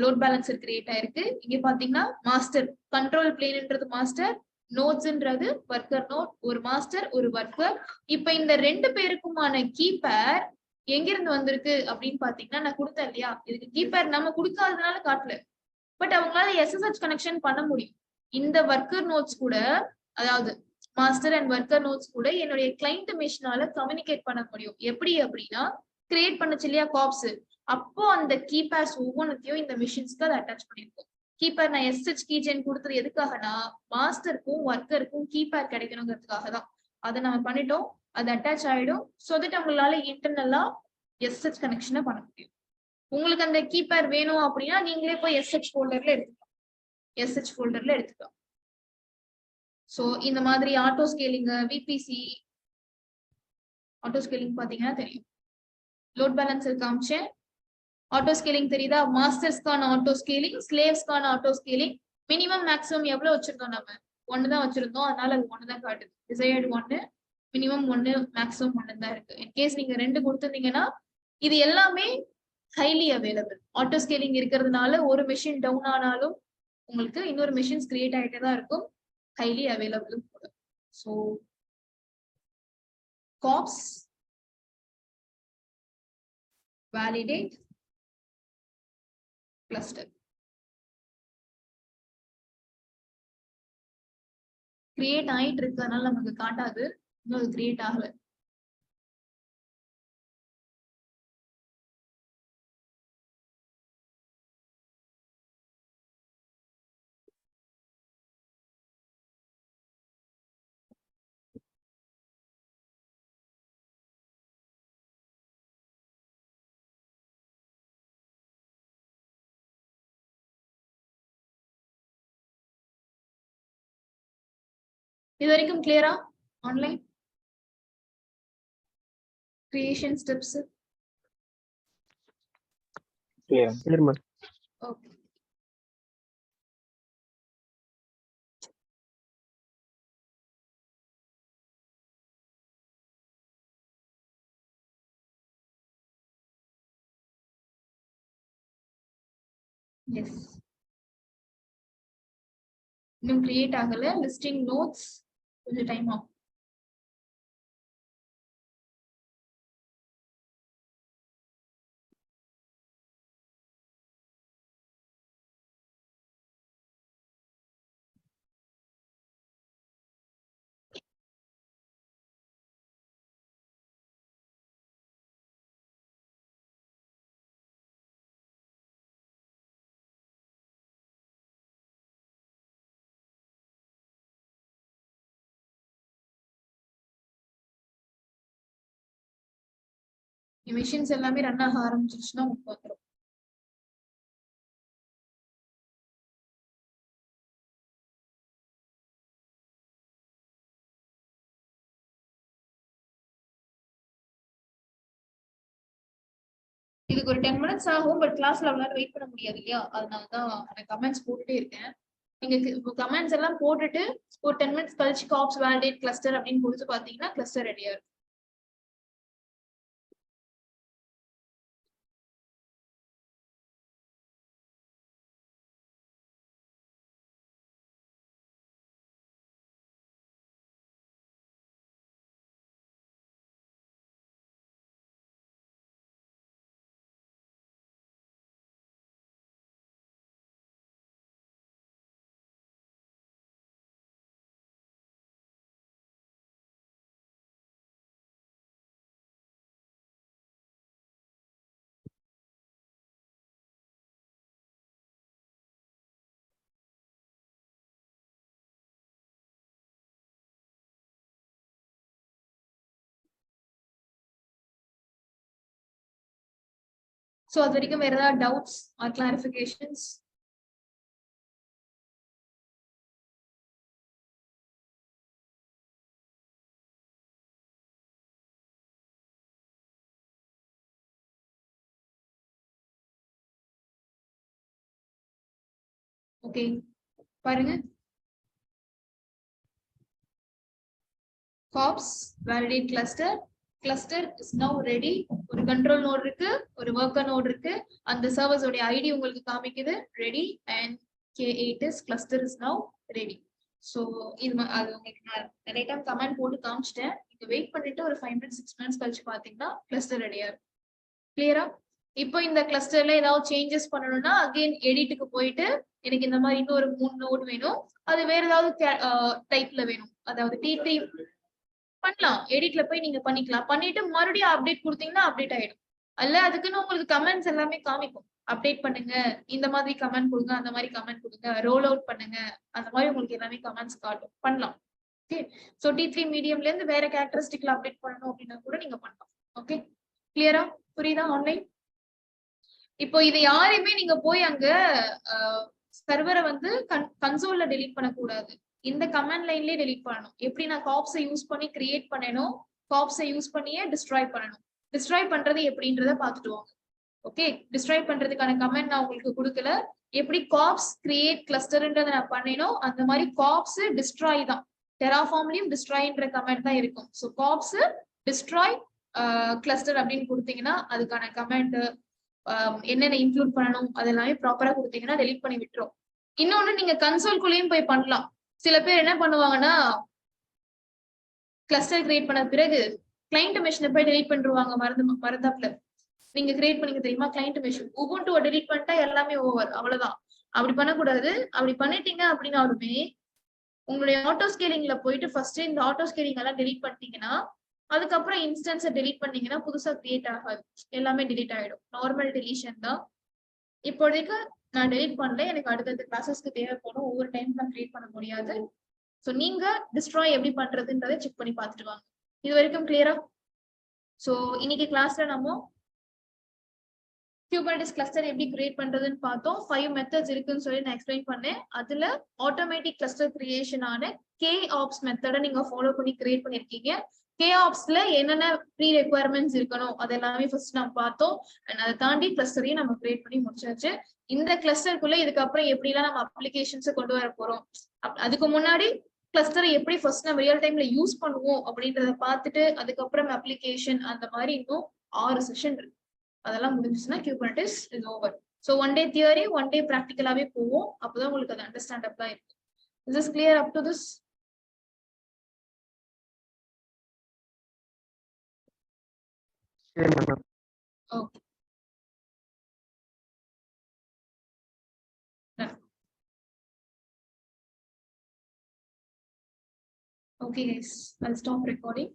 லோட் பேலன்சர் கிரியேட் ஆயிருக்கு. இங்க பாத்தீங்கன்னா மாஸ்டர் கண்ட்ரோல் பிளேன்ன்றது மாஸ்டர், நோட்ஸ்ன்றது ஒர்க்கர் நோட், ஒரு மாஸ்டர் ஒரு ஒர்க்கர். இப்ப இந்த ரெண்டு பேருக்குமான கீபேர் எங்கிருந்து வந்திருக்கு அப்படின்னு பாத்தீங்கன்னா நான் கொடுத்தேன் இல்லையா, இதுக்கு கீபேர் நம்ம கொடுக்காததுனால காட்டல, பட் அவங்களால SSH கனெக்ஷன் பண்ண முடியும். இந்த ஒர்க்கர் நோட்ஸ் கூட, அதாவது மாஸ்டர் அண்ட் ஒர்க்கர் நோட்ஸ் கூட என்னுடைய கிளைண்ட் மெஷினால கம்யூனிகேட் பண்ண முடியும். எப்படி அப்படின்னா கிரியேட் பண்ணுச்சு இல்லையா காப்ஸ், அப்போ அந்த கீபேர்ஸ் ஒவ்வொன்றுத்தையும் இந்த மிஷின்ஸ்க்கு அதை அட்டாச் பண்ணிருக்கோம். கீபேர் நான் SH கீஜென் கொடுத்தது எதுக்காகனா மாஸ்டருக்கும் ஒர்க்கருக்கும் கீபேர் கிடைக்கணுங்கிறதுக்காக தான். அதை நம்ம பண்ணிட்டோம், அது அட்டாச் ஆயிடும். ஸோ தட் உங்களால இன்டர்னலா SH கனெக்ஷனை பண்ண முடியும். உங்களுக்கு அந்த கீபேர் வேணும் அப்படின்னா நீங்களே போய் SH ஃபோல்டர்ல எடுத்துக்கலாம். ஸோ இந்த மாதிரி auto scaling, VPC auto scaling பாத்தீங்கன்னா தெரியும். லோட் பேலன்சர் காமிச்சேன். ஆட்டோ ஸ்கேலிங் தெரியுதா? மாஸ்டர்ஸ்க்கான ஆட்டோ ஸ்கேலிங், ஸ்லேவ்ஸ்க்கான ஆட்டோ ஸ்கேலிங். மினிமம் மேக்ஸிமம் எவ்வளவு வச்சிருந்தோம்? நம்ம 1 தான் வச்சிருந்தோம், அதனால அது 1 தான் காட்டுது. டிசைர்டு 1, மினிமம் 1, மேக்ஸிமம் 1 தான் இருக்கு. இன்கேஸ் நீங்க 2 கொடுத்துருந்தீங்கன்னா இது எல்லாமே ஹைலி அவைலபிள். ஆட்டோ ஸ்கேலிங் இருக்கிறதுனால ஒரு மெஷின் டவுன் ஆனாலும் உங்களுக்கு இன்னொரு மெஷின்ஸ் கிரியேட் ஆகிட்டே தான் இருக்கும். ஹைலி அவைலபிள் கூட. So cops validate cluster. Create ஆயிட்டு இருக்கு, அதனால நமக்கு காட்டாது. இன்னும் கிரியேட் ஆகல. இது வரைக்கும் கிளியரா? Online creation steps clear ma'am. Okay. Yes, இன்னும் கிரியேட் ஆகல. லிஸ்டிங் நோட்ஸ் கொஞ்சம் டைம் ஆகும். மிஷின்ஸ் எல்லாமே ரன் ஆக ஆரம்பிச்சிருச்சுன்னா உங்களுக்கு வந்துடும். இதுக்கு ஒரு 10 minutes ஆகும். பட் கிளாஸ்ல அவ்வளவு வெயிட் பண்ண முடியாது இல்லையா? அதனாலதான் நான் கமெண்ட்ஸ் போட்டுட்டே இருக்கேன். நீங்க கமெண்ட்ஸ் எல்லாம் போட்டுட்டு ஒரு 10 minutes கழிச்சு காப்ஸ் வேலிடேட் கிளஸ்டர் அப்படின்னு கொடுத்து பாத்தீங்கன்னா கிளஸ்டர் ரெடியா இருக்கும். So அது வரைக்கும் வேற ஏதாவது டவுட்ஸ் ஆர் கிளாரிஃபிகேஷன்ஸ்? ஓகே, பாருங்க. Cops validate cluster. Cluster is now ready. ஒரு கண்ட்ரோல் நோட் இருக்கு, ஒரு ஒர்க்கர் நோட் இருக்கு. அந்த சர்வர்ஸ் உடைய ஐடி உங்களுக்கு காமிக்குது ready. And K8 is cluster is now ready. So இது அது உங்களுக்கு நான் நிறைய டைம் கமெண்ட் போட்டு காமிச்சிட்டேன். நீங்க வெயிட் பண்ணிட்டு ஒரு 5 minutes 6 minutes கழிச்சு பாத்தீங்கன்னா கிளஸ்டர் ரெடியா இருக்கும். கிளியரா? இப்போ இந்த கிளஸ்டர்ல ஏதாவது சேஞ்சஸ் பண்ணணும்னா அகைன் எடிட்டுக்கு போயிட்டு எனக்கு இந்த மாதிரி இன்னொரு 3 நோட் வேணும், அது வேற ஏதாவது டைப்ல வேணும், அதாவது T3 பண்ணலாம். எடிட்ல போய் நீங்க பண்ணிக்கலாம். பண்ணிட்டு மறுபடியும் அப்டேட் கொடுத்தீங்கன்னா அப்டேட் ஆயிடும். அல்ல அதுக்குன்னு உங்களுக்கு கமெண்ட்ஸ் எல்லாமே காமிக்கும். அப்டேட் பண்ணுங்க, இந்த மாதிரி கமெண்ட் கொடுங்க, அந்த மாதிரி கமெண்ட் கொடுங்க, ரோல் அவுட் பண்ணுங்க, அந்த மாதிரி உங்களுக்கு எல்லாமே கமெண்ட்ஸ் காட்டும். பண்ணலாம். ஓகே. ஸோ T3 மீடியம்ல இருந்து வேற கேரக்டரிஸ்டிக்ல அப்டேட் பண்ணணும் அப்படின்னா கூட நீங்க பண்ணலாம். ஓகே, கிளியரா? புரியுதா? ஆன்லைன் இப்போ இது யாரையுமே நீங்க போய் அங்க சர்வரை வந்து கன்சோல்ல டெலீட் பண்ணக்கூடாது. இந்த கமாண்ட் லைன்லயே டெலீட் பண்ணணும். எப்படி நான் காப்ஸை யூஸ் பண்ணி கிரியேட் பண்ணணும், காப்ஸை யூஸ் பண்ணியே டிஸ்ட்ராய் பண்ணணும். டிஸ்ட்ராய் பண்றது எப்படின்றத பார்த்துட்டு வாங்க. ஓகே, டிஸ்ட்ராய் பண்றதுக்கான கமெண்ட் நான் உங்களுக்கு கொடுக்கல. எப்படி காப்ஸ் கிரியேட் கிளஸ்டர்ன்றதை நான் பண்ணினோம், அந்த மாதிரி காப்ஸ் டிஸ்ட்ராய் தான். டெராஃபார்ம்லயும் டிஸ்ட்ராய்ன்ற கமெண்ட் தான் இருக்கும். ஸோ காப்ஸ் டிஸ்ட்ராய் கிளஸ்டர் அப்படின்னு கொடுத்தீங்கன்னா அதுக்கான கமெண்ட் என்னென்ன இன்க்ளூட் பண்ணணும் அதெல்லாமே ப்ராப்பரா கொடுத்தீங்கன்னா டெலீட் பண்ணி விட்டுரும். இன்னொன்னு நீங்க கன்சோல்குள்ளேயும் போய் பண்ணலாம். சில பேர் என்ன பண்ணுவாங்கன்னா கிளஸ்டர் கிரியேட் பண்ண பிறகு கிளைண்ட் மெஷினை போய் டெலீட் பண்ணிடுவாங்க மறந்தாப்புல. நீங்க கிரியேட் பண்ணீங்க தெரியுமா கிளைண்ட் மெஷின், உபுண்டுவை டெலீட் பண்ணிட்டா எல்லாமே ஓவர், அவ்வளவுதான். அப்படி பண்ணக்கூடாது. அப்படி பண்ணிட்டீங்க அப்படின்னாலுமே உங்களுடைய ஆட்டோ ஸ்கேலிங்ல போயிட்டு ஃபர்ஸ்ட் இந்த ஆட்டோ ஸ்கேலிங் எல்லாம் டெலீட் பண்ணிட்டீங்கன்னா அதுக்கப்புறம் இன்ஸ்டன்ஸை டெலீட் பண்ணீங்கன்னா புதுசா கிரியேட் ஆகாது, எல்லாமே டெலீட் ஆயிடும். நார்மல் டெலிஷன் தான். இப்போதைக்கு நான் டெலீட் பண்ணல, எனக்கு அடுத்தடுத்த கிளாஸஸ்க்கு தேவைப்படும், ஒவ்வொரு டைம் நான் கிரியேட் பண்ண முடியாது. ஸோ நீங்க டிஸ்ட்ராய் எப்படி பண்றதுன்றதை செக் பண்ணி பார்த்துட்டு வாங்க. இது வரைக்கும் கிளியரா? ஸோ இன்னைக்கு கிளாஸ்ல நம்ம Kubernetes கிளஸ்டர் எப்படி கிரியேட் பண்றதுன்னு பார்த்தோம். 5 மெத்தட்ஸ் இருக்குன்னு சொல்லி நான் எக்ஸ்பிளைன் பண்ணேன். அதுல ஆட்டோமேட்டிக் கிளஸ்டர் கிரியேஷன் ஆன KOps மெத்தடை நீங்க ஃபாலோ பண்ணி கிரியேட் பண்ணிருக்கீங்க. KOpsல என்னென்ன ப்ரீ ரெக்வயர்மெண்ட்ஸ் இருக்கணும் அதெல்லாமே ஃபர்ஸ்ட் நம்ம பார்த்தோம். அண்ட் அதை தாண்டி கிளஸ்டரையும் நம்ம கிரியேட் பண்ணி முடிச்சாச்சு. இந்த கிளஸ்டருக்குள்ள இதுக்கப்புறம் எப்படிலாம் நம்ம அப்ளிகேஷன்ஸை கொண்டு வர போறோம், அதுக்கு முன்னாடி கிளஸ்டரை எப்படி ஃபர்ஸ்ட் நம்ம ரியல் டைம்ல யூஸ் பண்ணுவோம் அப்படின்றத பார்த்துட்டு அதுக்கப்புறம் அப்ளிகேஷன் அந்த மாதிரி இன்னும் 6 செஷன் இருக்கு. அதெல்லாம் முடிஞ்சுச்சுன்னா Kubernetes is over. So 1 day theory 1 day ப்ராக்டிக்கலாவே போவோம். அப்போதான் உங்களுக்கு அது அண்டர்ஸ்டாண்டபிளா இருக்கும். Is this clear up to this? Okay. Okay guys, I'll stop recording.